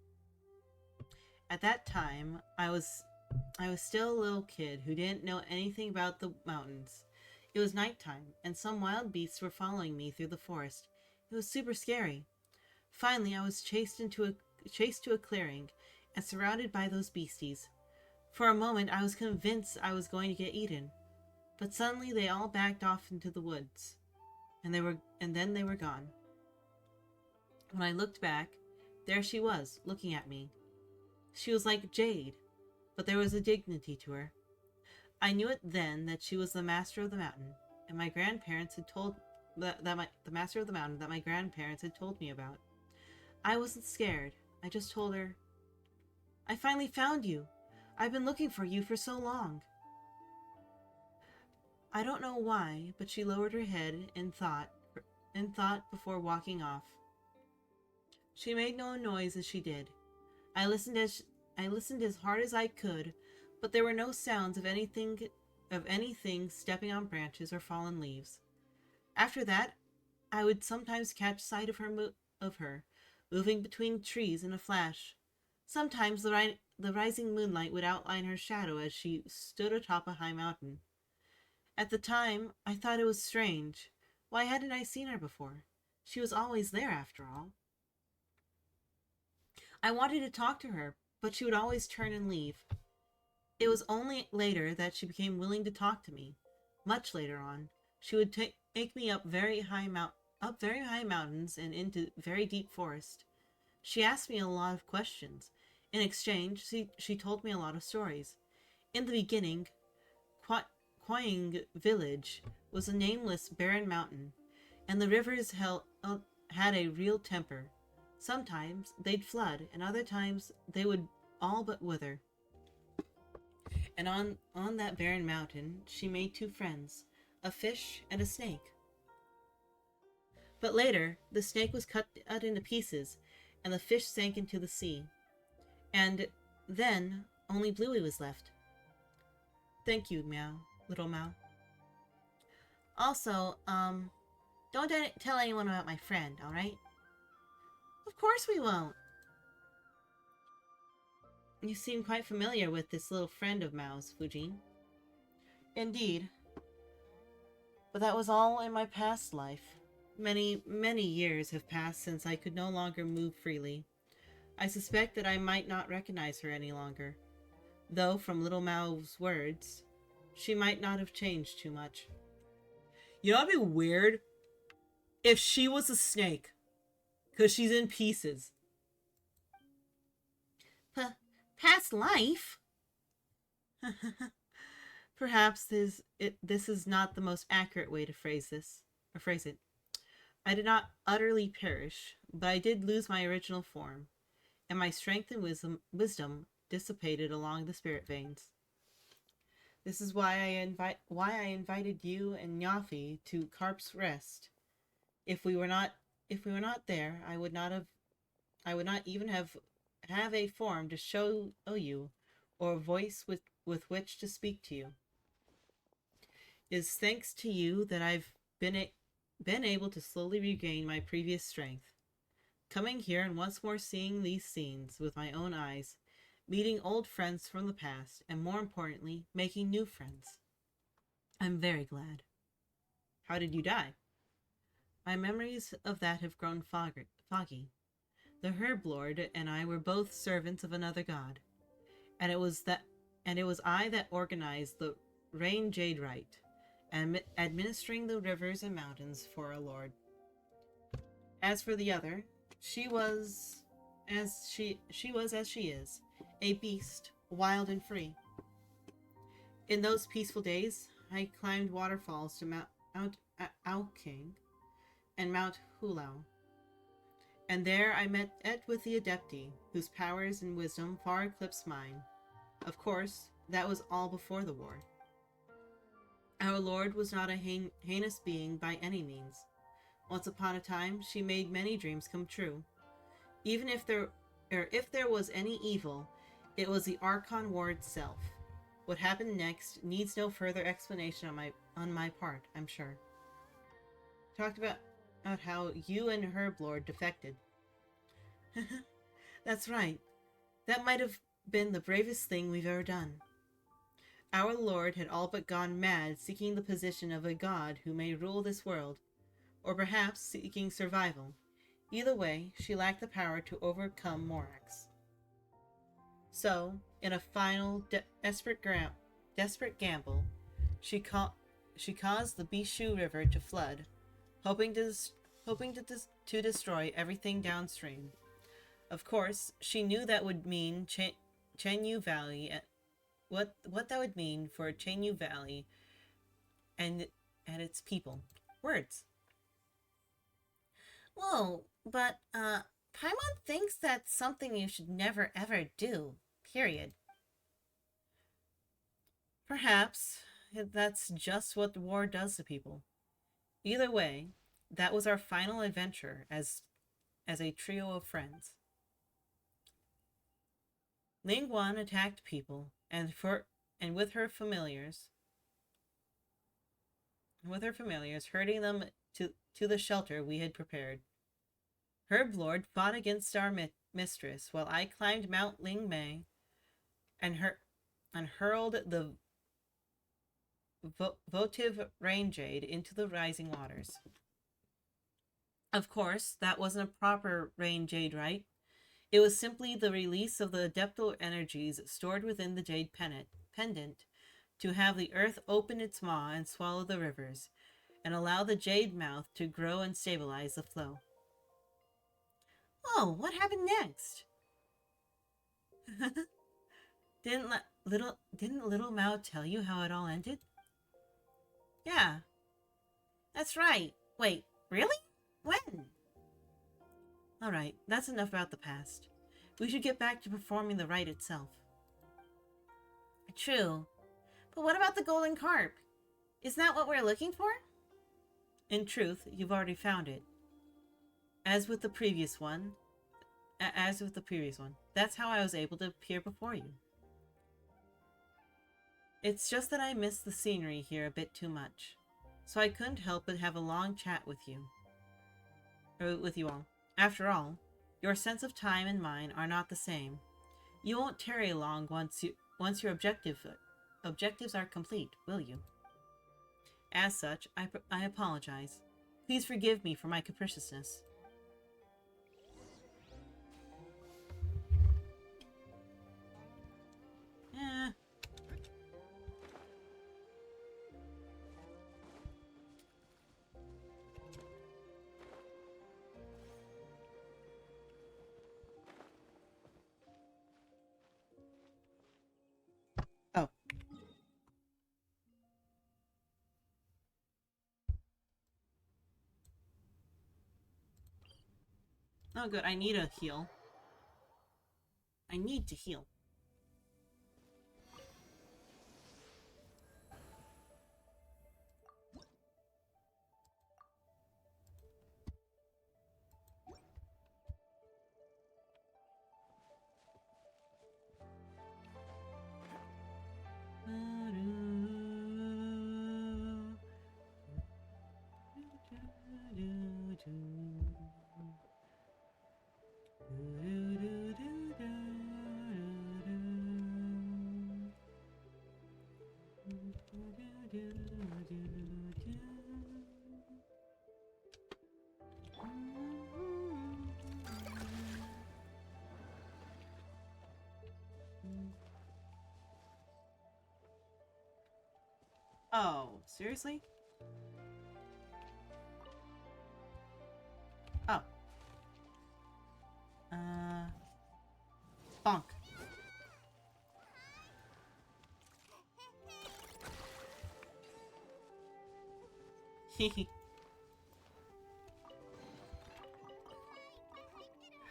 At that time, I was still a little kid who didn't know anything about the mountains. It was nighttime, and some wild beasts were following me through the forest. It was super scary. Finally, I was chased to a clearing and surrounded by those beasties. For a moment, I was convinced I was going to get eaten, but suddenly they all backed off into the woods, and then they were gone. When I looked back, there she was, looking at me. She was like Jade, but there was a dignity to her. I knew it then that she was the master of the mountain, and my grandparents had told the master of the mountain that my grandparents had told me about. I wasn't scared. I just told her, "I finally found you. I've been looking for you for so long." I don't know why, but she lowered her head in thought before walking off. She made no noise as she did. I listened as hard as I could, but there were no sounds of anything stepping on branches or fallen leaves. After that, I would sometimes catch sight of her moving between trees in a flash. Sometimes the rising moonlight would outline her shadow as she stood atop a high mountain. At the time, I thought it was strange. Why hadn't I seen her before? She was always there, after all. I wanted to talk to her, but she would always turn and leave. It was only later that she became willing to talk to me. Much later on, she would take me up very high mountains and into very deep forest. She asked me a lot of questions. In exchange, she told me a lot of stories. In the beginning, Quoying village was a nameless, barren mountain, and the rivers had a real temper. Sometimes they'd flood, and other times they would all but wither. And on that barren mountain, she made two friends, a fish and a snake. But later, the snake was cut into pieces, and the fish sank into the sea. And then, only Bluey was left. Thank you, little Mao. Also, don't tell anyone about my friend, alright? Of course we won't. You seem quite familiar with this little friend of Mao's, Fujin. Indeed. But that was all in my past life. Many, many years have passed since I could no longer move freely. I suspect that I might not recognize her any longer. Though, from little Mao's words, she might not have changed too much. You know, it'd be weird if she was a snake, because she's in pieces. Past life? Perhaps this is not the most accurate way to phrase it. I did not utterly perish, but I did lose my original form, and my strength and wisdom dissipated along the spirit veins. This is why I invited you and Yafi to Carp's Rest. If we were not there, I would not even have have a form to show you, or a voice with which to speak to you. It is thanks to you that I've been able to slowly regain my previous strength. Coming here and once more seeing these scenes with my own eyes, meeting old friends from the past, and more importantly, making new friends. I'm very glad. How did you die? My memories of that have grown foggy. The Herb Lord and I were both servants of another god, and it was I that organized the Rain Jade Rite, and administering the rivers and mountains for our lord. As for the other, she was as she is, a beast, wild and free. In those peaceful days, I climbed waterfalls to Mount Auking and Mount Hulau, and there I met with the Adepti, whose powers and wisdom far eclipsed mine. Of course, that was all before the war. Our Lord was not a heinous being by any means. Once upon a time, she made many dreams come true. Even if there was any evil, it was the Archon War itself. What happened next needs no further explanation on my part, I'm sure. Talked about how you and Herb Lord defected. That's right. That might have been the bravest thing we've ever done. Our Lord had all but gone mad seeking the position of a god who may rule this world, or perhaps seeking survival. Either way, she lacked the power to overcome Morax. So, in a final desperate gamble, she caused the Bishu River to flood, hoping to destroy everything downstream. Of course, she knew that would mean Chenyu Valley. What that would mean for Chenyu Valley and its people. Words. Whoa, but Paimon thinks that's something you should never ever do. Period. Perhaps that's just what the war does to people. Either way, that was our final adventure as a trio of friends. Ling Guan attacked people, and with her familiars, herding them to the shelter we had prepared. Herb Lord fought against our mistress, while I climbed Mount Ling Mei and hurled the votive rain jade into the rising waters. Of course, that wasn't a proper rain jade rite. It was simply the release of the adeptal energies stored within the jade pendant to have the earth open its maw and swallow the rivers, and allow the jade mouth to grow and stabilize the flow. Oh, what happened next? Didn't little Mao tell you how it all ended? Yeah, that's right. Wait, really? When? All right, that's enough about the past. We should get back to performing the rite itself. True. But what about the golden carp? Isn't that what we're looking for? In truth, you've already found it. As with the previous one, that's how I was able to appear before you. It's just that I miss the scenery here a bit too much, so I couldn't help but have a long chat with you. With you all. After all, your sense of time and mine are not the same. You won't tarry long once your objectives are complete, will you? As such, I apologize. Please forgive me for my capriciousness. Oh. Oh, good. I need a heal. I need to heal. Oh, seriously? Oh. Bonk. Hehe.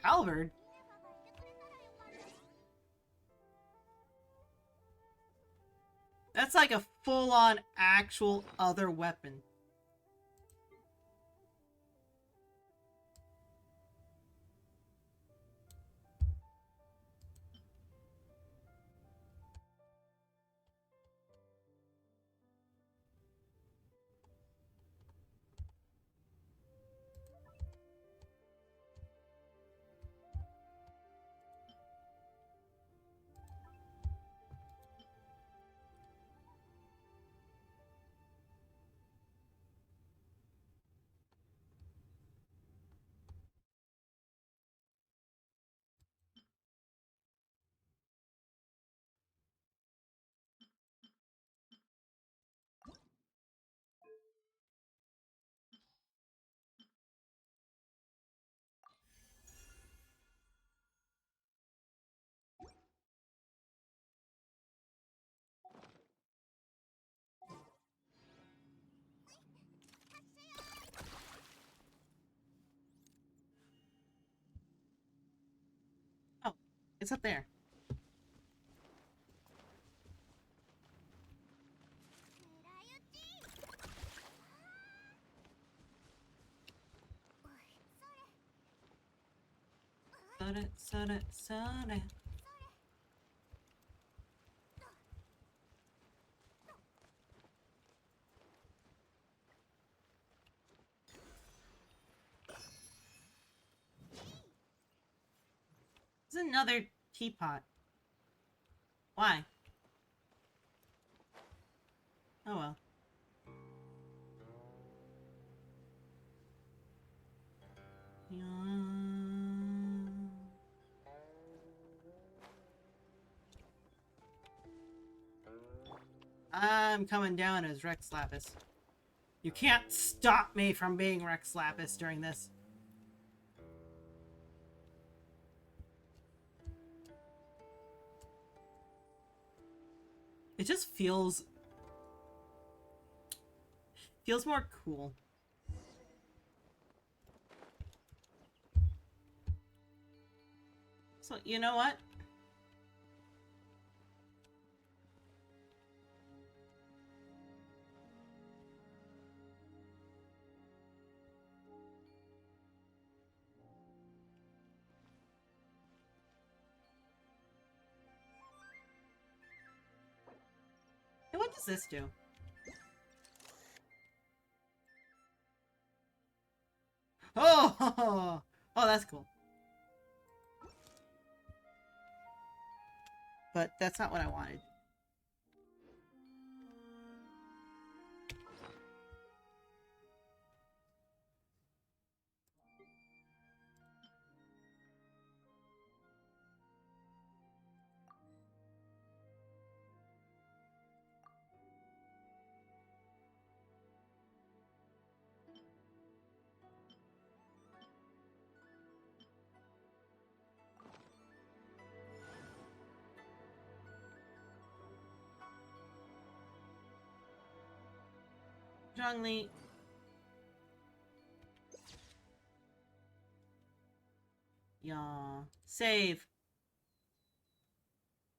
Halberd? That's like a full-on actual other weapon. Oh, it's up there. Sorry. There's another teapot. Why? Oh well. I'm coming down as Rex Lapis. You can't stop me from being Rex Lapis during this. It just feels more cool. So, you know what? Hey, what does this do? Oh, oh, that's cool. But that's not what I wanted. Strongly. Yeah. Save.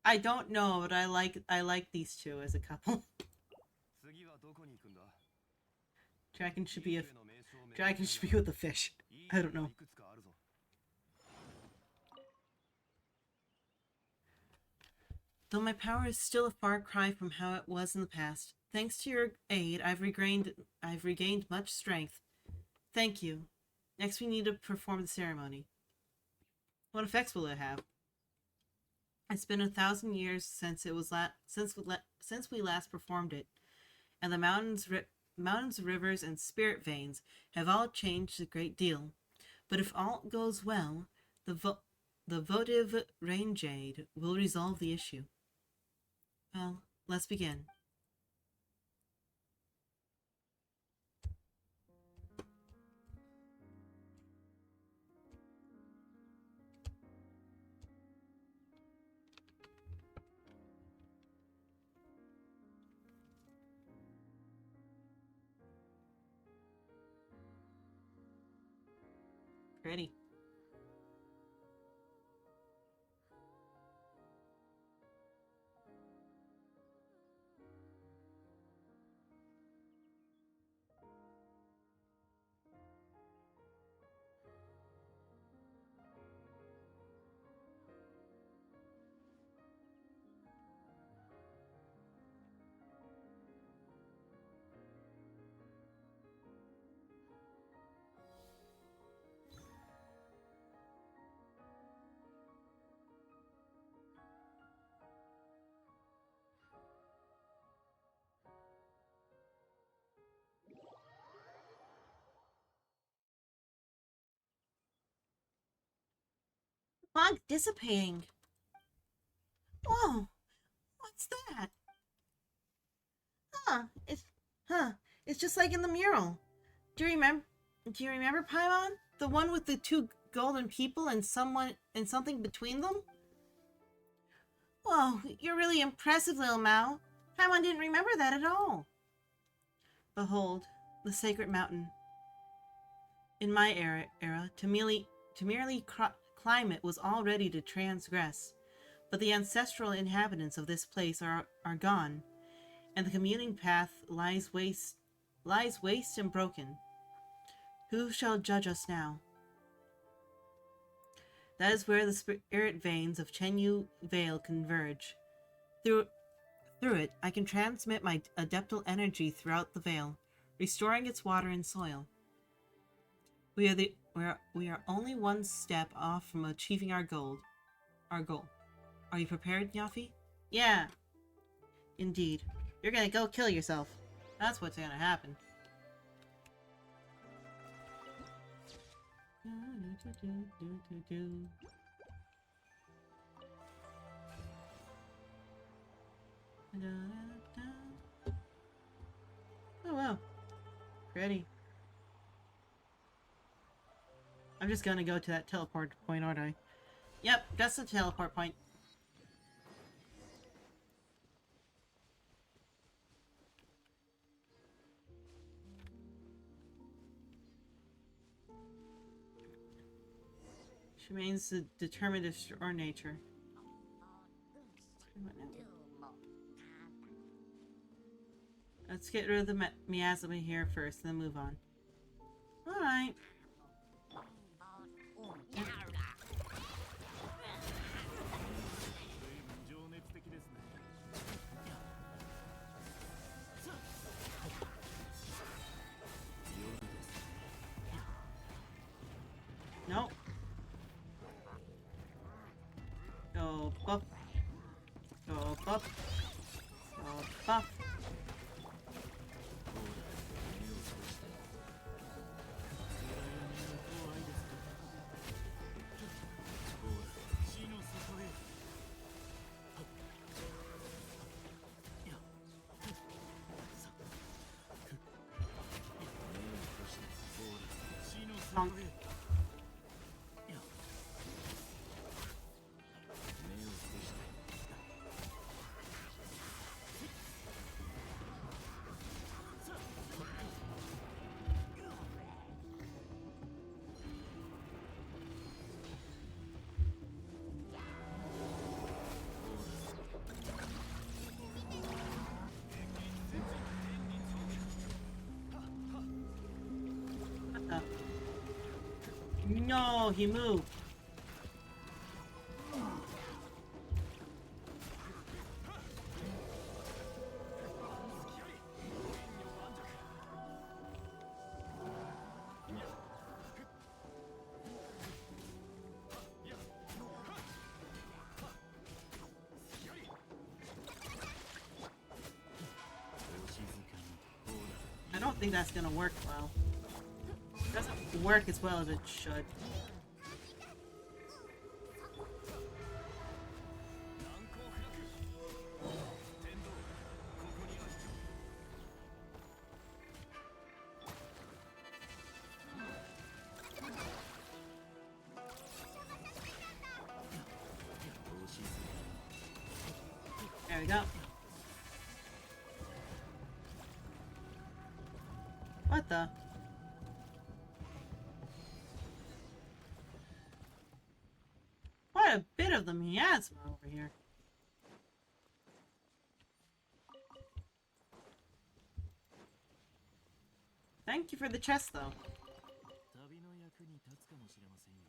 I don't know, but I like these two as a couple. Dragon should be with the fish. I don't know. Though my power is still a far cry from how it was in the past, thanks to your aid, I've regained much strength. Thank you. Next, we need to perform the ceremony. What effects will it have? It's been 1,000 years since we last performed it, and the mountains, rivers, and spirit veins have all changed a great deal. But if all goes well, the votive rain jade will resolve the issue. Well, let's begin. Pretty. Fog dissipating. Oh, what's that? Huh, it's huh. It's just like in the mural. Do you remember Paimon? The one with the two golden people and someone and something between them? Whoa, you're really impressive, little Mao. Paimon didn't remember that at all. Behold, the sacred mountain. In my era, to merely climb it was all ready to transgress. But the ancestral inhabitants of this place are gone, and the commuting path lies waste and broken. Who shall judge us now? That is where the spirit veins of Chenyu Vale converge. Through it, I can transmit my adeptal energy throughout the Vale, restoring its water and soil. We are only one step off from achieving our goal. Are you prepared, Nyafi? Yeah. Indeed. You're gonna go kill yourself. That's what's gonna happen. Oh wow. Pretty. I'm just gonna go to that teleport point, aren't I? Yep, that's the teleport point. She remains determined to destroy nature. Let's get rid of the miasma here first, then move on. Alright. Nope. Go buff. Go buff. Go buff. Bonk. No, he moved. I don't think that's gonna work well. It doesn't work as well as it should. There we go. What the? of the miasma over here. Thank you for the chest, though. 旅の役に立つかもしれませんよ。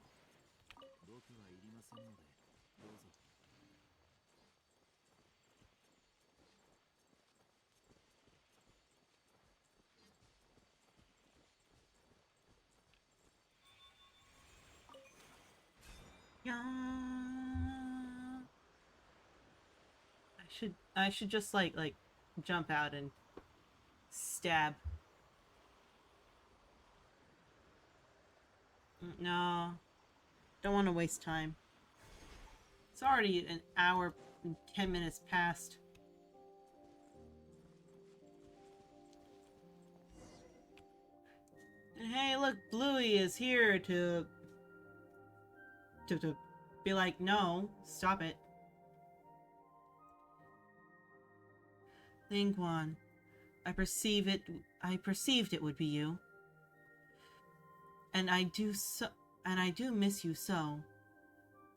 僕はいりませんので、どうぞ。Yeah. I should just like jump out and stab. No. Don't want to waste time. It's already an hour and 10 minutes past. And hey, look, Bluey is here to be like, no, stop it. Lingguan, I perceived it would be you. And I do miss you so.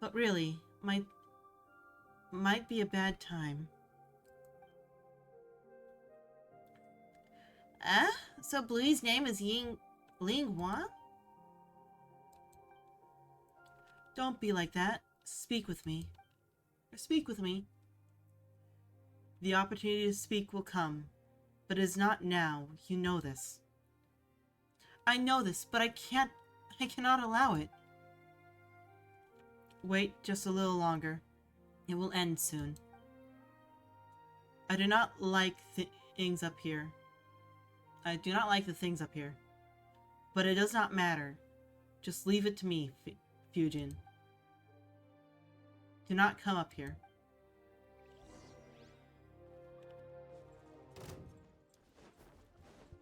But really, might be a bad time. So Bluey's name is Lingguan? Don't be like that. Speak with me. Speak with me. The opportunity to speak will come, but it is not now. You know this. I know this, but I cannot allow it. Wait just a little longer. It will end soon. I do not like things up here. I do not like the things up here. But it does not matter. Just leave it to me, Fujin. Do not come up here.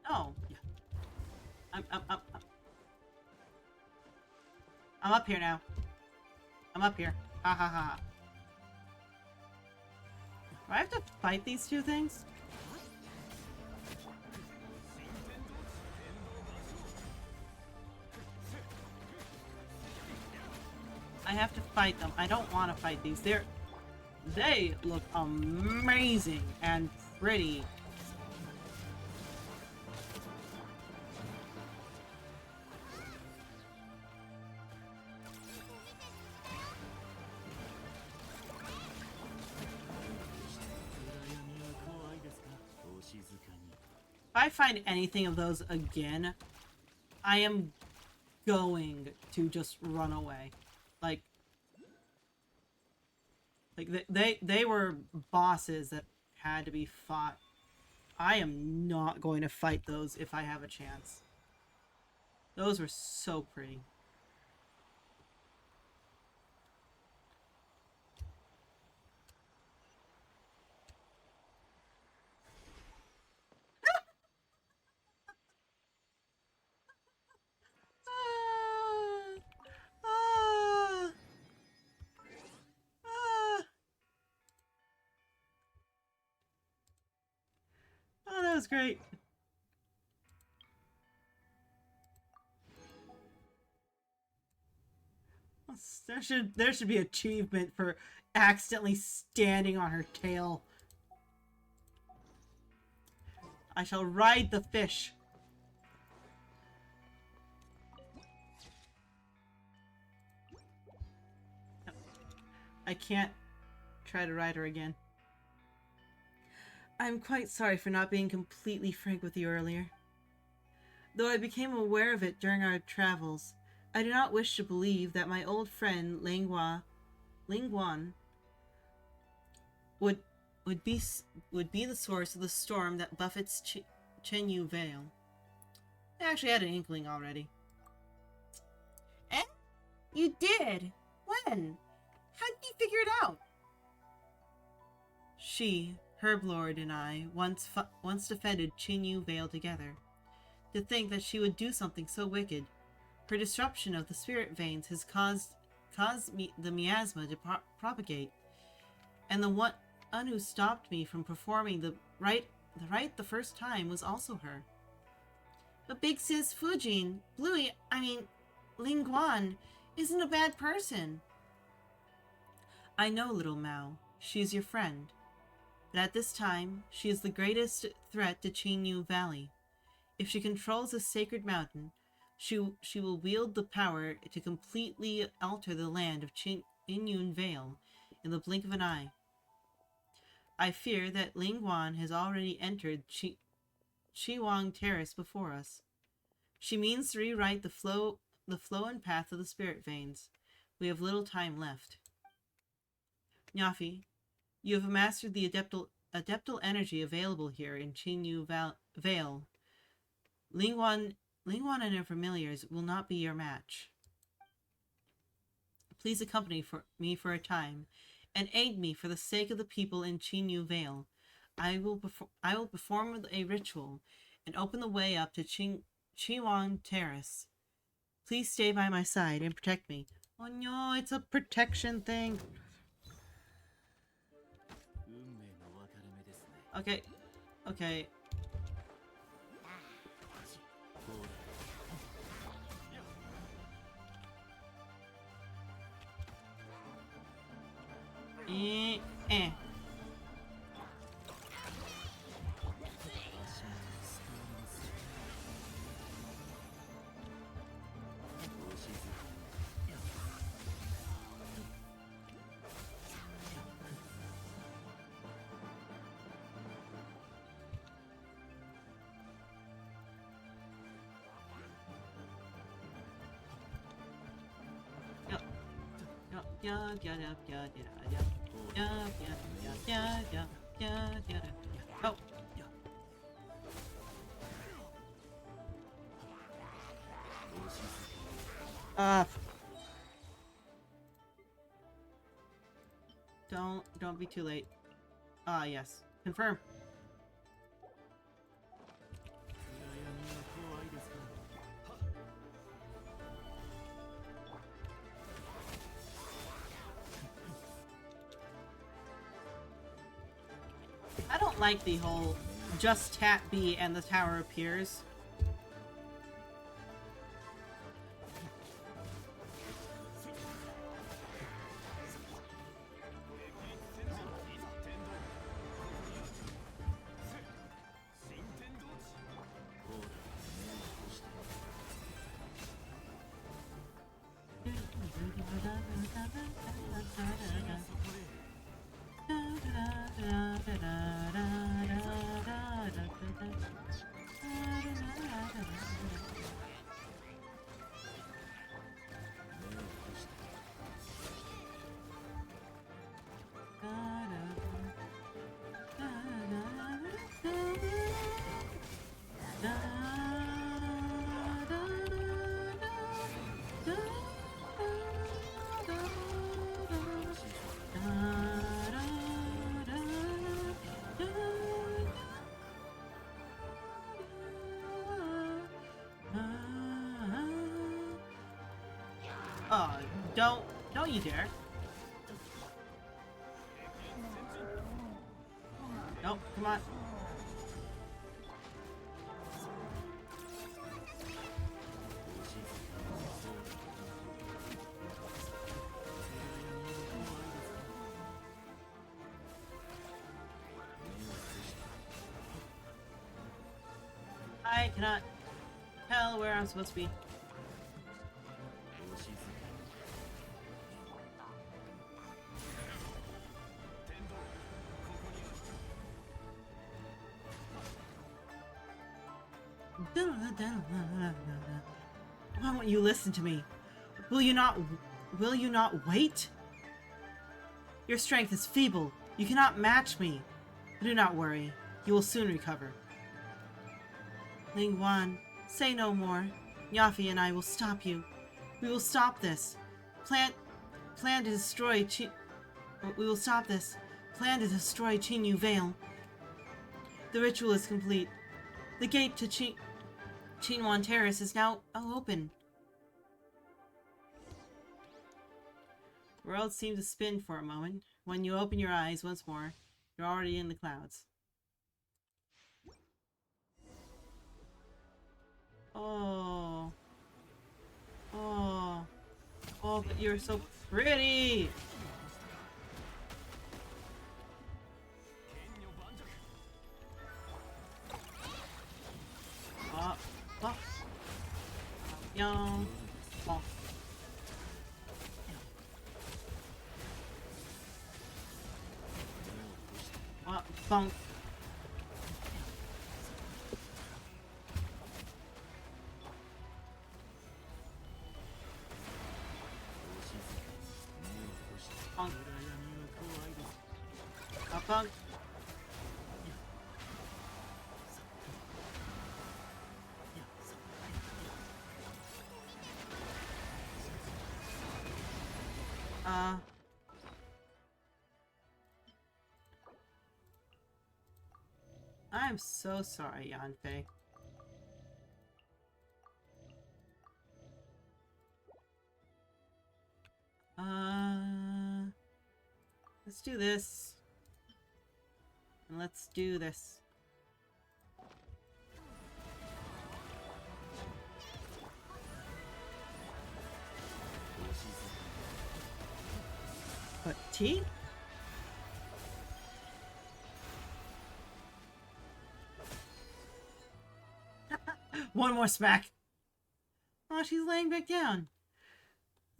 Oh, yeah. I'm up here now. I'm up here. Ha ha ha. Do I have to fight these two things? I have to fight them. I don't want to fight these. They look amazing and pretty. If I find anything of those again, I am going to just run away. Like they were bosses that had to be fought. I am not going to fight those if I have a chance. Those were so pretty. Oh, that was great. There should be achievement for accidentally standing on her tail. I shall ride the fish. I can't try to ride her again. I'm quite sorry for not being completely frank with you earlier. Though I became aware of it during our travels, I do not wish to believe that my old friend Lingguan would be the source of the storm that buffets Chenyu Vale. I actually had an inkling already. Eh? You did? When? How did you figure it out? She, Herblord, and I once defended Chenyu Vale together. To think that she would do something so wicked. Her disruption of the spirit veins has caused the miasma to propagate, and the one who stopped me from performing the rite the first time was also her. But Big Sis Fujin, Lingguan, isn't a bad person. I know little Mao. She is your friend. But at this time, she is the greatest threat to Qingyu Valley. If she controls this sacred mountain, she will wield the power to completely alter the land of Qinyun Vale in the blink of an eye. I fear that Ling Guan has already entered Chiwang Terrace before us. She means to rewrite the flow and path of the spirit veins. We have little time left. Nyafi, you have mastered the adeptal energy available here in Qingyu Vale. Lingwan and her familiars will not be your match. Please accompany me for a time, and aid me for the sake of the people in Qingyu Vale. I will perform a ritual and open the way up to Chiwang Terrace. Please stay by my side and protect me. Oh no, it's a protection thing. 運命の分かれ目ですね。 Okay. Okay. こうだ。 Eh. Oh. Don't be too late. Ah, yes. Confirm. 暗闇は怖いですか。 I don't like the whole just tap B and the tower appears. Oh, don't you dare. Nope, come on. I cannot tell where I'm supposed to be. Why won't you listen to me? Will you not wait? Your strength is feeble. You cannot match me. But do not worry. You will soon recover. Ling Guan, say no more. Yafi and I will stop you. We will stop this. Plan to destroy We will stop this. Plan to destroy Qingyu Vale. The ritual is complete. The gate to Qinwan Terrace is now open. The world seemed to spin for a moment. When you open your eyes once more, you're already in the clouds. Oh. Oh. Oh, but you're so pretty! Yo. Bonk. Bonk. Bonk. Bonk. I'm so sorry, Yanfei. Let's do this. And let's do this. What, tea? One more smack. Oh, she's laying back down.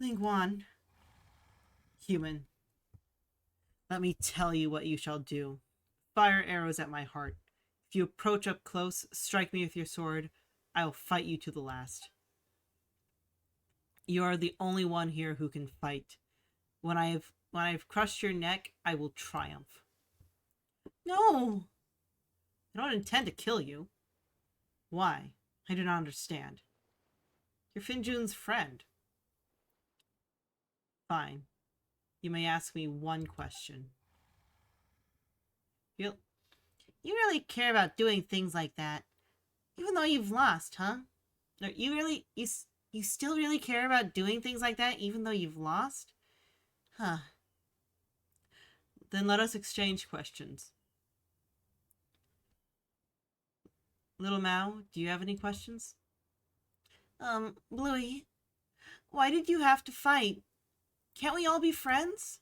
Lingguan. Human. Let me tell you what you shall do. Fire arrows at my heart. If you approach up close, strike me with your sword. I will fight you to the last. You are the only one here who can fight. When I have crushed your neck, I will triumph. No! I don't intend to kill you. Why? I do not understand. You're Finjun's friend. Fine. You may ask me one question. You really care about doing things like that, even though you've lost, huh? No, you still really care about doing things like that, even though you've lost? Huh. Then let us exchange questions. Little Mao, do you have any questions? Bluey, why did you have to fight? Can't we all be friends?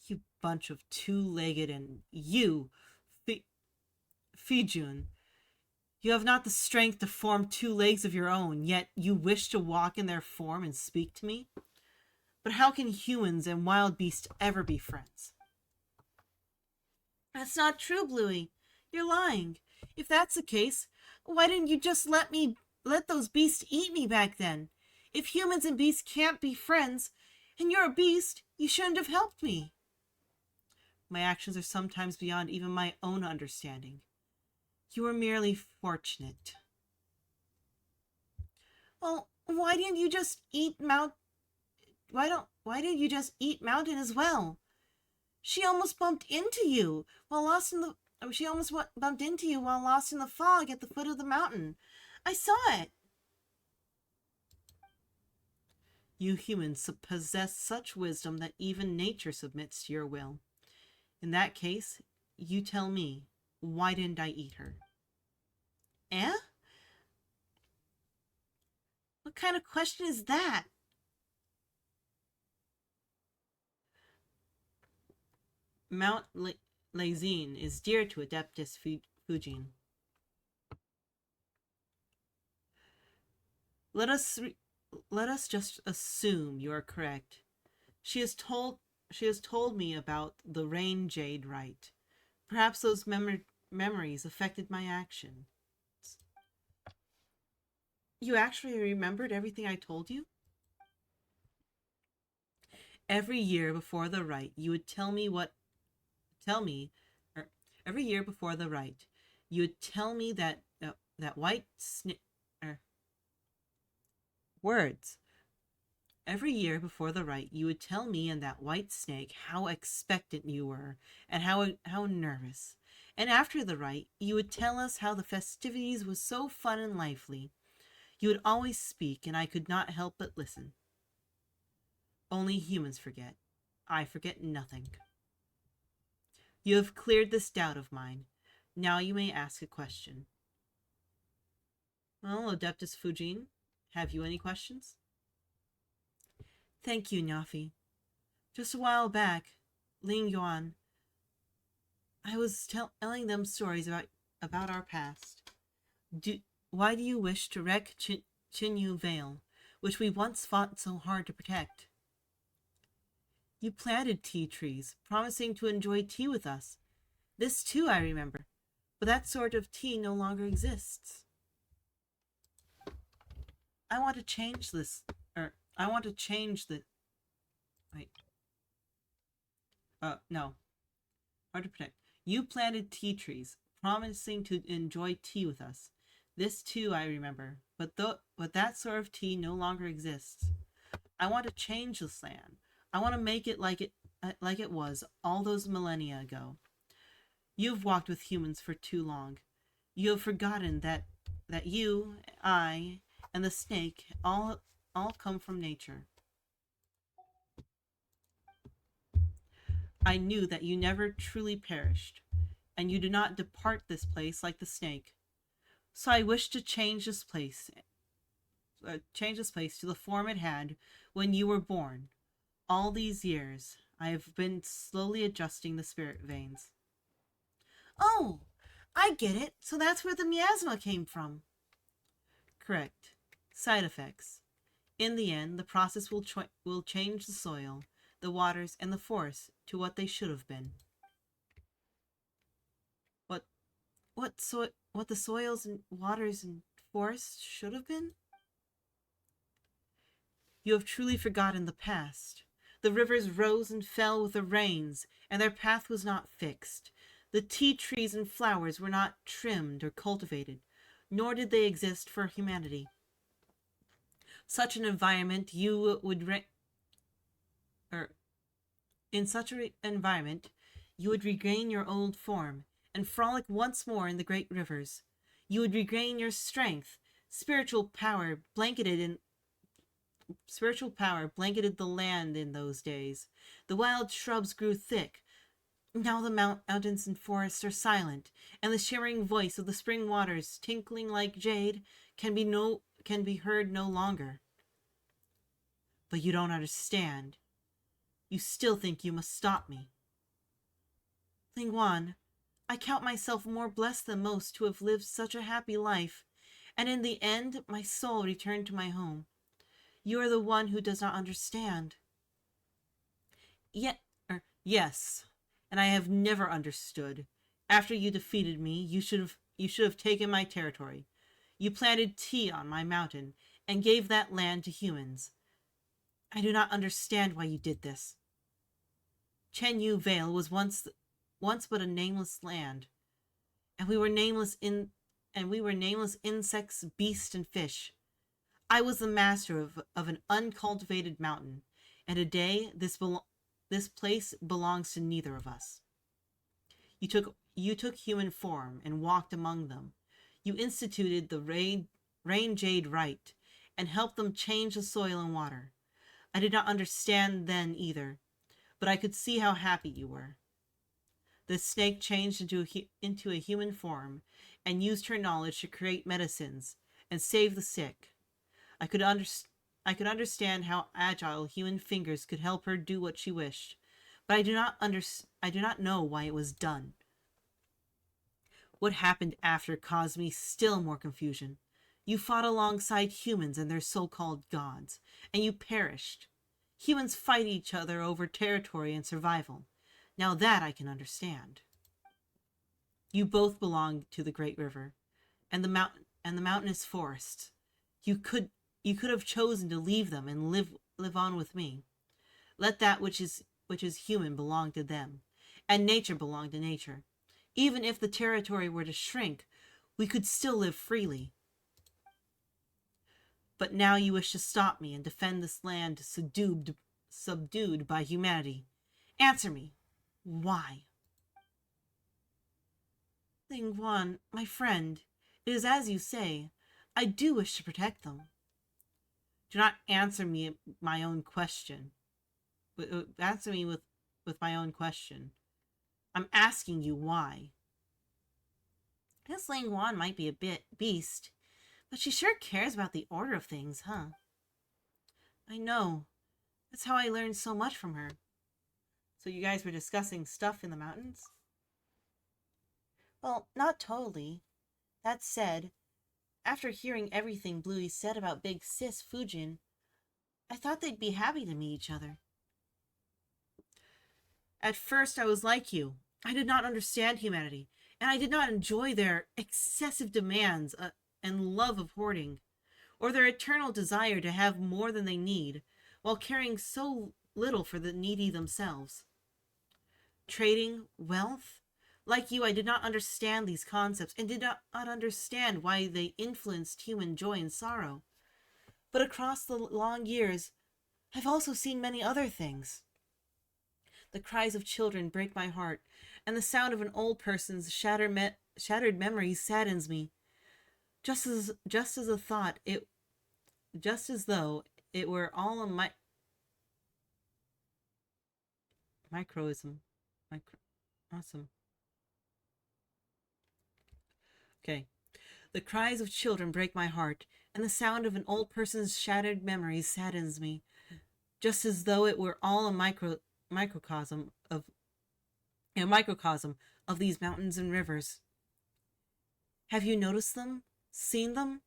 You bunch of two-legged and you, Fijun. You have not the strength to form two legs of your own, yet you wish to walk in their form and speak to me? But how can humans and wild beasts ever be friends? That's not true, Bluey. You're lying. If that's the case, why didn't you just let those beasts eat me back then? If humans and beasts can't be friends, and you're a beast, you shouldn't have helped me. My actions are sometimes beyond even my own understanding. You were merely fortunate. Well, why didn't you just eat Why didn't you just eat Mountain as well? She almost bumped into you while lost in the fog at the foot of the mountain. I saw it. You humans possess such wisdom that even nature submits to your will. In that case, you tell me, why didn't I eat her? Eh? What kind of question is that? Mount Lazine is dear to Adeptus Fujin. Let us just assume you are correct. She has told me about the Rain Jade Rite. Perhaps those memories affected my actions. You actually remembered everything I told you? Every year before the rite, you would every year before the rite, you would tell me that white words. Every year before the rite, you would tell me and that white snake how expectant you were and how nervous. And after the rite, you would tell us how the festivities was so fun and lively. You would always speak, and I could not help but listen. Only humans forget. I forget nothing. You have cleared this doubt of mine. Now you may ask a question. Well, Adeptus Fujin, have you any questions? Thank you, Nyafi. Just a while back, Ling Yuan, I was telling them stories about our past. why do you wish to wreck Chinyu Vale, which we once fought so hard to protect? You planted tea trees, promising to enjoy tea with us. This too I remember, but that sort of tea no longer exists. I want to change this, I want to change the, wait. No. Hard to protect. You planted tea trees, promising to enjoy tea with us. This too I remember, but that sort of tea no longer exists. I want to change this land. I want to make it like it was all those millennia ago. You've walked with humans for too long. You have forgotten that you, I, and the snake all come from nature. I knew that you never truly perished, and you do not depart this place like the snake. So I wish to change this place to the form it had when you were born. All these years, I have been slowly adjusting the spirit veins. Oh, I get it. So that's where the miasma came from. Correct. Side effects. In the end, the process will change the soil, the waters, and the forest to what they should have been. What the soils and waters and forests should have been? You have truly forgotten the past. The rivers rose and fell with the rains, and their path was not fixed. The tea trees and flowers were not trimmed or cultivated, nor did they exist for humanity. Such an environment in such an environment, you would regain your old form and frolic once more in the great rivers. You would regain your strength. Spiritual power blanketed the land in those days. The wild shrubs grew thick. Now the mountains and forests are silent, and the shimmering voice of the spring waters, tinkling like jade, can be heard no longer. But you don't understand. You still think you must stop me. Lingwan, I count myself more blessed than most to have lived such a happy life, and in the end my soul returned to my home. You are the one who does not understand. Yes, and I have never understood. After you defeated me, you should have taken my territory. You planted tea on my mountain and gave that land to humans. I do not understand why you did this. Chenyu Vale was once but a nameless land, and we were nameless insects, beasts, and fish. I was the master of an uncultivated mountain, and today this place belongs to neither of us. You took human form and walked among them. You instituted the rain jade rite and helped them change the soil and water. I did not understand then either, but I could see how happy you were. The snake changed into a human form and used her knowledge to create medicines and save the sick. I could understand how agile human fingers could help her do what she wished, but I do not know why it was done. What happened after caused me still more confusion. You fought alongside humans and their so-called gods, and you perished. Humans fight each other over territory and survival. Now that I can understand. You both belonged to the Great River, and the mountainous forests. You could have chosen to leave them and live on with me. Let that which is human belong to them, and nature belong to nature. Even if the territory were to shrink, we could still live freely. But now you wish to stop me and defend this land subdued by humanity. Answer me. Why? Lingwan, my friend, it is as you say. I do wish to protect them. Do not answer me my own question. Answer me with my own question. I'm asking you why. This Lingwan might be a bit beast, but she sure cares about the order of things, huh? I know. That's how I learned so much from her. So you guys were discussing stuff in the mountains? Well, not totally. That said, after hearing everything Bluey said about Big Sis Fujin, I thought they'd be happy to meet each other. At first, I was like you. I did not understand humanity, and I did not enjoy their excessive demands and love of hoarding, or their eternal desire to have more than they need, while caring so little for the needy themselves. Trading, wealth? Like you, I did not understand these concepts and did not understand why they influenced human joy and sorrow. But across the long years, I've also seen many other things. The cries of children break my heart, and the sound of an old person's shattered memories saddens me. Just as a thought, just as though it were all a microism. Awesome. Okay. The cries of children break my heart, and the sound of an old person's shattered memories saddens me, just as though it were all a microcosm of these mountains and rivers. Have you noticed them? Seen them?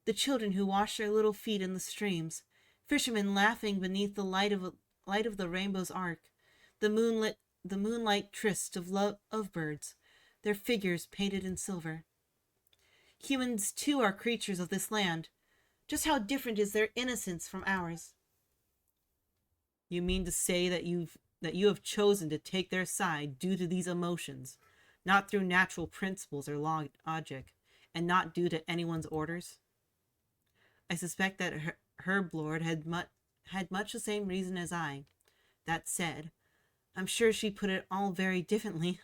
The children who wash their little feet in the streams, fishermen laughing beneath the light of the rainbow's arc, the moonlight tryst of birds, their figures painted in silver. Humans too are creatures of this land. Just how different is their innocence from ours? You mean to say that you have chosen to take their side due to these emotions, not through natural principles or logic, and not due to anyone's orders? I suspect that Herblord had much the same reason as I. That said, I'm sure she put it all very differently.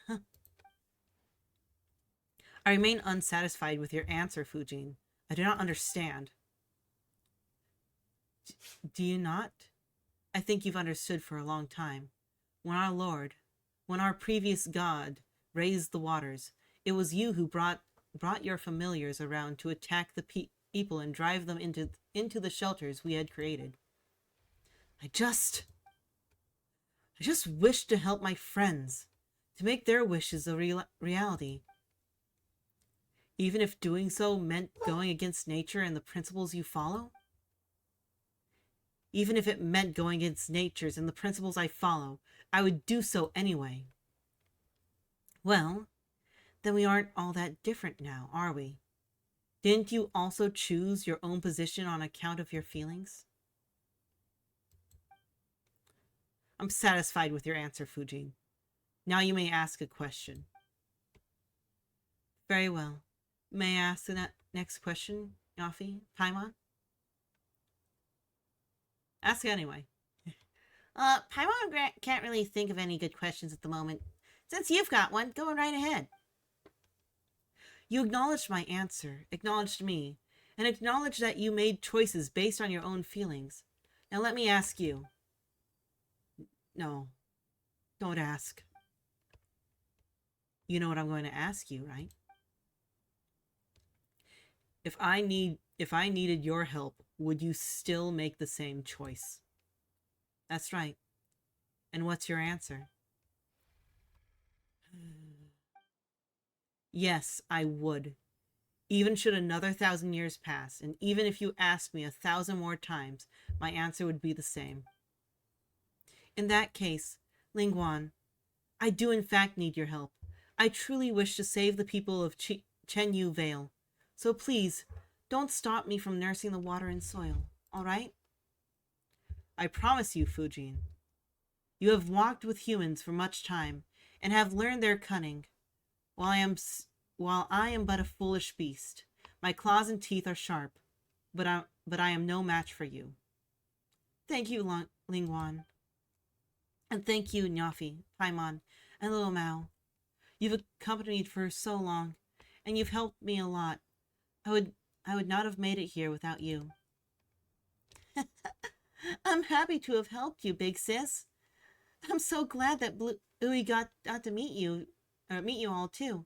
I remain unsatisfied with your answer, Fujin. I do not understand. Do you not? I think you've understood for a long time. When our previous god, raised the waters, it was you who brought your familiars around to attack the people and drive them into the shelters we had created. I just wished to help my friends, to make their wishes a reality. Even if doing so meant going against nature and the principles you follow? Even if it meant going against natures and the principles I follow, I would do so anyway. Well, then we aren't all that different now, are we? Didn't you also choose your own position on account of your feelings? I'm satisfied with your answer, Fujin. Now you may ask a question. Very well. May I ask the next question, Yafi? Paimon? Ask it anyway. Paimon can't really think of any good questions at the moment. Since you've got one, go right ahead. You acknowledged my answer, acknowledged me, and acknowledged that you made choices based on your own feelings. Now let me ask you. No, don't ask. You know what I'm going to ask you, right? If I needed your help, would you still make the same choice? That's right. And what's your answer? Yes, I would. Even should another 1,000 years pass, and even if you asked me 1,000 more times, my answer would be the same. In that case, Lingguan, I do in fact need your help. I truly wish to save the people of Chenyu Vale. So please, don't stop me from nursing the water and soil, all right? I promise you, Fujin. You have walked with humans for much time, and have learned their cunning. While I am but a foolish beast, my claws and teeth are sharp, but I am no match for you. Thank you, Lingguan. And thank you, Nyafi, Paimon, and Little Mao. You've accompanied me for so long, and you've helped me a lot. I would not have made it here without you. I'm happy to have helped you, big sis. I'm so glad that Bluey got to meet you all too.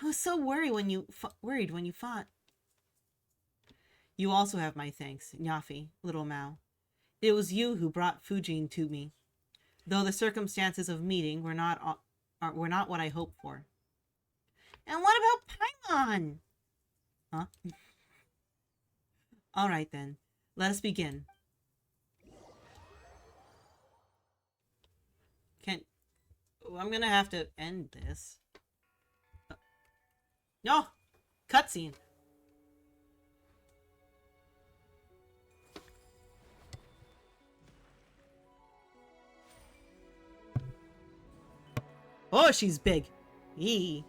I was so worried when you fought. You also have my thanks, Nyafi, Little Mao. It was you who brought Fujin to me, though the circumstances of meeting were not what I hoped for. And what about Paimon? Huh? All right then, let us begin. I'm gonna have to end this. No! Cutscene. Oh, she's big. Eee.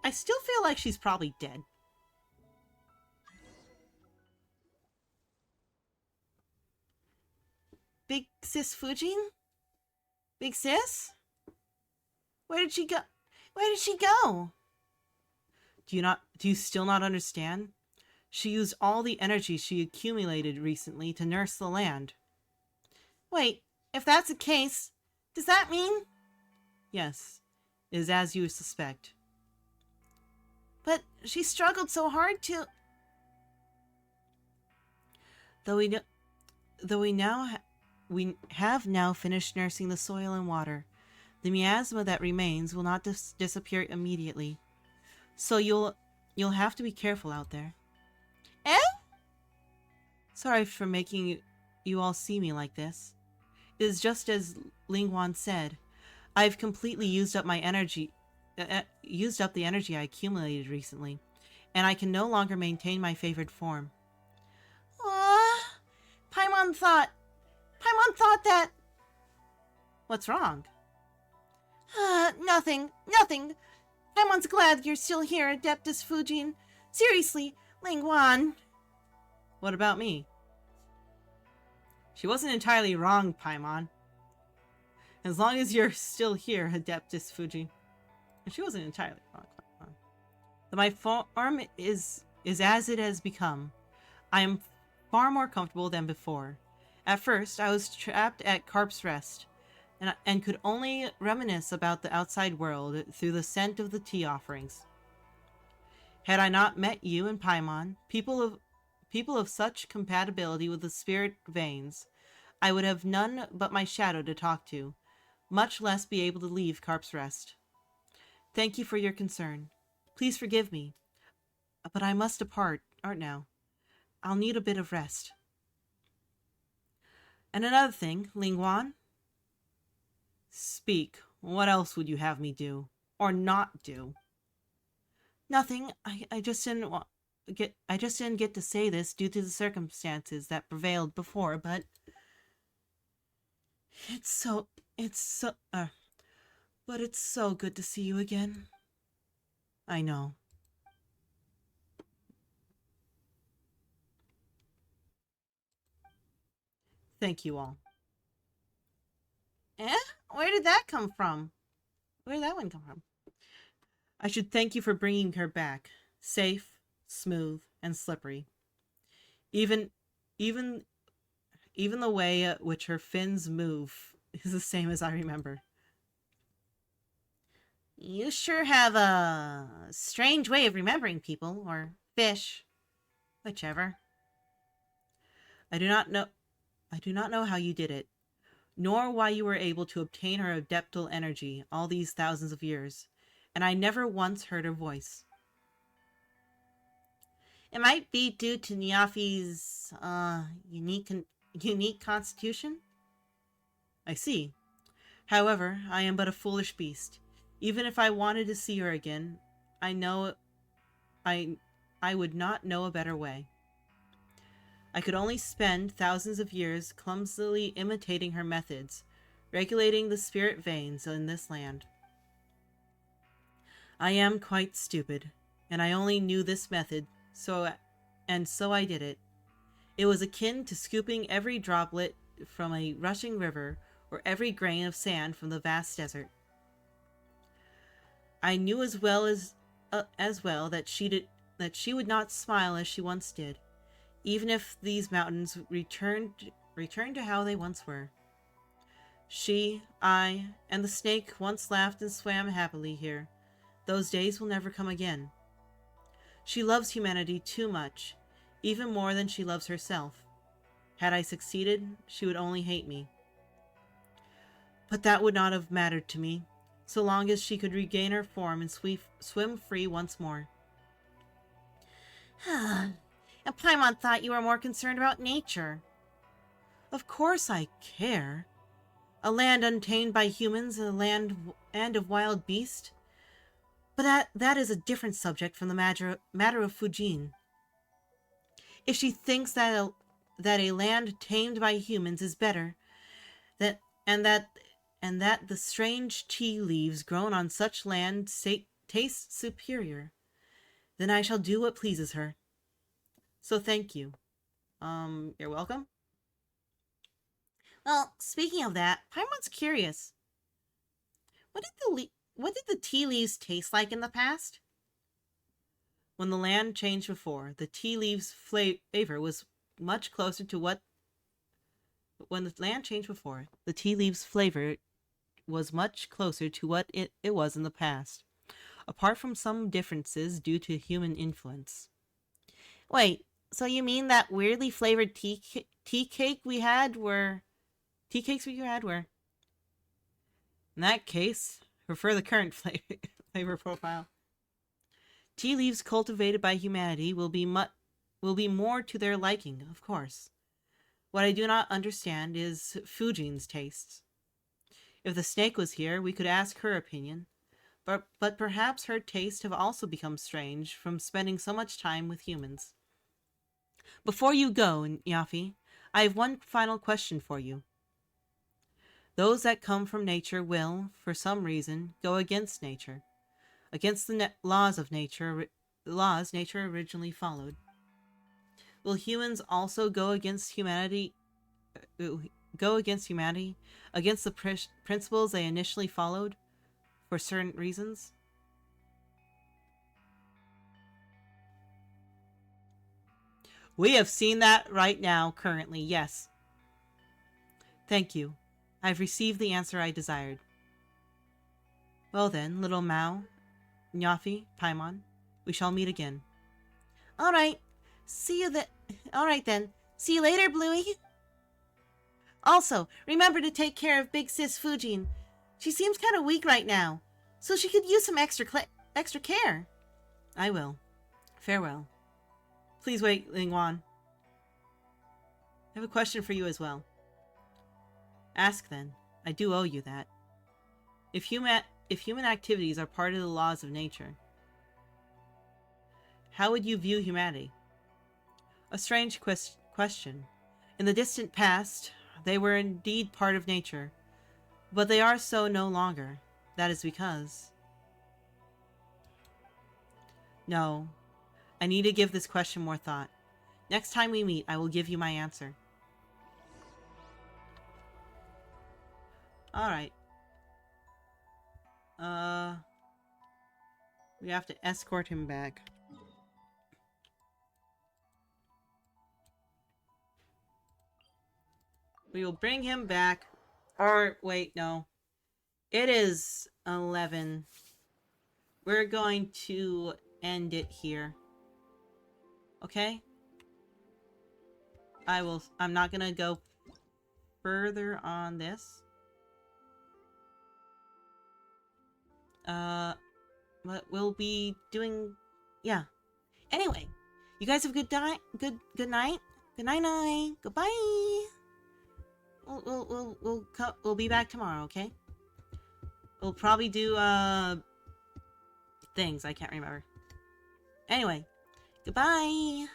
I still feel like she's probably dead. Big sis Fujin? Big sis? Where did she go? Where did she go? Do you still not understand? She used all the energy she accumulated recently to nurse the land. Wait, if that's the case, does that mean? Yes, it is as you suspect. But she struggled so hard to... Though we have now finished nursing the soil and water, the miasma that remains will not disappear immediately. So you'll have to be careful out there. Eh? Sorry for making you all see me like this. It is just as Lingwan said. I've completely used up my energy, used up the energy I accumulated recently, and I can no longer maintain my favored form. Paimon thought that... What's wrong? Nothing. Paimon's glad you're still here, Adeptus Fujin. Seriously, Lingwan. What about me? She wasn't entirely wrong, Paimon. As long as you're still here, Adeptus Fujin. And she wasn't entirely wrong. My form is as it has become. I am far more comfortable than before. At first, I was trapped at Carp's Rest, and could only reminisce about the outside world through the scent of the tea offerings. Had I not met you and Paimon, people of such compatibility with the spirit veins, I would have none but my shadow to talk to, much less be able to leave Carp's Rest. Thank you for your concern. Please forgive me, but I must depart now. I'll need a bit of rest. And another thing, Lingwan. Speak. What else would you have me do? Or not do? Nothing. I just didn't get to say this due to the circumstances that prevailed before, but it's so good to see you again. I know. Thank you all. Eh? Where did that come from? Where did that one come from? I should thank you for bringing her back. Safe, smooth, and slippery. Even the way at which her fins move is the same as I remember. You sure have a strange way of remembering people, or fish. Whichever. I do not know how you did it, nor why you were able to obtain her adeptal energy all these thousands of years, and I never once heard her voice. It might be due to Nyafi's unique constitution. I see. However, I am but a foolish beast. Even if I wanted to see her again, I would not know a better way. I could only spend thousands of years clumsily imitating her methods, regulating the spirit veins in this land. I am quite stupid, and I only knew this method, so I did it. It was akin to scooping every droplet from a rushing river or every grain of sand from the vast desert. I knew as well that she would not smile as she once did, even if these mountains returned to how they once were. She, I, and the snake once laughed and swam happily here, Those days will never come again. She loves humanity too much, even more than she loves herself. Had I succeeded, she would only hate me. But that would not have mattered to me, so long as she could regain her form and swim free once more. And Paimon thought you were more concerned about nature. Of course I care. A land untamed by humans, a land of wild beasts. But that is a different subject from the matter of Fujin. If she thinks that a land tamed by humans is better, and that the strange tea leaves grown on such land taste superior, then I shall do what pleases her. So thank you. You're welcome. Well, speaking of that, Paimon's curious. What did the tea leaves taste like in the past? When the land changed before, the tea leaves' flavor was much closer to what. When the land changed before, the tea leaves' flavor was much closer to what it was in the past, apart from some differences due to human influence. Wait, so you mean that weirdly flavored tea cakes we had were? In that case, prefer the current flavor profile. Tea leaves cultivated by humanity will be more to their liking, of course. What I do not understand is Fujin's tastes. If the snake was here, we could ask her opinion, but perhaps her tastes have also become strange from spending so much time with humans. Before you go, Nyafi, I have one final question for you. Those that come from nature will, for some reason, go against nature, against the laws nature originally followed. Will humans also go against humanity, against the principles they initially followed, for certain reasons? We have seen that right now, currently, yes. Thank you. I've received the answer I desired. Well then, little Mao, Nyafi, Paimon, we shall meet again. Alright. Alright then. See you later, Bluey. Also, remember to take care of Big Sis Fujin. She seems kind of weak right now, so she could use some extra care. I will. Farewell. Please wait, Lingwan. I have a question for you as well. Ask then. I do owe you that. If human activities are part of the laws of nature, how would you view humanity? A strange question. In the distant past, they were indeed part of nature, but they are so no longer. That is because... No. I need to give this question more thought. Next time we meet, I will give you my answer. Alright. We have to escort him back. We will bring him back. Or, wait, no. It is 11. We're going to end it here. Okay? I'm not gonna go further on this. But we'll be doing, yeah. Anyway, you guys have a good night. Good night. Good night. Goodbye. We'll be back tomorrow, okay? We'll probably do things I can't remember. Anyway, goodbye.